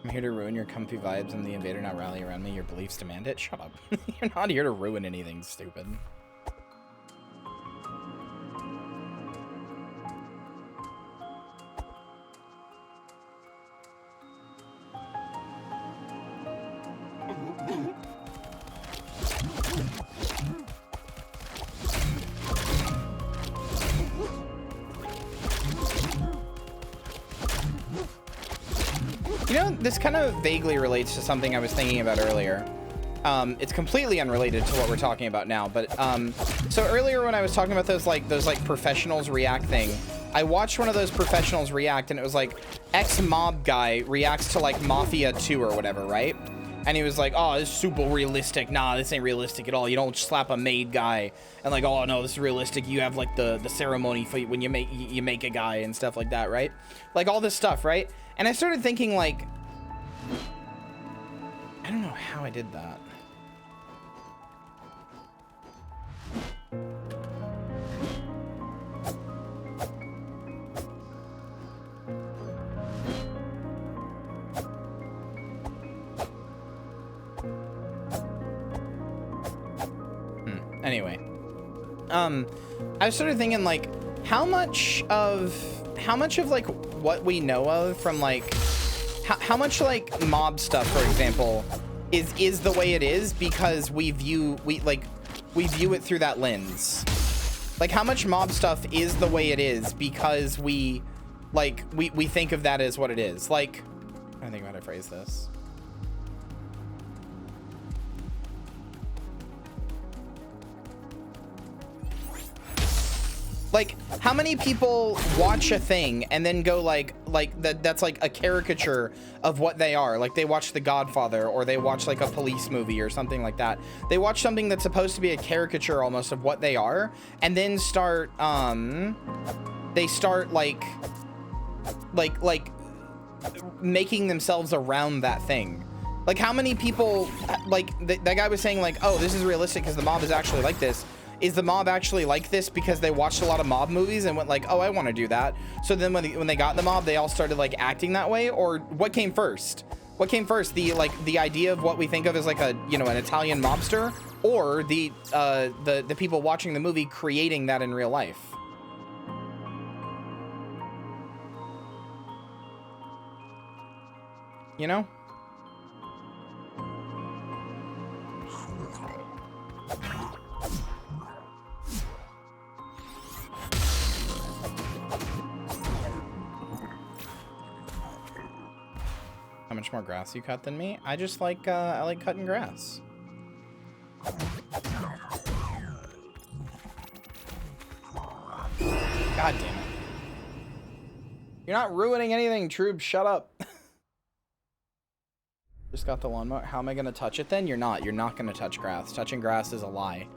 Speaker 1: I'm here to ruin your comfy vibes and the invader not rally around me. Your beliefs demand it. Shut up. You're not here to ruin anything, stupid. This kind of vaguely relates to something I was thinking about earlier. It's completely unrelated to what we're talking about now, but so earlier when I was talking about those professionals react thing, I watched one of those professionals react, and it was like X mob guy reacts to like Mafia 2 or whatever, right? And he was like, oh, this is super realistic. Nah, this ain't realistic at all. You don't slap a maid guy and like, oh no, this is realistic. You have like the ceremony for when you make a guy and stuff like that, right? Like all this stuff, right? And I started thinking like, I don't know how I did that. Anyway, I started thinking like, how much of like what we know of from like, how much like mob stuff, for example, is the way it is because we view it through that lens. Like how much mob stuff is the way it is because we think of that as what it is. Like, I don't think how to phrase this. Like, how many people watch a thing and then go like that's like a caricature of what they are? Like they watch The Godfather, or they watch like a police movie or something like that. They watch something that's supposed to be a caricature almost of what they are, and then start they start like making themselves around that thing. Like how many people, like that guy was saying like, oh, this is realistic because the mob is actually like this. Is the mob actually like this because they watched a lot of mob movies and went like, oh, I want to do that? So then when they got in the mob, they all started like acting that way? Or what came first? What came first, the idea of what we think of as like a, you know, an Italian mobster, or the people watching the movie creating that in real life? You know? How much more grass you cut than me? I just like, I like cutting grass. God damn it. You're not ruining anything, Troob. Shut up. Just got the lawnmower. How am I going to touch it then? You're not. You're not going to touch grass. Touching grass is a lie.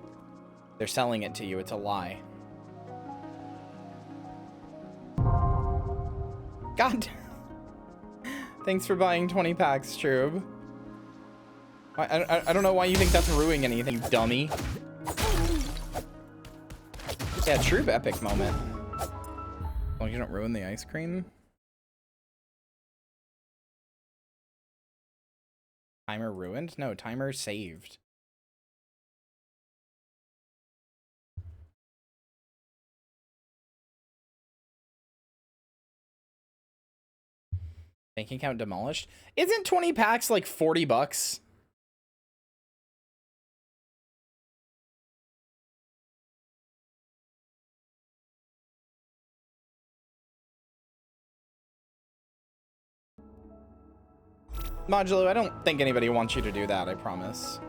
Speaker 1: They're selling it to you. It's a lie. God. Thanks for buying 20 packs, Troob. I don't know why you think that's ruining anything, you dummy. Yeah, Troob epic moment. Well, you don't ruin the ice cream. Timer ruined? No, timer saved. Bank account demolished? Isn't 20 packs like 40 bucks? Modulo, I don't think anybody wants you to do that, I promise.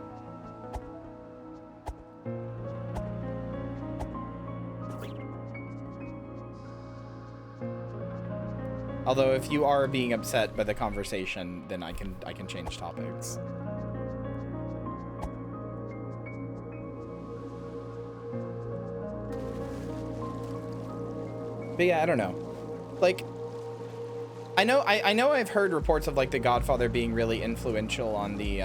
Speaker 1: Although if you are being upset by the conversation, then I can change topics. But yeah, I don't know. Like, I know I've heard reports of like The Godfather being really influential on the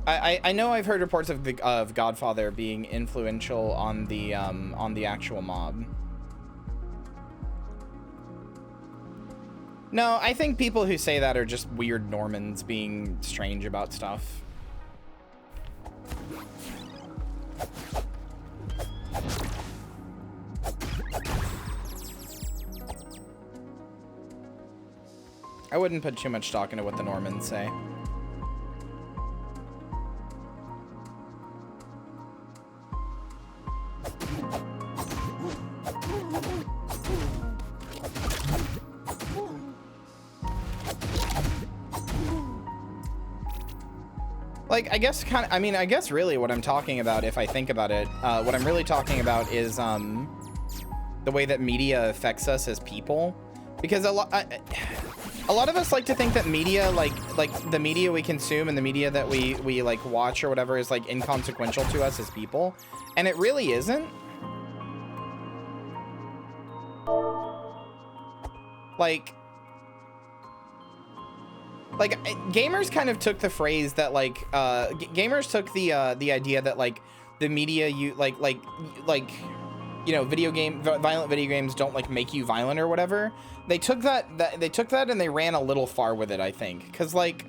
Speaker 1: I know I've heard reports of Godfather being influential on the actual mob. No, I think people who say that are just weird Normans being strange about stuff. I wouldn't put too much stock into what the Normans say. Like, I guess I mean, I guess really what I'm talking about, if I think about it, what I'm really talking about is the way that media affects us as people. Because a lot of us like to think that media, like the media we consume and the media that we like watch or whatever is like inconsequential to us as people. And it really isn't. Like gamers kind of took the phrase that like gamers took the idea that like the media you like you know, violent video games don't like make you violent or whatever. They took that and they ran a little far with it, I think. Because like,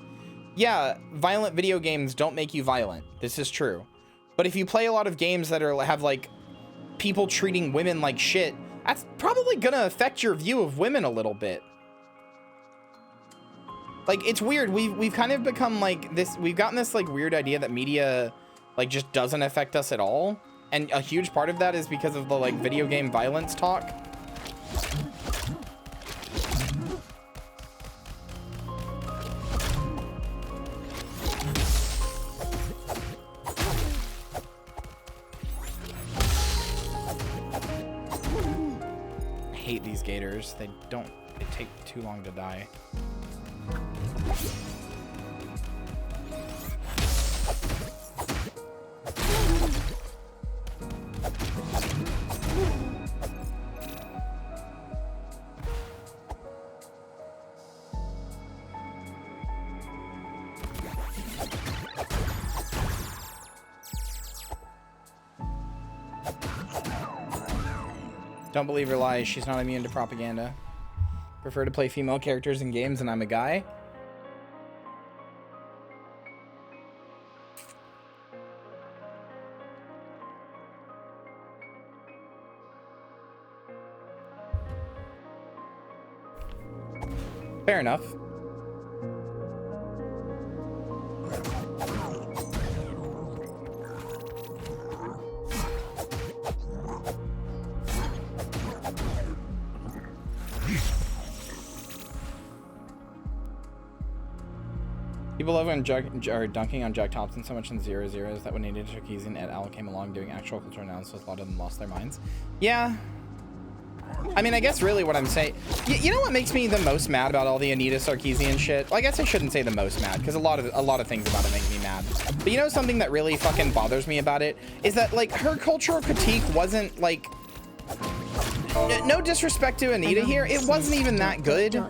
Speaker 1: yeah, violent video games don't make you violent. This is true. But if you play a lot of games that have like people treating women like shit, that's probably gonna affect your view of women a little bit. Like, it's weird. We've kind of become like this. We've gotten this like weird idea that media like just doesn't affect us at all. And a huge part of that is because of the like video game violence talk. I hate these gators. They take too long to die. Don't believe her lies. She's not immune to propaganda. Prefer to play female characters in games and I'm a guy. Fair enough. People love when dunking on Jack Thompson so much in 0-0s that when Nadia Sarkeesian et al. Came along doing actual cultural analysis, a lot of them lost their minds. Yeah. I mean, I guess really what I'm saying... You know what makes me the most mad about all the Anita Sarkeesian shit? Well, I guess I shouldn't say the most mad, because a lot of things about it make me mad. But you know something that really fucking bothers me about it? Is that, like, her cultural critique wasn't, like... No disrespect to Anita here, it wasn't even that good.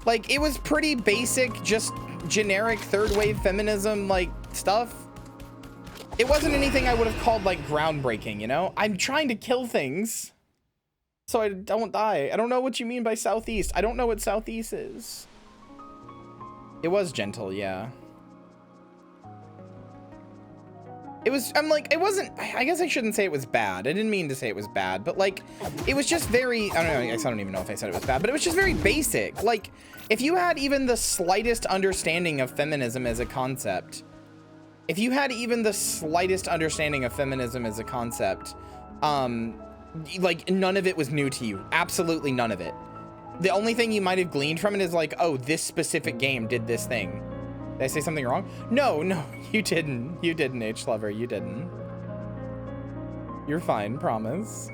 Speaker 1: Like, it was pretty basic, just generic third wave feminism, like, stuff. It wasn't anything I would have called, like, groundbreaking, you know? I'm trying to kill things so I don't die. I don't know what you mean by Southeast. I don't know what Southeast is. It was gentle, yeah. It was, I'm like, it wasn't, I guess I shouldn't say it was bad. I didn't mean to say it was bad, but, like, it was just very, I don't know, I guess I don't even know if I said it was bad, but it was just very basic. Like, if you had even the slightest understanding of feminism as a concept, like, none of it was new to you. Absolutely none of it. The only thing you might have gleaned from it is like, oh, this specific game did this thing. Did I say something wrong? No, you didn't. You didn't, H-Lover, you didn't. You're fine, promise.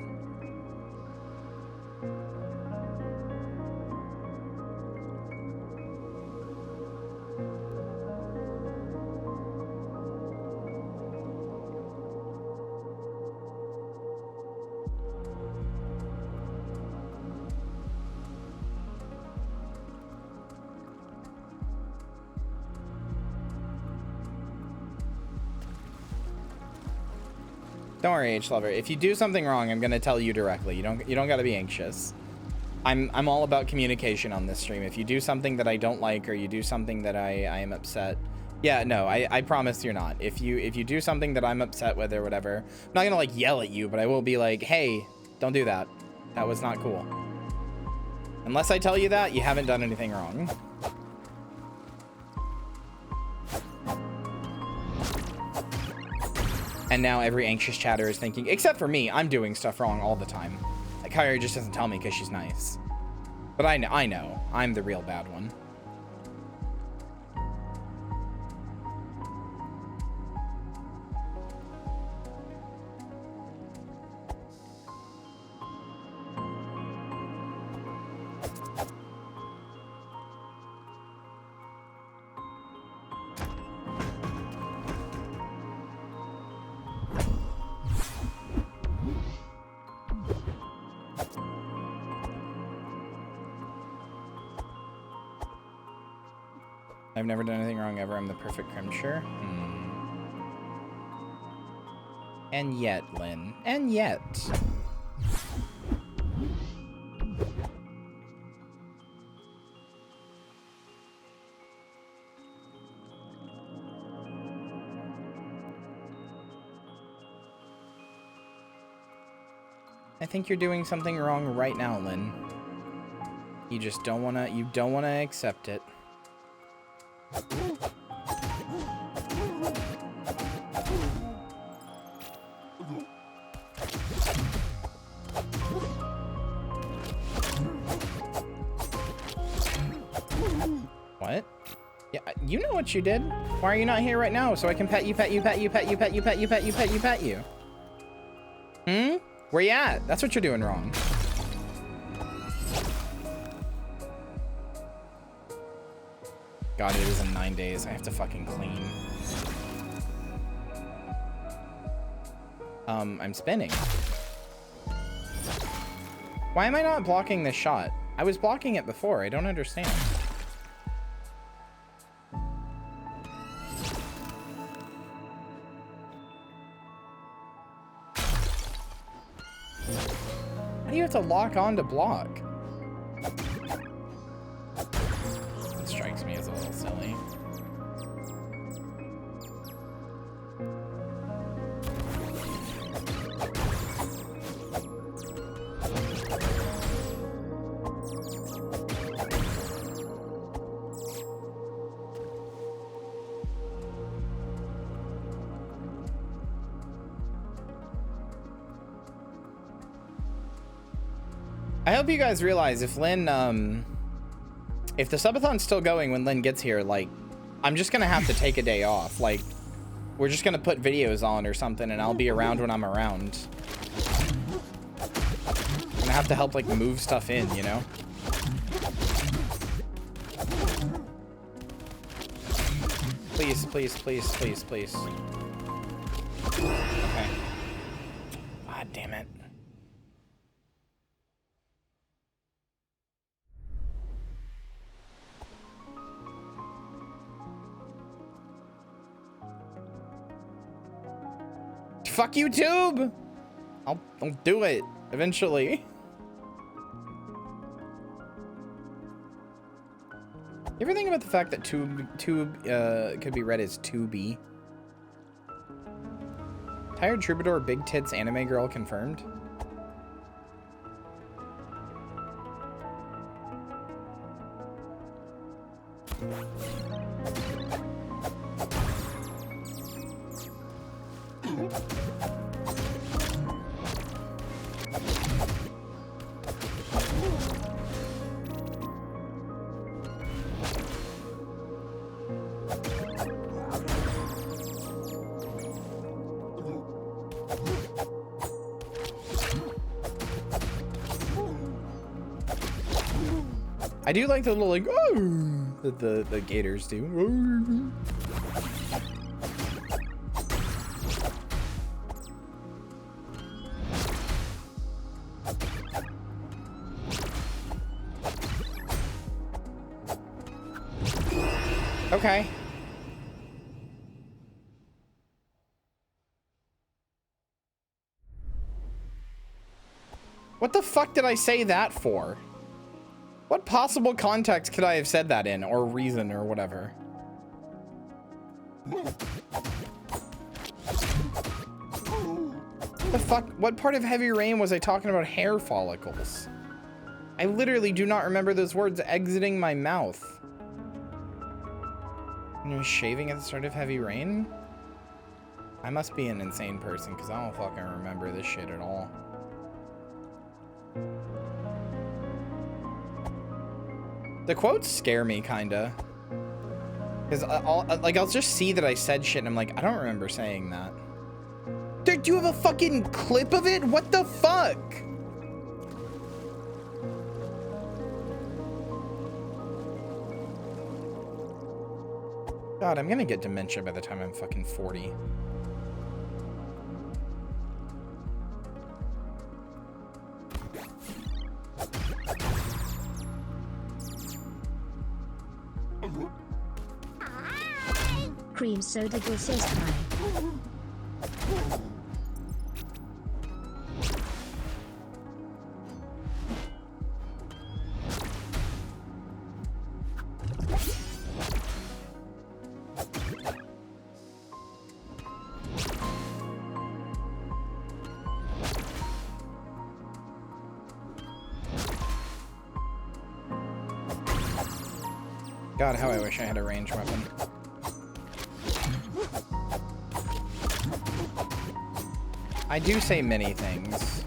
Speaker 1: Don't worry, H-Lover. If you do something wrong, I'm gonna tell you directly. You don't gotta be anxious. I'm all about communication on this stream. If you do something that I don't like, or you do something that I am upset, yeah, no, I promise you're not. If you do something that I'm upset with or whatever, I'm not gonna like yell at you, but I will be like, hey, don't do that. That was not cool. Unless I tell you that, you haven't done anything wrong. And now every anxious chatter is thinking, except for me, I'm doing stuff wrong all the time. Like, Kyria just doesn't tell me because she's nice. But I know, I'm the real bad one. I've never done anything wrong ever. I'm the perfect crimsure. And yet, Lynn. And yet. I think you're doing something wrong right now, Lynn. You just don't wanna, accept it. What? Yeah, you know what you did. Why are you not here right now? So I can pet you. Hmm? Where you at? That's what you're doing wrong. God, it is in 9 days. I have to fucking clean. I'm spinning. Why am I not blocking this shot? I was blocking it before. I don't understand. How do you have to lock on to block? It strikes me as a little silly. I hope you guys realize if Lynn, if the subathon's still going when Lynn gets here, like, I'm just gonna have to take a day off. Like, we're just gonna put videos on or something, and I'll be around when I'm around. I'm gonna have to help, like, move stuff in, you know? Please, please, please, please, please. Okay. God damn it. Fuck YouTube! I'll do it eventually. You ever think about the fact that tube could be read as Tubi? Tired Troubadour Big Tits Anime Girl confirmed. I do like the little like oh that the gators do. Okay. What the fuck did I say that for? What possible context could I have said that in, or reason, or whatever? The fuck? What part of Heavy Rain was I talking about hair follicles? I literally do not remember those words exiting my mouth. And you're shaving at the start of Heavy Rain? I must be an insane person, because I don't fucking remember this shit at all. The quotes scare me, kinda. Because I'll just see that I said shit and I'm like, I don't remember saying that. Dude, do you have a fucking clip of it? What the fuck? God, I'm gonna get dementia by the time I'm fucking 40.
Speaker 2: Cream soda says hi.
Speaker 1: God, how I wish I had a ranged weapon. I do say many things.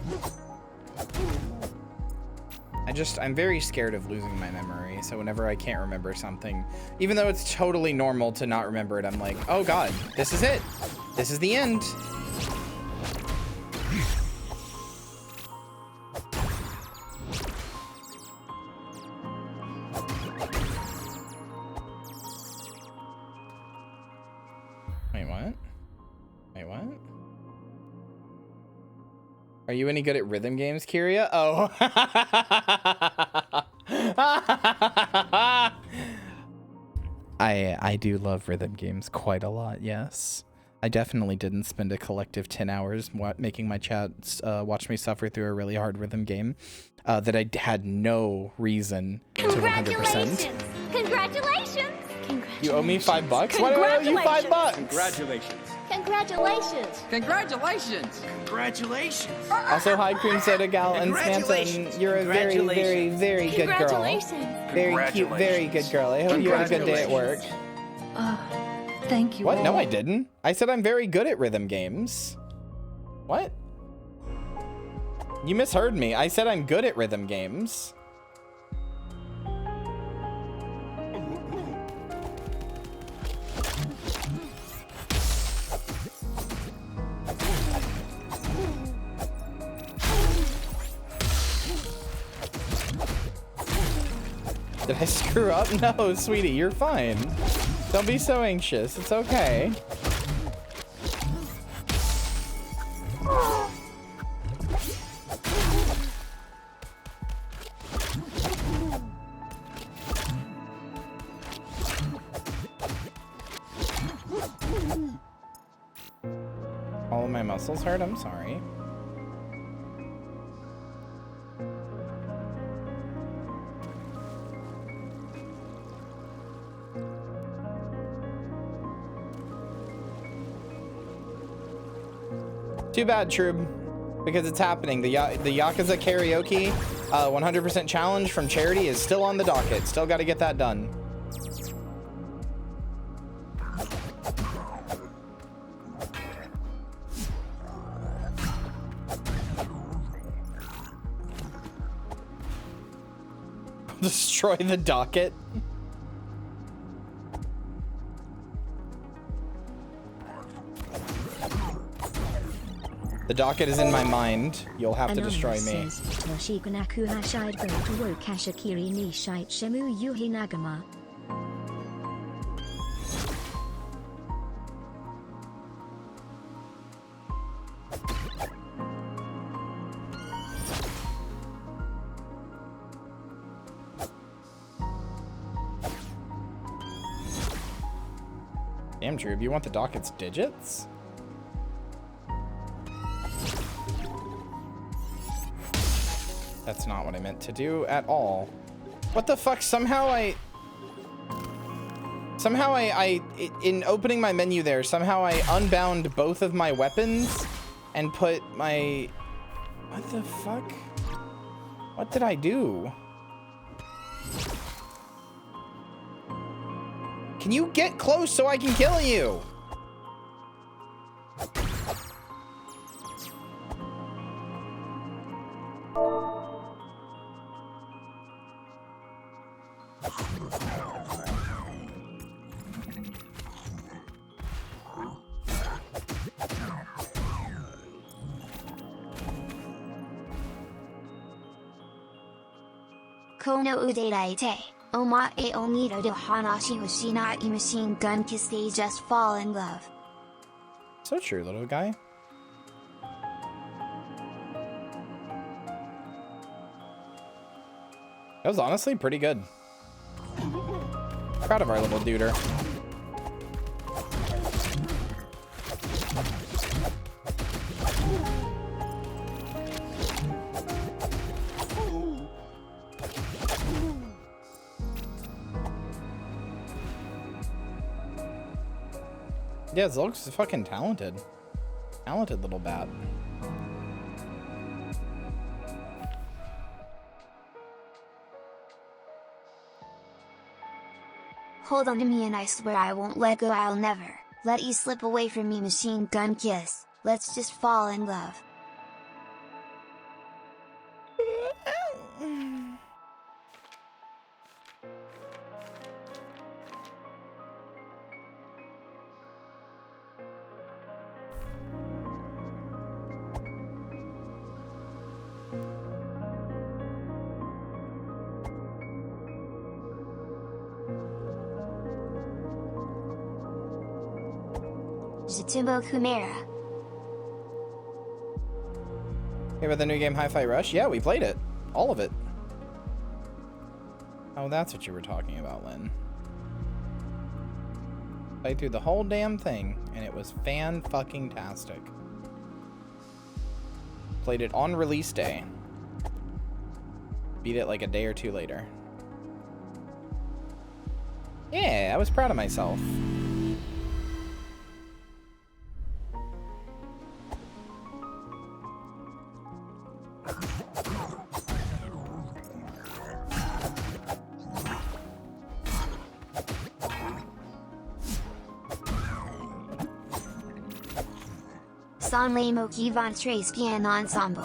Speaker 1: I'm very scared of losing my memory, so whenever I can't remember something, even though it's totally normal to not remember it, I'm like, oh God, this is it. This is the end. Wait, what? Wait, what? Are you any good at rhythm games, Kyria? Oh. I do love rhythm games quite a lot, yes. I definitely didn't spend a collective 10 hours making my chats watch me suffer through a really hard rhythm game that I had no reason to 100%.
Speaker 3: Congratulations!
Speaker 2: Congratulations!
Speaker 1: You owe me $5? Why do I owe you $5?
Speaker 4: Congratulations.
Speaker 3: Congratulations!
Speaker 5: Congratulations!
Speaker 4: Congratulations.
Speaker 1: Also, hi, Cream Soda Gal and Samson. You're a very, very, very good girl.
Speaker 3: Congratulations!
Speaker 1: Very cute, very good girl. I hope you had a good day at work.
Speaker 5: Thank you.
Speaker 1: What?
Speaker 5: all.
Speaker 1: No, I didn't. I said I'm very good at rhythm games. What? You misheard me. I said I'm good at rhythm games. Did I screw up? No, sweetie, you're fine. Don't be so anxious. It's okay. All of my muscles hurt? I'm sorry. Too bad, Trub, because it's happening. The Yakuza karaoke 100% challenge from charity is still on the docket. Still got to get that done. Destroy the docket. The docket is in my mind. You'll have to destroy me. Damn, Drew, you want the docket's digits? That's not what I meant to do at all. What the fuck? Somehow I in opening my menu there, somehow I unbound both of my weapons and put my... What the fuck? What did I do? Can you get close so I can kill you?
Speaker 3: Kono uderaite, oma e onito de hanashi hoshina I machine gun kiss they just fall in love.
Speaker 1: So true, little guy. That was honestly pretty good. Proud of our little duder. Yeah, Zulk's fucking talented. Talented little bat.
Speaker 3: Hold on to me and I swear I won't let go. I'll never let you slip away from me. Machine gun kiss, let's just fall in love. Jitimbo Kumara.
Speaker 1: Hey, about the new game Hi-Fi Rush? Yeah, we played it. All of it. Oh, that's what you were talking about, Lynn. Played through the whole damn thing, and it was fan-fucking-tastic. Played it on release day. Beat it like a day or two later. Yeah, I was proud of myself.
Speaker 3: Sanlemo Kivan Trace Pian Ensemble.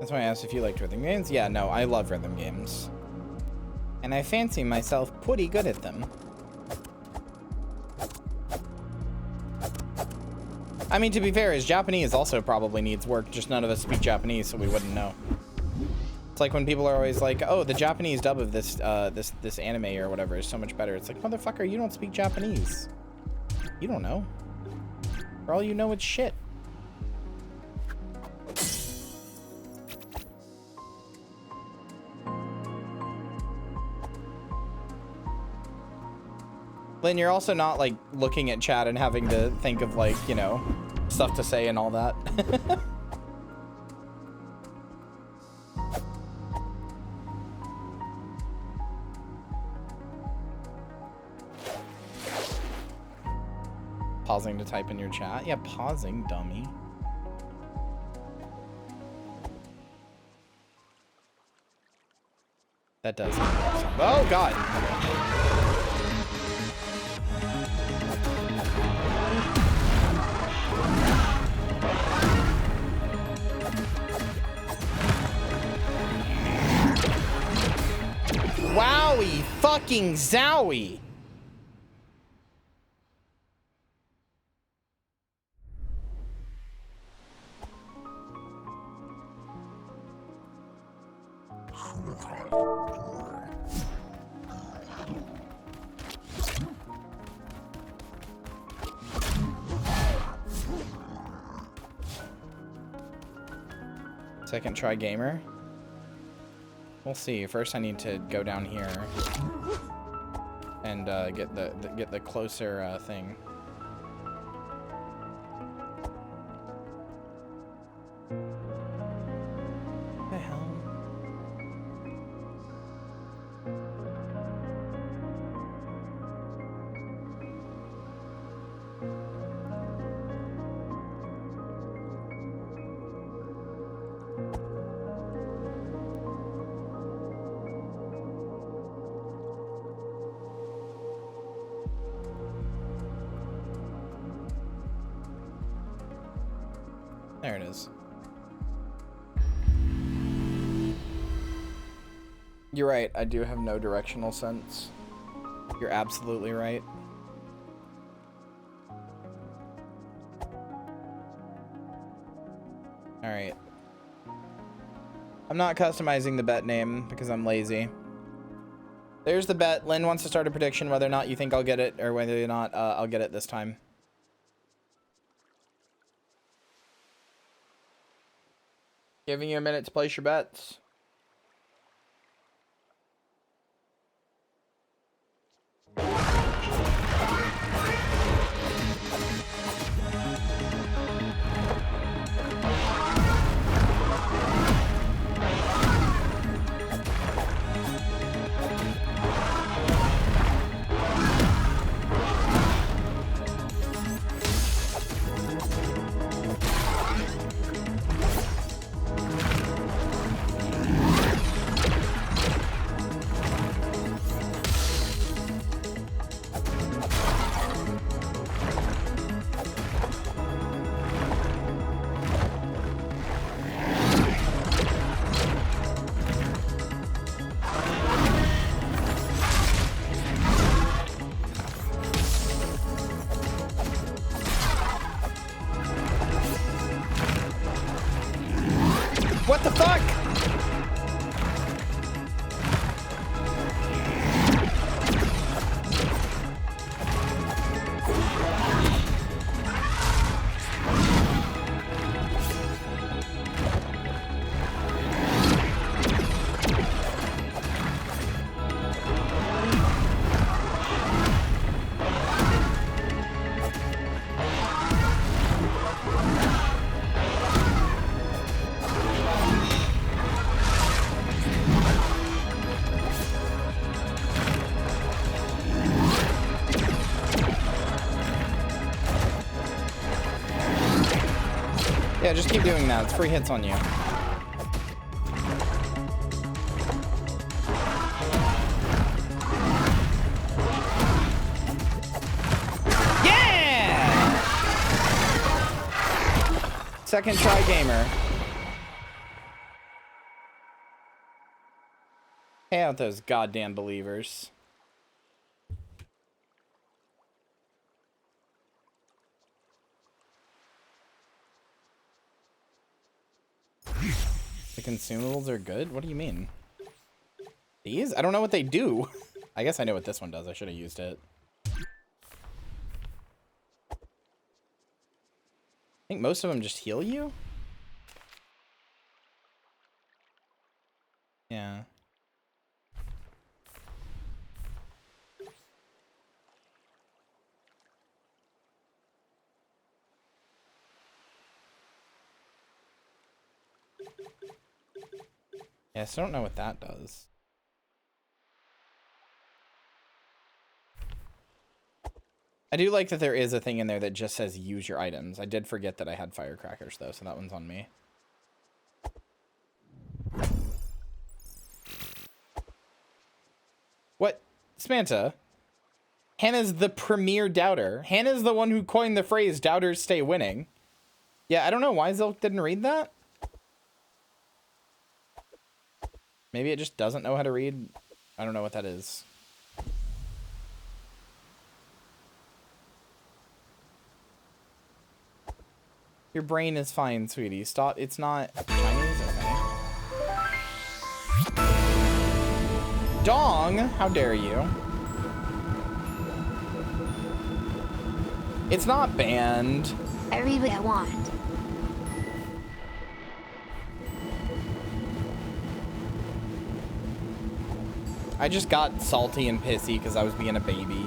Speaker 1: That's why I asked if you liked rhythm games. Yeah, no, I love rhythm games. And I fancy myself pretty good at them. I mean, to be fair, his Japanese also probably needs work, just none of us speak Japanese, so we wouldn't know. It's like when people are always like, oh, the Japanese dub of this this anime or whatever is so much better. It's like, motherfucker, you don't speak Japanese. You don't know. For all you know, it's shit. Lynn, you're also not like looking at chat and having to think of like, you know, stuff to say and all that. Pausing to type in your chat. Yeah, pausing, dummy. That does. Oh, God. Wowie fucking zowie. Second try gamer. We'll see. First, I need to go down here and get the closer thing. What the hell? There it is. You're right, I do have no directional sense. You're absolutely right. Alright. I'm not customizing the bet name because I'm lazy. There's the bet. Lynn wants to start a prediction whether or not you think I'll get it or whether or not I'll get it this time. Giving you a minute to place your bets. What the fuck? Yeah, just keep doing that. It's free hits on you. Yeah! Second try gamer. Pay out those goddamn believers. The consumables are good? What do you mean? These? I don't know what they do. I guess I know what this one does. I should have used it. I think most of them just heal you? Yeah. Yes, I don't know what that does. I do like that there is a thing in there that just says use your items. I did forget that I had firecrackers though, so that one's on me. What? Samantha? Hannah's the premier doubter. Hannah's the one who coined the phrase doubters stay winning. Yeah, I don't know why Zilk didn't read that. Maybe it just doesn't know how to read. I don't know what that is. Your brain is fine, sweetie. Stop. It's not Chinese, okay? Dong! How dare you? It's not banned.
Speaker 3: I read what I want.
Speaker 1: I just got salty and pissy because I was being a baby.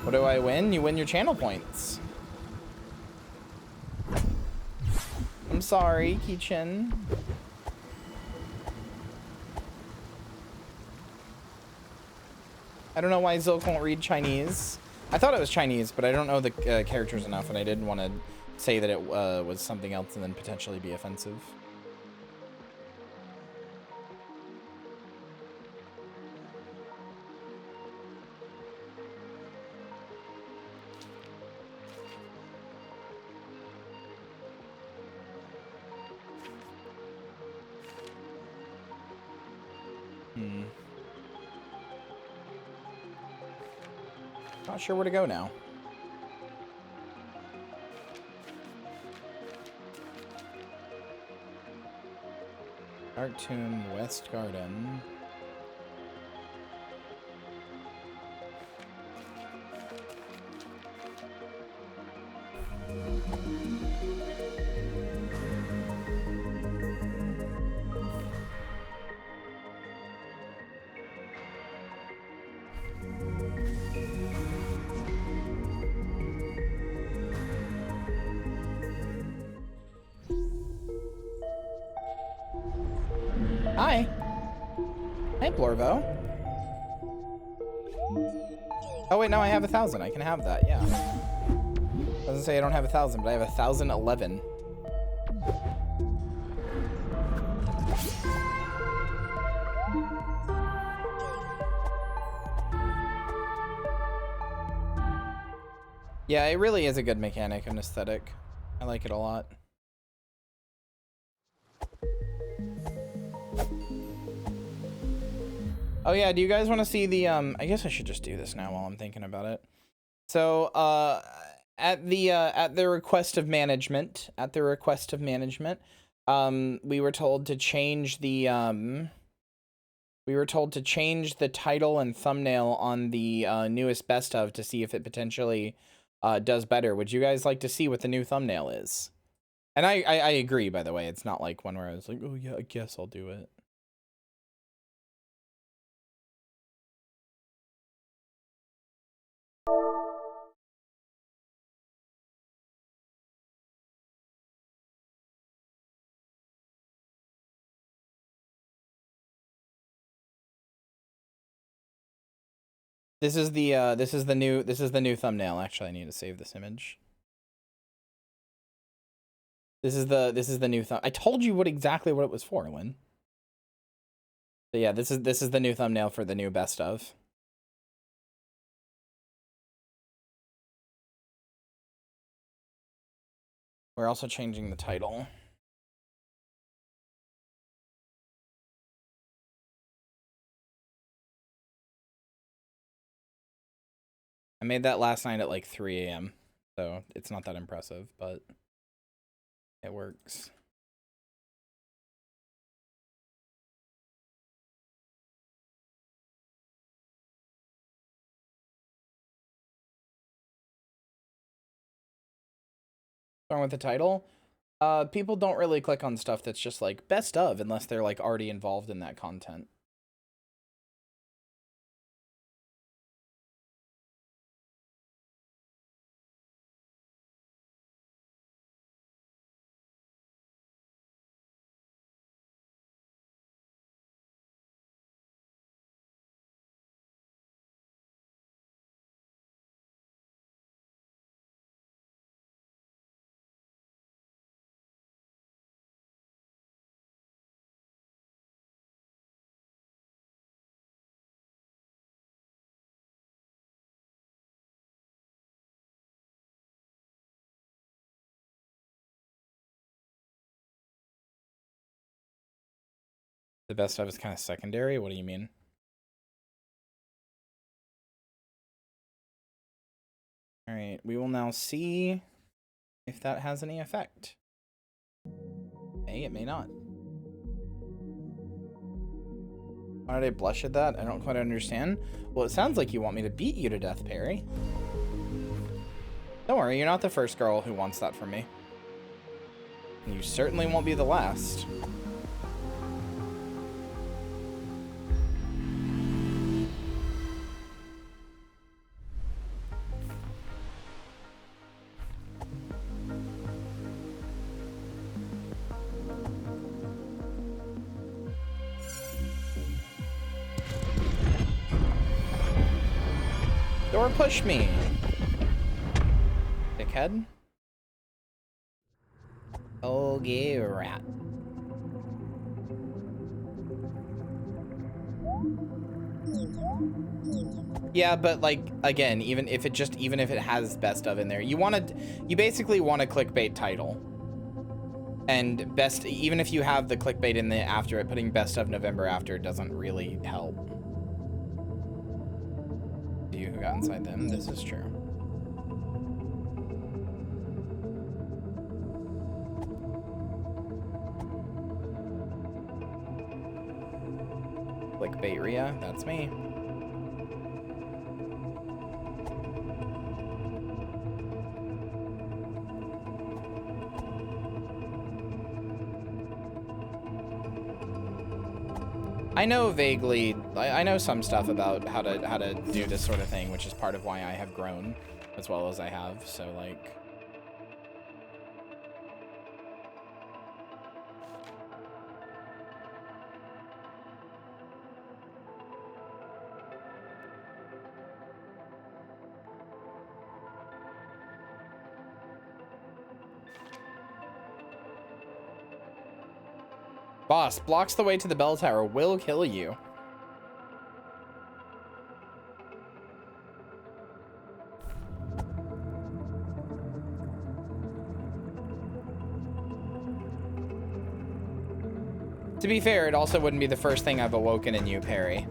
Speaker 1: What do I win? You win your channel points. I'm sorry, Kichin. I don't know why Zilk won't read Chinese. I thought it was Chinese, but I don't know the characters enough, and I didn't want to say that it was something else and then potentially be offensive. Not sure where to go now. Art Tomb, West Garden. Hi. Hey, Blorvo. Oh, wait, no, I have 1,000. I can have that, yeah. Doesn't say I don't have 1,000, but I have 1,011. Yeah, it really is a good mechanic and aesthetic. I like it a lot. Oh yeah, do you guys want to see the I guess I should just do this now while I'm thinking about it. So, at the request of management, we were told to change the title and thumbnail on the newest best of to see if it potentially does better. Would you guys like to see what the new thumbnail is? And I agree, by the way. It's not like one where I was like, oh yeah, I guess I'll do it. This is the new thumbnail. Actually, I need to save this image. This is the new thumb. I told you exactly what it was for, Lynn. So yeah, this is the new thumbnail for the new best of. We're also changing the title. I made that last night at like 3 a.m. So it's not that impressive, but it works. What's wrong with the title? People don't really click on stuff that's just like best of unless they're like already involved in that content. The best of is kind of secondary. What do you mean? All right, we will now see if that has any effect. Hey, it may not. Why did I blush at that? I don't quite understand. Well, it sounds like you want me to beat you to death, Perry. Don't worry, you're not the first girl who wants that from me. And you certainly won't be the last. Door push me, dickhead. Okay, rat. Yeah, but like again, even if it has best of in there, you basically want a clickbait title. And best, even if you have the clickbait in the after it, putting best of November after doesn't really help. You who got inside them, this is true. Clickbaitria, that's me. I know vaguely, I know some stuff about how to do this sort of thing, which is part of why I have grown as well as I have, so like... Boss, blocks the way to the bell tower, will kill you. To be fair, it also wouldn't be the first thing I've awoken in you, Perry.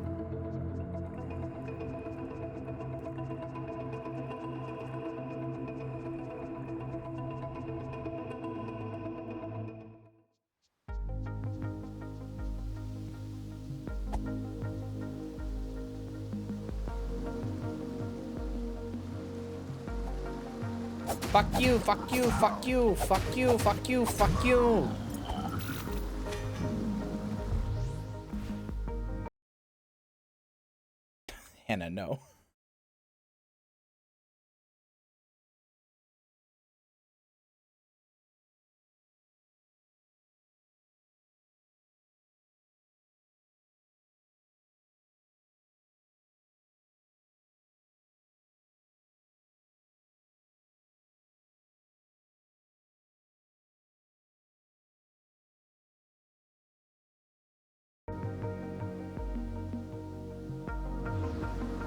Speaker 1: Fuck you, fuck you, fuck you, fuck you, fuck you, fuck you. Hannah, no.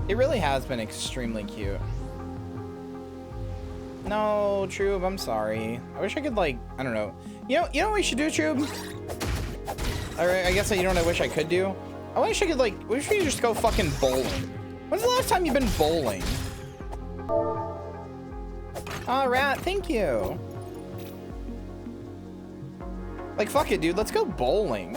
Speaker 1: It really has been extremely cute. No, Trube, I'm sorry. I wish I could, like, I don't know. You know what we should do, Trube? Alright, I guess you know what I wish I could do? I wish I could, like, wish we could just go fucking bowling. When's the last time you've been bowling? All right, thank you. Like, fuck it, dude. Let's go bowling.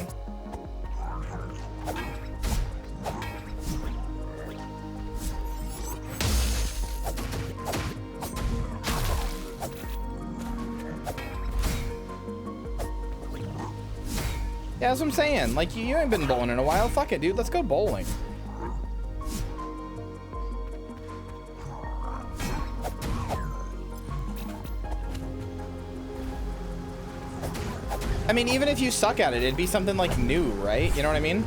Speaker 1: Yeah, that's what I'm saying. Like, you ain't been bowling in a while. Fuck it, dude. Let's go bowling. I mean, even if you suck at it, it'd be something like new, right? You know what I mean?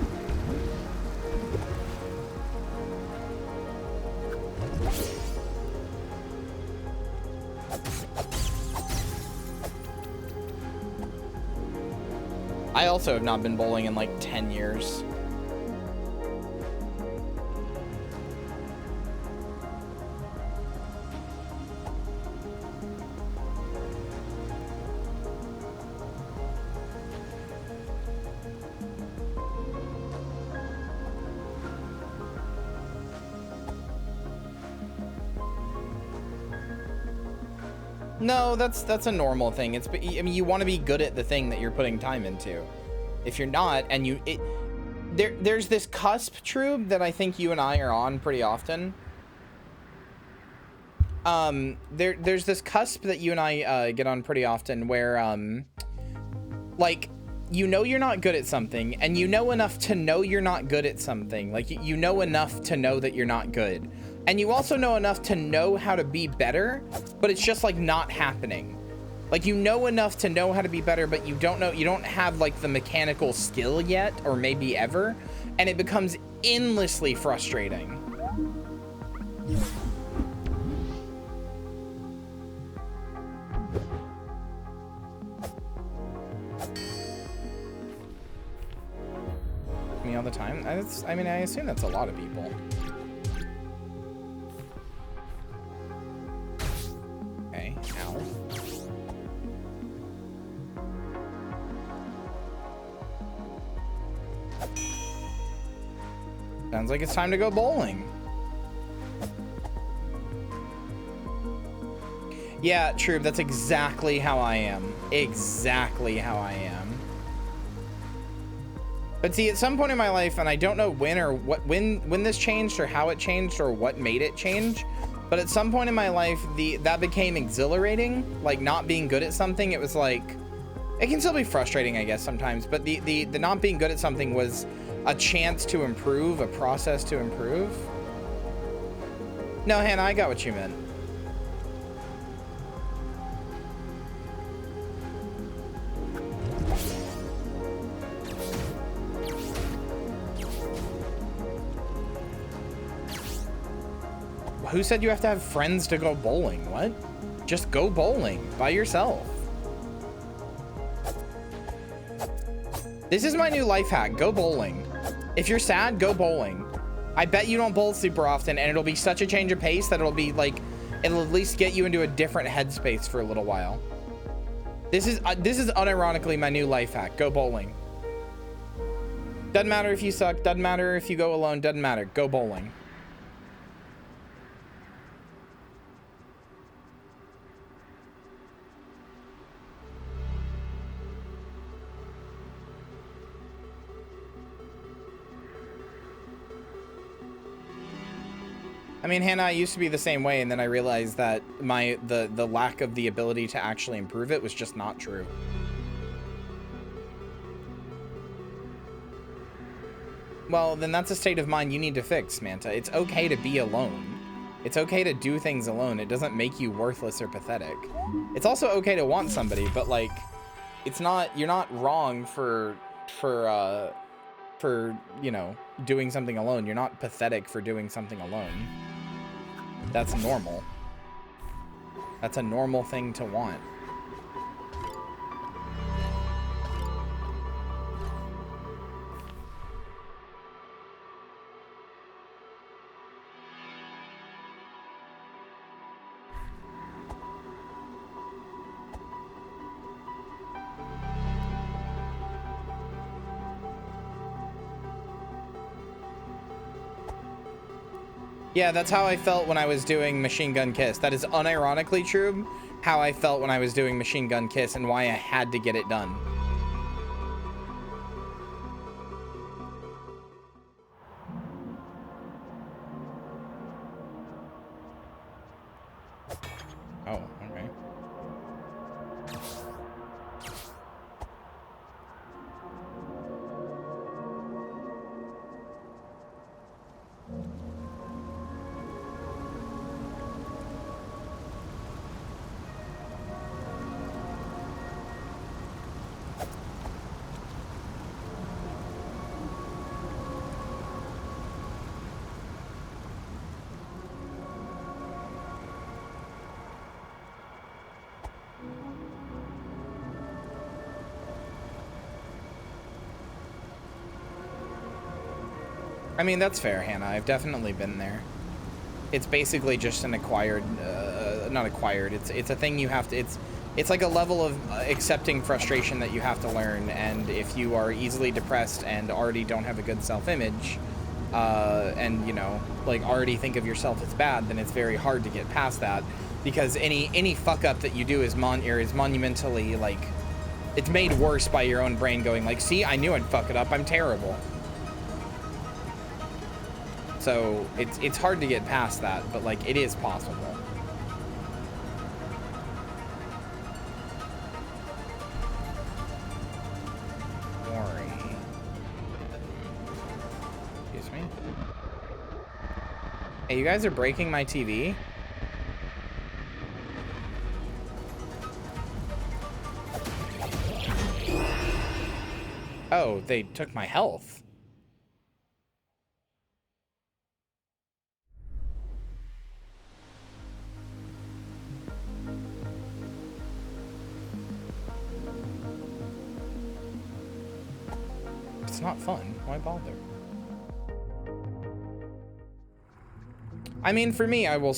Speaker 1: I also have not been bowling in like 10 years. No, that's a normal thing. I mean, you want to be good at the thing that you're putting time into. If you're not, and there's this cusp, Trube, that I think you and I are on pretty often. There's this cusp that you and I get on pretty often where like, you know you're not good at something, and you know enough to know you're not good at something. Like, you know enough to know that you're not good. And you also know enough to know how to be better, but it's just like not happening. Like, you know enough to know how to be better, but you don't have like the mechanical skill yet, or maybe ever, and it becomes endlessly frustrating. Me all the time? I mean, I assume that's a lot of people. Okay, ow. Sounds like it's time to go bowling. Yeah, true. That's exactly how I am. Exactly how I am. But see, at some point in my life, and I don't know when or what, when this changed or how it changed or what made it change, but at some point in my life, that became exhilarating. Like, not being good at something, it was like, it can still be frustrating, I guess, sometimes, but the not being good at something was a chance to improve, a process to improve. No, Hannah, I got what you meant. Who said you have to have friends to go bowling? What? Just go bowling by yourself. This is my new life hack. Go bowling. If you're sad, go bowling. I bet you don't bowl super often, and it'll be such a change of pace that it'll be like, it'll at least get you into a different headspace for a little while. This is unironically my new life hack. Go bowling. Doesn't matter if you suck. Doesn't matter if you go alone. Doesn't matter. Go bowling. I mean, Hannah, I used to be the same way, and then I realized that the lack of the ability to actually improve it was just not true. Well, then that's a state of mind you need to fix, Manta. It's okay to be alone. It's okay to do things alone. It doesn't make you worthless or pathetic. It's also okay to want somebody, but like, it's not, you're not wrong for you know, doing something alone. You're not pathetic for doing something alone. That's normal. That's a normal thing to want. Yeah, that's how I felt when I was doing Machine Gun Kiss. That is unironically true how I felt when I was doing Machine Gun Kiss and why I had to get it done. Oh, okay. I mean, that's fair, Hannah. I've definitely been there. It's basically just an acquired, not acquired. It's a thing you have to. It's like a level of accepting frustration that you have to learn. And if you are easily depressed and already don't have a good self-image, and you know, like already think of yourself as bad, then it's very hard to get past that, because any fuck up that you do is monumentally, like, it's made worse by your own brain going like, see, I knew I'd fuck it up. I'm terrible. So it's hard to get past that, but like it is possible. Worry. Excuse me. Hey, you guys are breaking my TV? Oh, they took my health. It's not fun. Why bother? I mean, for me, I will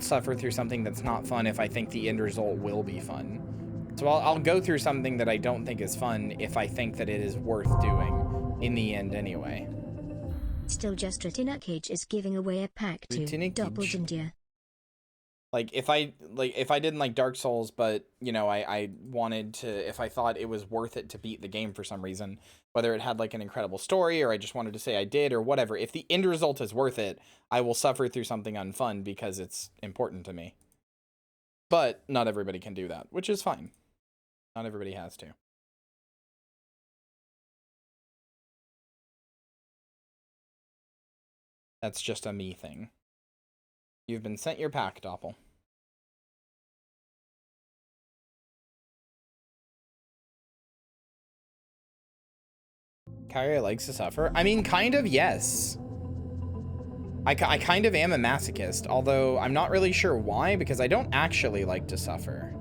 Speaker 1: suffer through something that's not fun if I think the end result will be fun. So I'll go through something that I don't think is fun if I think that it is worth doing in the end anyway.
Speaker 2: Still just TUNIC is giving away a pack to Doppelganger.
Speaker 1: Like if I didn't like Dark Souls, but you know, I wanted to, if I thought it was worth it to beat the game for some reason, whether it had like an incredible story or I just wanted to say I did or whatever, if the end result is worth it, I will suffer through something unfun because it's important to me. But not everybody can do that, which is fine. Not everybody has to. That's just a me thing. You've been sent your pack, Doppel. Kyria likes to suffer. I mean, kind of, yes. I kind of am a masochist, although I'm not really sure why, because I don't actually like to suffer.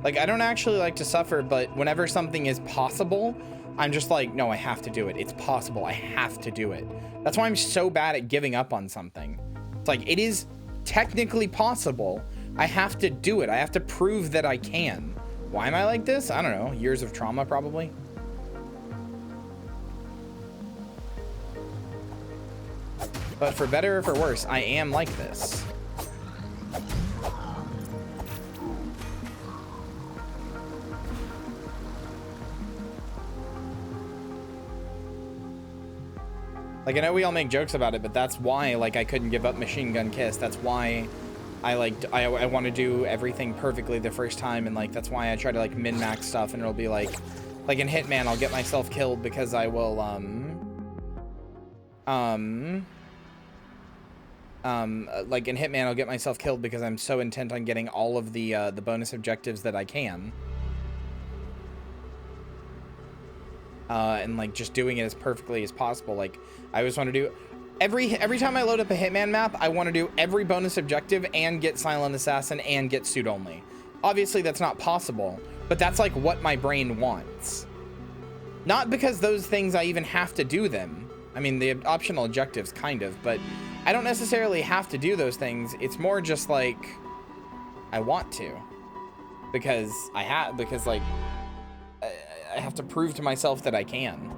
Speaker 1: Like, I don't actually like to suffer, but whenever something is possible, I'm just like, no, I have to do it. It's possible. I have to do it. That's why I'm so bad at giving up on something. It's like, it is technically possible. I have to do it. I have to prove that I can. Why am I like this? I don't know. Years of trauma, probably. But for better or for worse, I am like this. Like, I know we all make jokes about it, but that's why, like, I couldn't give up Machine Gun Kiss. That's why I want to do everything perfectly the first time, and, like, that's why I try to, like, min-max stuff, and it'll be, like in Hitman, I'll get myself killed because I will, like, in Hitman, I'll get myself killed because I'm so intent on getting all of the bonus objectives that I can. And, like, just doing it as perfectly as possible. Like, I always want to do every time I load up a Hitman map, I want to do every bonus objective and get Silent Assassin and get Suit Only. Obviously that's not possible, but that's like what my brain wants. Not because those things I even have to do them. I mean, the optional objectives kind of, but I don't necessarily have to do those things. It's more just like I want to. because like I have to prove to myself that I can.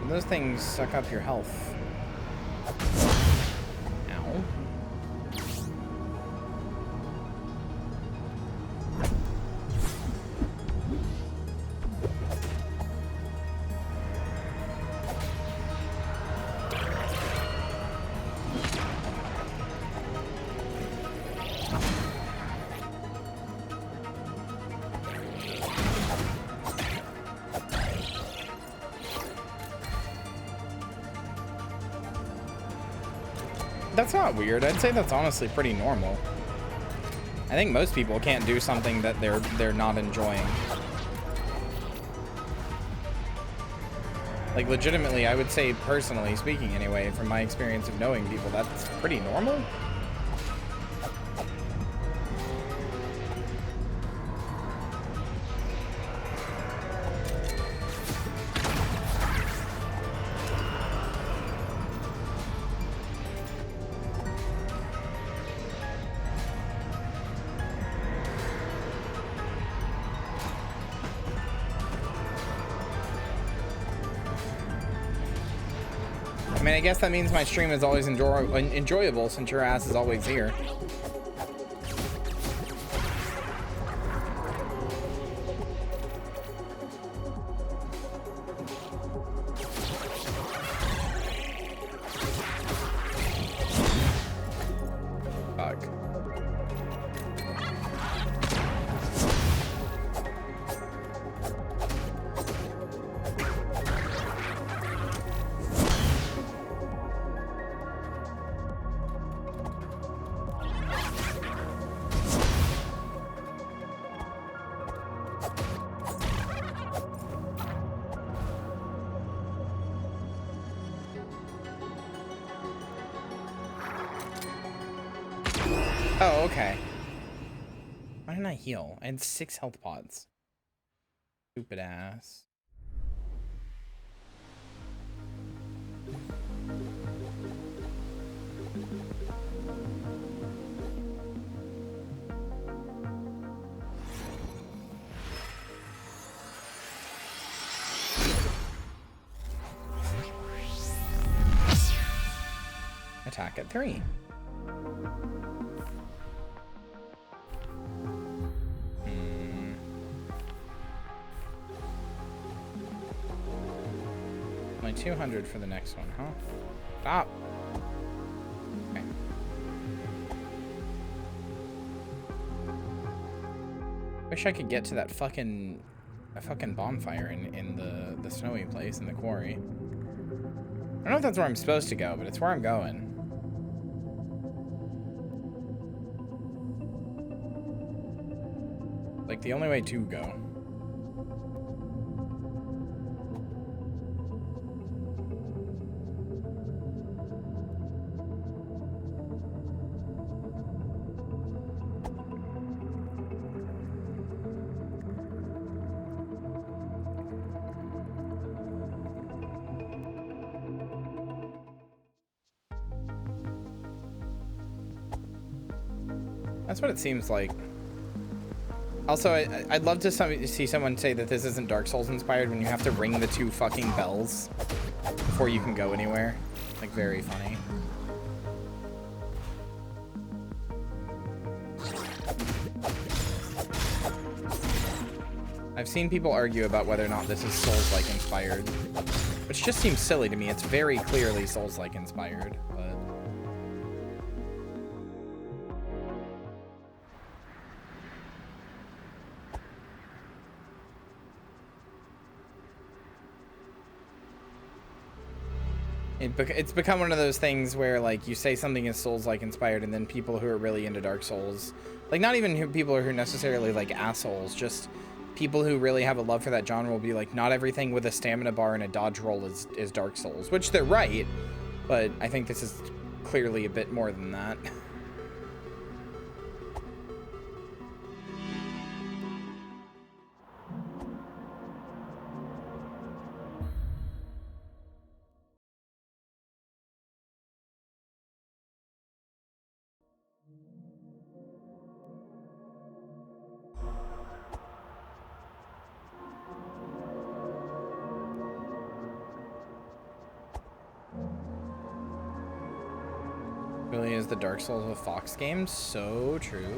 Speaker 1: Those things suck up your health. Ow. That's not weird. I'd say that's honestly pretty normal. I think most people can't do something that they're not enjoying. Like legitimately, I would say personally speaking anyway, from my experience of knowing people, that's pretty normal. I mean, I guess that means my stream is always enjoyable since your ass is always here. Fuck. Oh, okay. Why didn't I heal? I had 6 health pods. Stupid ass. Attack at 3. Only 200 for the next one, huh? Stop. Okay. Wish I could get to that fucking bonfire in the snowy place in the quarry. I don't know if that's where I'm supposed to go, but it's where I'm going. Like the only way to go. That's what it seems like. Also, I'd love to see someone say that this isn't Dark Souls inspired when you have to ring the 2 fucking bells before you can go anywhere. Like, very funny. I've seen people argue about whether or not this is Souls-like inspired. Which just seems silly to me. It's very clearly Souls-like inspired, but... It's become one of those things where, like, you say something is Souls-like inspired, and then people who are really into Dark Souls, like, not even people who are necessarily, like, assholes, just people who really have a love for that genre will be like, not everything with a stamina bar and a dodge roll is Dark Souls, which they're right, but I think this is clearly a bit more than that. Really is the Dark Souls of Fox games. So true.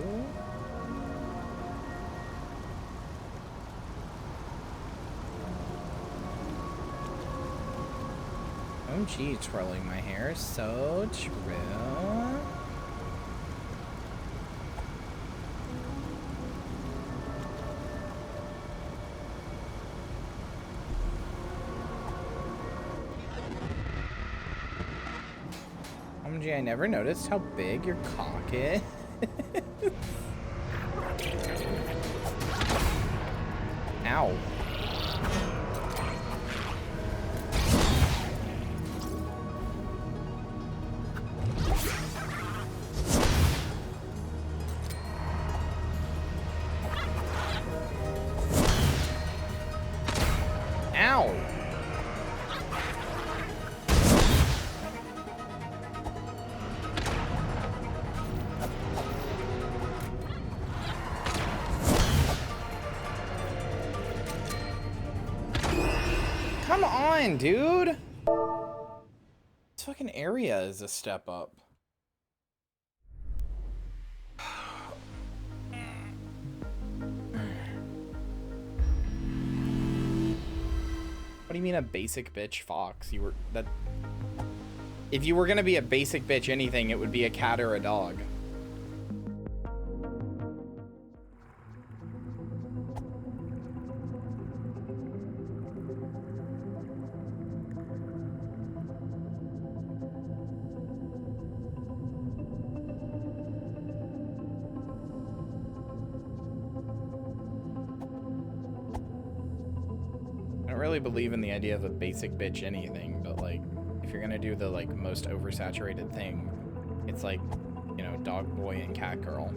Speaker 1: Oh gee, twirling my hair. So true. OMG, I never noticed how big your cock is. Ow. Ow. Come on, dude. This fucking area is a step up. What do you mean a basic bitch fox? You were that. If you were gonna be a basic bitch anything, it would be a cat or a dog. Believe in the idea of a basic bitch anything, but like if you're gonna do the like most oversaturated thing, it's like, you know, dog boy and cat girl.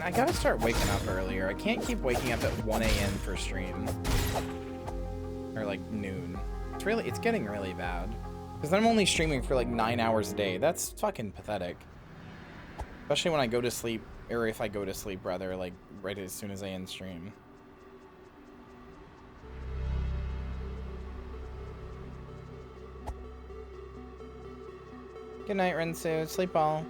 Speaker 1: I gotta start waking up earlier. I can't keep waking up at 1 a.m. for stream. Or like noon. It's getting really bad. Because I'm only streaming for like 9 hours a day. That's fucking pathetic. Especially when I go to sleep, or if I go to sleep rather, like right as soon as I end stream. Good night, Rensu. Sleep well.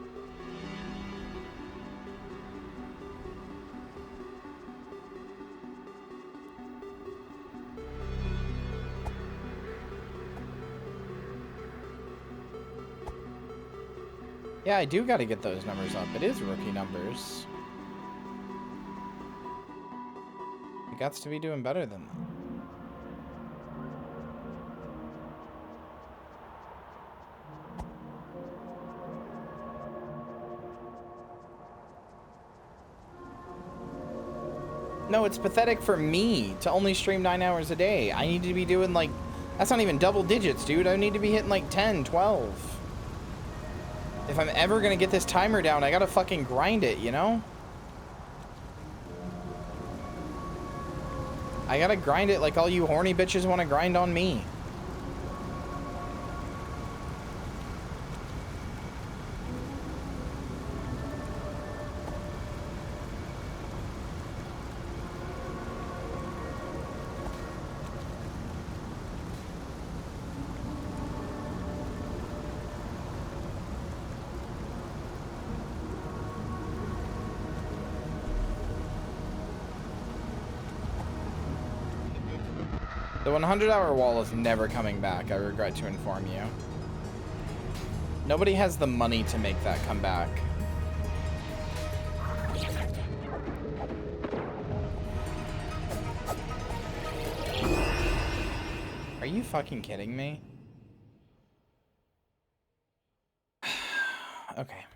Speaker 1: Yeah, I do gotta get those numbers up. It is rookie numbers. You got to be doing better than that. No, it's pathetic for me to only stream 9 hours a day. I need to be doing like, that's not even double digits, dude. I need to be hitting like 10, 12. If I'm ever gonna get this timer down, I gotta fucking grind it, you know? I gotta grind it like all you horny bitches wanna grind on me. The 100-hour wall is never coming back, I regret to inform you. Nobody has the money to make that come back. Are you fucking kidding me? Okay.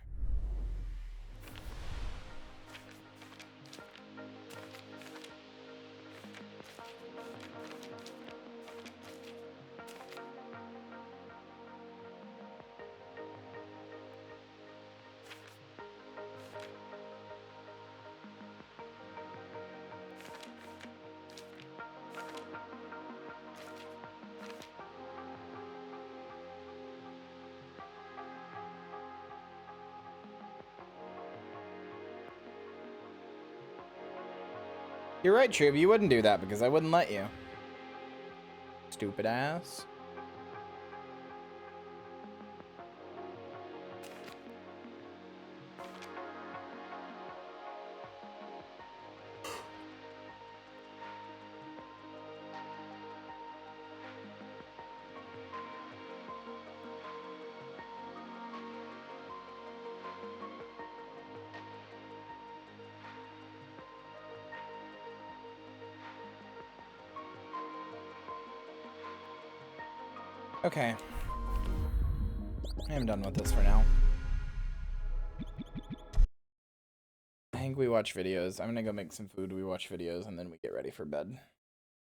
Speaker 1: You're right, Trube. You wouldn't do that because I wouldn't let you. Stupid ass. Okay. I am done with this for now. I think we watch videos. I'm gonna go make some food, we watch videos, and then we get ready for bed.